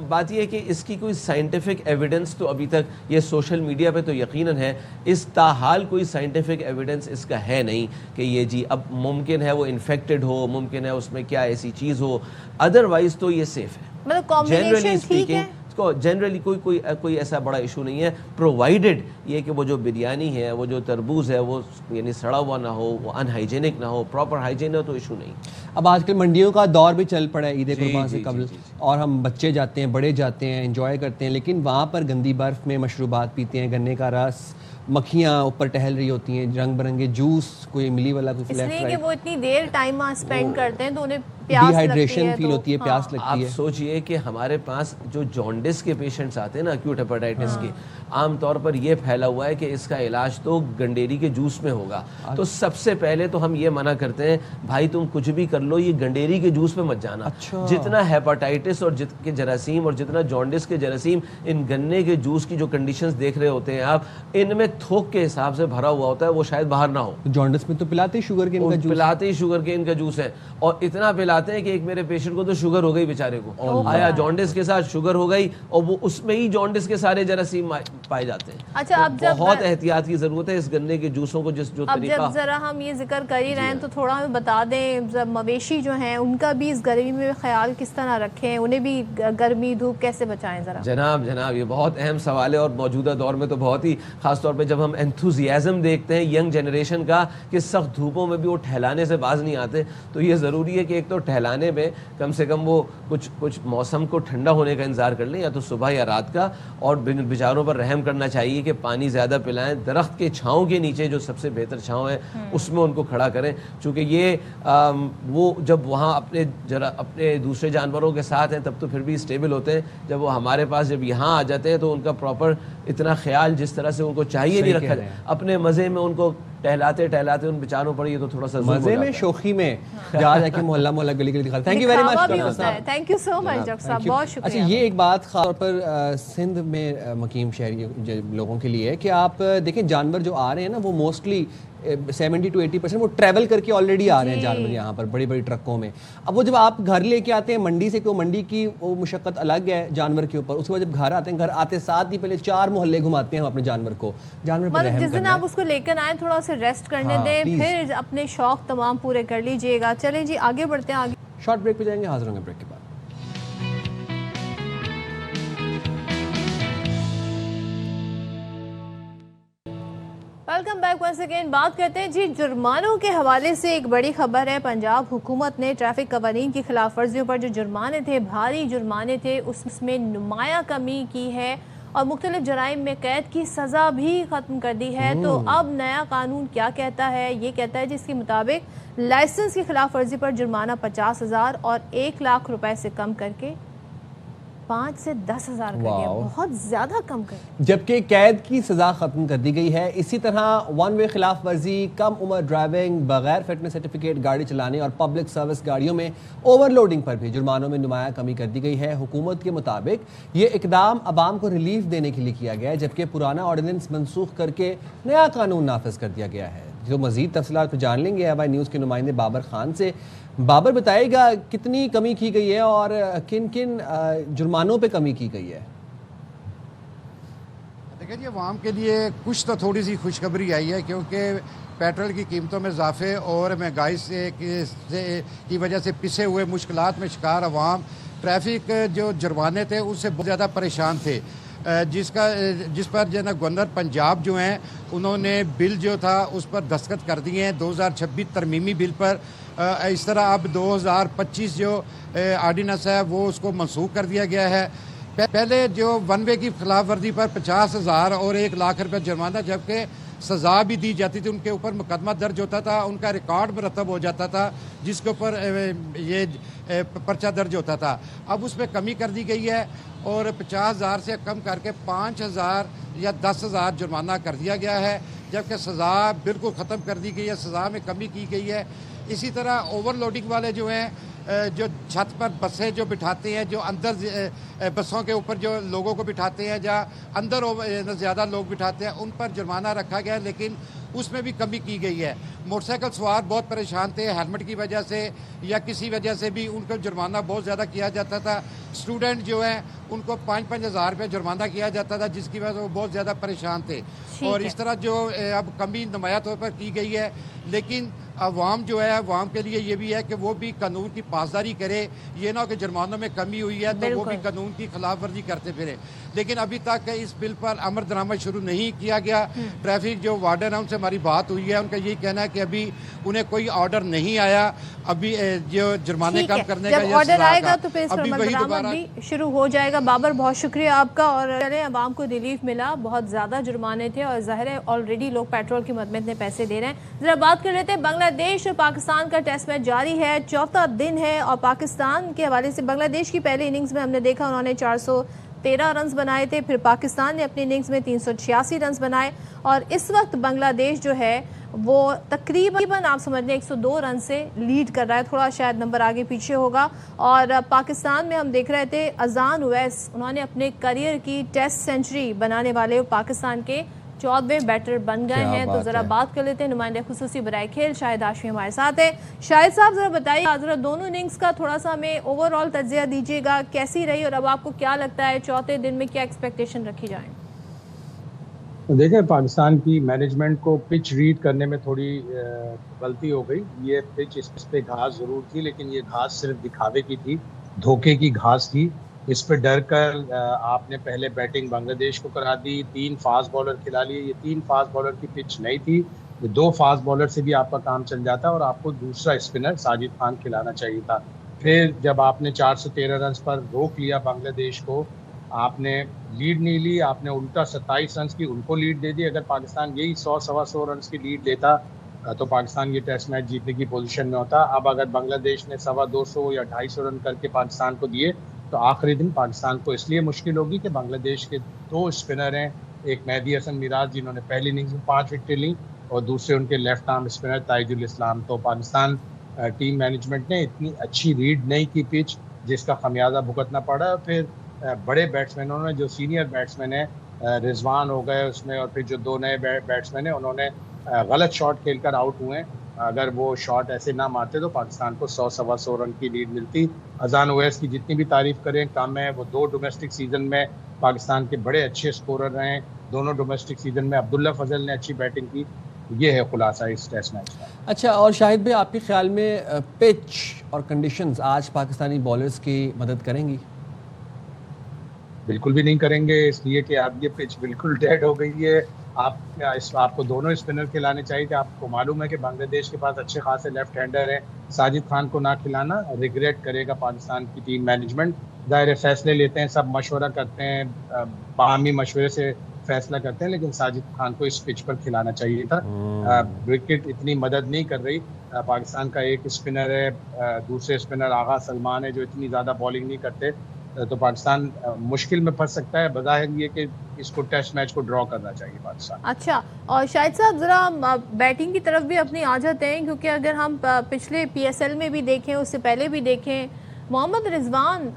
S18: बात ये है कि इसकी कोई साइंटिफिक एविडेंस तो अभी तक, ये सोशल मीडिया पे तो यकीनन है, इस ताहाल कोई साइंटिफिक एविडेंस इसका है नहीं कि ये जी, अब मुमकिन है वो इन्फेक्टेड हो, मुमकिन है उसमें क्या ऐसी चीज़ हो, अदरवाइज तो ये सेफ है।
S1: मतलब कॉम्बिनेशन ठीक है,
S18: जनरली कोई ऐसा बड़ा इशू नहीं है, प्रोवाइडेड ये कि वो जो बिरयानी है, वो जो तरबूज है, वो यानी सड़ा हुआ ना हो, वो अनहाइजेनिक ना हो, प्रॉपर हाइजीन हो, तो इशू नहीं।
S3: अब आजकल मंडियों का दौर भी चल पड़ा है ईद कुर्बान से कबल, और हम बच्चे जाते हैं, बड़े जाते हैं, एंजॉय करते हैं, लेकिन वहाँ पर गंदी बर्फ़ में मशरूबात पीते हैं, गन्ने का रस, मक्खियाँ ऊपर टहल रही होती हैं, रंग बिरंगे जूस, कोई इमली वाला, कोई
S1: इसलिए कि वो इतनी देर टाइम स्पेंड करते हैं तो उन्हें प्यास
S3: डिहाइड्रेशन फील होती है, प्यास लगती है।
S18: आप सोचिए कि हमारे पास जो जॉन्डिस के पेशेंट्स आते हैं ना, एक्यूट हेपेटाइटिस के, आम तौर पर ये फैला हुआ है कि इसका इलाज तो गंडेरी के जूस में होगा। तो सबसे पहले तो हम ये मना करते हैं, भाई तुम कुछ भी कर लो, ये गंडेरी के जूस पे मत जाना।
S3: अच्छा।
S18: जितना हेपेटाइटिस और के जरासीम और जितना जॉन्डिस के जरासीम इन गन्ने के जूस की जो कंडीशंस देख रहे होते हैं आप, इनमें थोक के हिसाब से भरा हुआ होता है, वो शायद बाहर ना हो।
S3: जॉन्डिस में तो पिलाते ही शुगर केन का जूस,
S18: पिलाते ही शुगर केन का जूस है, और इतना पिलाते हैं कि एक मेरे पेशेंट को तो शुगर हो गई बेचारे को, आया जॉन्डिस के साथ शुगर हो गई, और वो उसमें ही जॉन्डिस के सारे जरासीम पाए जाते हैं।
S1: अच्छा,
S18: तो
S1: अब जब
S18: बहुत एहतियात की जरूरत है इस गन्ने के जूसों को, जो
S1: अब
S18: तरीका।
S1: जब जरा हम ये जिक्र कर ही रहे हैं तो थोड़ा हमें बता दें, मवेशी जो हैं उनका भी इस गर्मी में ख्याल किस तरह रखें, उन्हें भी गर्मी धूप कैसे बचाएं जरा।
S18: जनाब ये बहुत अहम सवाल है, और मौजूदा दौर में तो बहुत ही, खास तौर पे जब हम एंथुजियाज्म देखते हैं यंग जनरेशन का कि सख्त धूपों में भी वो टहलाने से बाज नहीं आते, तो ये ज़रूरी है कि एक तो टहलाने में कम से कम वो कुछ मौसम को ठंडा होने का इंतज़ार कर लें, या तो सुबह या रात का, और बेचारों पर रहम करना चाहिए कि पानी ज़्यादा पिलाएं, दरख्त के छाँव के नीचे जो सबसे बेहतर छाँव है उसमें उनको खड़ा करें, चूँकि ये वो जब वहाँ अपने दूसरे जानवरों के साथ हैं तब तो फिर भी स्टेबल होते हैं, जब वो हमारे पास जब यहाँ आ जाते हैं तो उनका प्रॉपर इतना ख्याल जिस तरह से उनको चाहिए नहीं रखा जाए, अपने मज़े में उनको टहलाते उन बेचारों पर ये तो थोड़ा सा
S3: मजे में, शौखी में जाके मोहल्ला गली दिखा। Thank you very much,
S1: thank you so much doctor साहब, बहुत शुक्रिया।
S3: अच्छा, ये एक बात खास तौर पर सिंध में मुकीम शहरी लोगों के लिए है कि आप देखें जानवर जो आ रहे हैं ना, वो मोस्टली 70 to 80% वो ट्रैवल करके ऑलरेडी आ रहे हैं जानवर यहाँ पर बड़ी बड़ी ट्रकों में। अब वो जब आप घर लेके आते हैं मंडी से, तो मंडी की वो मुशक्क़त अलग है जानवर के ऊपर, उसके बाद जब घर आते हैं, घर आते साथ ही पहले 4 मोहल्ले घुमाते हैं हम अपने जानवर को। जानवर पर रहम
S1: जिस दिन आप उसको लेकर आए थोड़ा सा रेस्ट करने दें, फिर अपने शौक तमाम पूरे कर लीजिएगा। चलें जी, आगे बढ़ते हैं, आगे
S3: शॉर्ट ब्रेक पे जाएंगे, हाजिर होंगे ब्रेक के बाद।
S1: Welcome back once again. बात करते हैं जी जुर्मानों के हवाले से। एक बड़ी खबर है, पंजाब हुकूमत ने ट्रैफिक कवानीन की खिलाफ वर्जियों पर जो जुर्माने थे, भारी जुर्माने थे, उसमें नुमाया कमी की है और मुख्तलिफ जराइम में कैद की सज़ा भी ख़त्म कर दी है। तो अब नया कानून क्या कहता है? ये कहता है जिसके मुताबिक लाइसेंस की खिलाफ वर्जी पर जुर्माना 50,000 और 1 लाख रुपए से कम करके 5 से 10,000 कर दिया, बहुत ज्यादा कम कर,
S3: जबकि कैद की सजा खत्म कर दी गई है। इसी तरह वन वे खिलाफ वर्जी, कम उम्र ड्राइविंग, बगैर फिटनेस सर्टिफिकेट गाड़ी चलाने और पब्लिक सर्विस गाड़ियों में ओवरलोडिंग पर भी जुर्मानों में नुमाया कमी कर दी गई है। हुकूमत के मुताबिक ये इकदाम अवाम को रिलीफ देने के लिए किया गया है, जबकि पुराना ऑर्डिनेंस मनसूख करके नया कानून नाफिज कर दिया गया है। जो मजीद तफसीलात जान लेंगे एवाई न्यूज़ के नुमाइंदे बाबर खान से। बाबर, बताइएगा कितनी कमी की गई है और किन किन जुर्मानों पे कमी की गई है?
S19: देखिए जी, अवाम के लिए कुछ तो थोड़ी सी खुशखबरी आई है, क्योंकि पेट्रोल की कीमतों में इजाफे और महंगाई की वजह से पिसे हुए मुश्किलात में शिकार अवाम ट्रैफिक जो जुर्माने थे उससे बहुत ज़्यादा परेशान थे, जिस पर जो है गवर्नर पंजाब जो हैं उन्होंने बिल जो था उस पर दस्तखत कर दिए हैं 2026 तरमीमी बिल पर। इस तरह अब 2025 जो आर्डिनेंस है वो उसको मनसूख कर दिया गया है। पहले जो वन वे की खिलाफ वर्जी पर 50,000 और 1 लाख रुपये जुर्माना, जबकि सज़ा भी दी जाती थी, उनके ऊपर मुकदमा दर्ज होता था, उनका रिकॉर्ड मरतब हो जाता था, जिसके ऊपर ये पर्चा दर्ज होता था। अब उसमें कमी कर दी गई है और 50,000 से कम करके 5,000 या 10,000 जुर्माना कर दिया गया है, जबकि सज़ा बिल्कुल ख़त्म कर दी गई है, सज़ा में कमी की गई है। इसी तरह ओवरलोडिंग वाले जो हैं, जो छत पर बसें जो बिठाते हैं, जो अंदर बसों के ऊपर जो लोगों को बिठाते हैं, जहाँ अंदर ज़्यादा लोग बिठाते हैं, उन पर जुर्माना रखा गया है, लेकिन उसमें भी कमी की गई है। मोटरसाइकिल सवार बहुत परेशान थे, हेलमेट की वजह से या किसी वजह से भी उनको जुर्माना बहुत ज़्यादा किया जाता था। स्टूडेंट जो हैं उनको 5-5 हज़ार रुपये जुर्माना किया जाता था, जिसकी वजह से वो बहुत ज़्यादा परेशान थे। और इस तरह जो अब कमी नुमाया तौर पर की गई है, लेकिन अवाम जो है, अवाम के लिए ये भी है कि वो भी कानून की पासदारी करे। ये ना हो कि जुर्मानों में कमी हुई है तो वो भी कानून की खिलाफ वर्जी करते फिरे। लेकिन अभी तक इस बिल पर अमल दरामद शुरू नहीं किया गया। ट्रैफिक जो वार्डन है उनसे हमारी बात हुई है, उनका यही कहना है कि अभी उन्हें कोई ऑर्डर नहीं आया, अभी जो जुर्माने कम करने का
S1: ऑर्डर आएगा तो फिर अमल दरामद भी शुरू हो जाएगा। बाबर, बहुत शुक्रिया आपका। और चले, अवाम को रिलीफ मिला, बहुत ज़्यादा जुर्माने थे और ज़ाहिर है ऑलरेडी लोग पेट्रोल की मद में इतने पैसे दे रहे हैं। ज़रा बात कर लेते हैं, बांग्लादेश और पाकिस्तान का टेस्ट मैच जारी है, चौथा दिन है और पाकिस्तान के हवाले से बांग्लादेश की पहली इनिंग्स में हमने देखा उन्होंने 413 रन बनाए थे, फिर पाकिस्तान ने अपनी इनिंग्स में 386 रन बनाए और इस वक्त बांग्लादेश जो है वो तकरीबन आप समझ लें 102 रन से लीड कर रहा है, थोड़ा शायद नंबर आगे पीछे होगा। और पाकिस्तान में हम देख रहे थे अजान उवैस, उन्होंने अपने करियर की टेस्ट सेंचुरी बनाने वाले पाकिस्तान के 14वें बैटर बन गए हैं। तो जरा बात कर लेते हैं, नुमाइंदे खुसूसी बराए खेल शाहिद हाशमी हमारे साथ है। शाहिद साहब, जरा बताइए जरा दोनों इनिंग्स का थोड़ा सा हमें ओवरऑल तज्जिया दीजिएगा, कैसी रही और अब आपको क्या लगता है चौथे दिन में क्या एक्सपेक्टेशन रखी जाए?
S20: देखें, पाकिस्तान की मैनेजमेंट को पिच रीड करने में थोड़ी गलती हो गई। ये पिच, इस पे घास ज़रूर थी, लेकिन ये घास सिर्फ दिखावे की थी, धोखे की घास थी। इस पे डर कर आपने पहले बैटिंग बांग्लादेश को करा दी, 3 फास्ट बॉलर खिला लिए। ये 3 फास्ट बॉलर की पिच नहीं थी, ये 2 फास्ट बॉलर से भी आपका काम चल जाता और आपको दूसरा स्पिनर साजिद खान खिलाना चाहिए था। फिर जब आपने 413 रन पर रोक लिया बांग्लादेश को, आपने लीड नहीं ली, आपने उल्टा 27 रन की उनको लीड दे दी। अगर पाकिस्तान यही 100-125 रन की लीड लेता तो पाकिस्तान ये टेस्ट मैच जीतने की पोजीशन में होता। अब अगर बांग्लादेश ने 225 या 250 रन करके पाकिस्तान को दिए तो आखिरी दिन पाकिस्तान को इसलिए मुश्किल होगी कि बांग्लादेश के 2 स्पिनर हैं, एक मेहदी हसन मिराज जिन्होंने पहली इनिंग्स में 5 विकेट ली और दूसरे उनके लेफ्ट आर्म स्पिनर ताइजुल इस्लाम। तो पाकिस्तान टीम मैनेजमेंट ने इतनी अच्छी रीड नहीं की पिच, जिसका खमियाजा भुगतना पड़ा। फिर बड़े बैट्समैनों ने, जो सीनियर बैट्समैन हैं, रिजवान हो गए उसमें, और फिर जो 2 नए बैट्समैन हैं उन्होंने गलत शॉट खेलकर आउट हुए। अगर वो शॉट ऐसे ना मारते तो पाकिस्तान को 100-125 रन की लीड मिलती। अजान ओवैस की जितनी भी तारीफ करें कम है। वो 2 डोमेस्टिक सीजन में पाकिस्तान के बड़े अच्छे स्कोरर रहे हैं। दोनों डोमेस्टिक सीजन में अब्दुल्ला फजल ने अच्छी बैटिंग की। ये है खुलासा इस टेस्ट मैच का।
S3: अच्छा, और शाहिद भाई, आपके ख्याल में पिच और कंडीशंस आज पाकिस्तानी बॉलर्स की मदद करेंगी?
S20: बिल्कुल भी नहीं करेंगे, इसलिए कि अब ये पिच बिल्कुल डेड हो गई है। آپ کو دونوں اسپنر کھلانے چاہیے تھے. آپ کو معلوم ہے کہ بنگلہ دیش کے پاس اچھے خاصے لیفٹ ہینڈر ہیں. ساجد خان کو نہ کھلانا ریگریٹ کرے گا پاکستان کی ٹیم مینجمنٹ. ظاہر فیصلے لیتے ہیں, سب مشورہ کرتے ہیں, باہمی مشورے سے فیصلہ کرتے ہیں, لیکن ساجد خان کو اس پچ پر کھلانا چاہیے تھا. وکٹ اتنی مدد نہیں کر رہی. پاکستان کا ایک اسپنر ہے, دوسرے اسپنر آغا سلمان ہے جو اتنی زیادہ بالنگ نہیں کرتے, تو پاکستان مشکل میں پھنس سکتا ہے. بظاہر یہ کہ اس کو ٹیسٹ میچ کو ڈرا کرنا چاہیے پاکستان.
S1: اچھا, اور شاہد صاحب ذرا بیٹنگ کی طرف بھی اپنی آ جاتے ہیں, کیونکہ اگر ہم پچھلے PSL میں بھی دیکھیں, اس سے پہلے بھی دیکھیں, محمد رضوان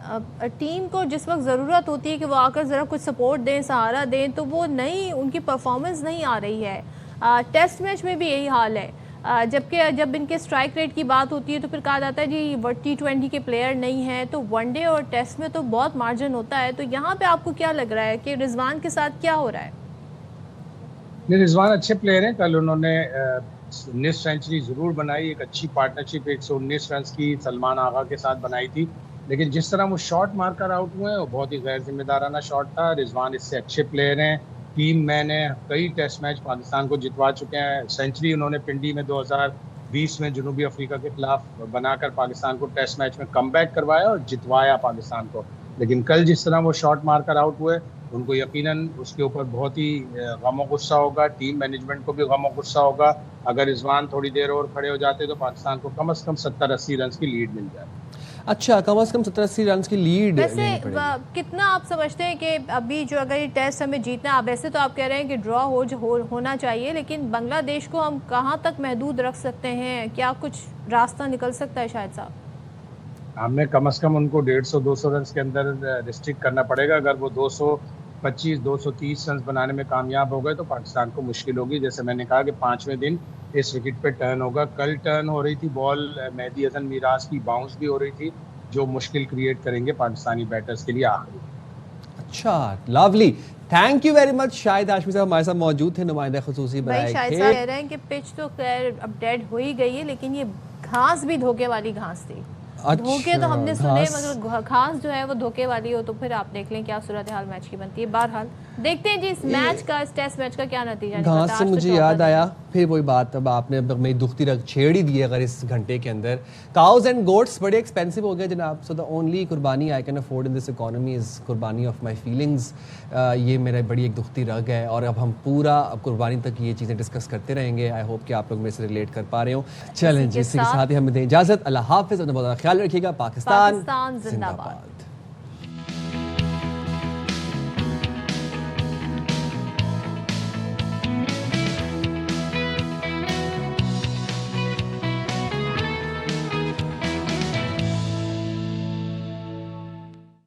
S1: ٹیم کو جس وقت ضرورت ہوتی ہے کہ وہ آ کر ذرا کچھ سپورٹ دیں, سہارا دیں, تو وہ نہیں, ان کی پرفارمنس نہیں آ رہی ہے. ٹیسٹ میچ میں بھی یہی حال ہے, جبکہ جب ان کے اسٹرائک ریٹ کی بات ہوتی ہے تو پھر کہا جاتا ہے جی T20 کے پلیئر نہیں ہیں, تو ون ڈے اور ٹیسٹ میں تو بہت مارجن ہوتا ہے. تو یہاں پہ آپ کو کیا لگ رہا ہے کہ رضوان کے ساتھ کیا ہو رہا ہے؟
S20: نہیں, رضوان اچھے پلیئر ہیں. کل انہوں نے 19 سینچری ضرور بنائی, ایک اچھی پارٹنرشپ 119 رنز کی سلمان آغا کے ساتھ بنائی تھی, لیکن جس طرح وہ شاٹ مار کر آؤٹ ہوئے ہیں وہ بہت ہی غیر ذمہ دارانہ شاٹ تھا. رضوان اس سے اچھے پلیئر ہیں. ٹیم میں نے کئی ٹیسٹ میچ پاکستان کو جتوا چکے ہیں. سینچری انہوں نے پنڈی میں 2020 میں جنوبی افریقہ کے خلاف بنا کر پاکستان کو ٹیسٹ میچ میں کم بیک کروایا اور جتوایا پاکستان کو. لیکن کل جس طرح وہ شاٹ مار کر آؤٹ ہوئے, ان کو یقیناً اس کے اوپر بہت ہی غم و غصہ ہوگا. ٹیم مینجمنٹ کو بھی غم و غصہ ہوگا. اگر رضوان تھوڑی دیر اور کھڑے ہو جاتے تو پاکستان کو کم از کم 70-80 رنز کی لیڈ مل جائے.
S3: اچھا, کم از کم 70-80 رنز کی لیڈ.
S1: ویسے کتنا آپ سمجھتے ہیں کہ ابھی جو اگر یہ ٹیسٹ ہمیں جیتنا ہے, ویسے تو آپ کہہ رہے ہیں کہ ڈرا ہونا چاہیے, لیکن بنگلہ دیش کو ہم کہاں تک محدود رکھ سکتے ہیں؟ کیا کچھ راستہ نکل سکتا ہے شاہد صاحب؟
S20: ہمیں کم از کم ان کو 150-200 رنز کے اندر ریسٹرکٹ کرنا پڑے گا. اگر وہ 225-230 رنز بنانے میں کامیاب ہو گئے تو پاکستان کو مشکل ہوگی. جیسے میں نے کہا کہ 5ویں دن اس وکٹ پہ ٹرن ہوگا. کل ٹرن ہو رہی تھی بال مہدی حسن میراث کی, باؤنس بھی ہو رہی تھی, جو مشکل کریٹ کریں گے پاکستانی بیٹرز کے لیے آخری.
S3: اچھا, لاولی, تھینک یو ویری مچ. شاہد ہاشمی صاحب ہمارے ساتھ موجود تھے, نمائندہ خصوصی برائے
S1: شاہد صاحب کہہ رہے ہیں کہ پچ تو خیر اب ڈیڈ ہو ہی گئی ہے, لیکن یہ گھاس بھی دھوکے والی گھاس تھی. دھوکے تو ہم نے سنے, مطلب گھاس جو ہے وہ دھوکے والی ہو, تو پھر آپ دیکھ لیں کیا صورتحال میچ کی بنتی ہے. بہرحال دیکھتے ہیں جی اس میچ کا, اس ٹیسٹ میچ کا کیا نتیجہ نکلتا ہے.
S3: گھاس سے مجھے یاد آیا پھر وہی بات, اب آپ نے میری دکھتی رگ چھیڑ ہی دی ہے. اگر اس گھنٹے کے اندر کاؤز اینڈ گوٹس بڑے ایکسپینسو ہو گئے جناب, سو دا اونلی قربانی I can afford in this economy is قربانی آف مائی فیلنگز. یہ میرا بڑی ایک دکھتی رگ ہے, اور اب ہم پورا قربانی تک یہ چیزیں ڈسکس کرتے رہیں گے. آئی ہوپ کہ آپ لوگ میرے سے ریلیٹ کر پا رہے ہوں. چلیں جی, اسی کے ساتھ ہی ہمیں دیں اجازت. اللہ حافظ, اپنا بہت خیال رکھیے گا. پاکستان زندہ باد.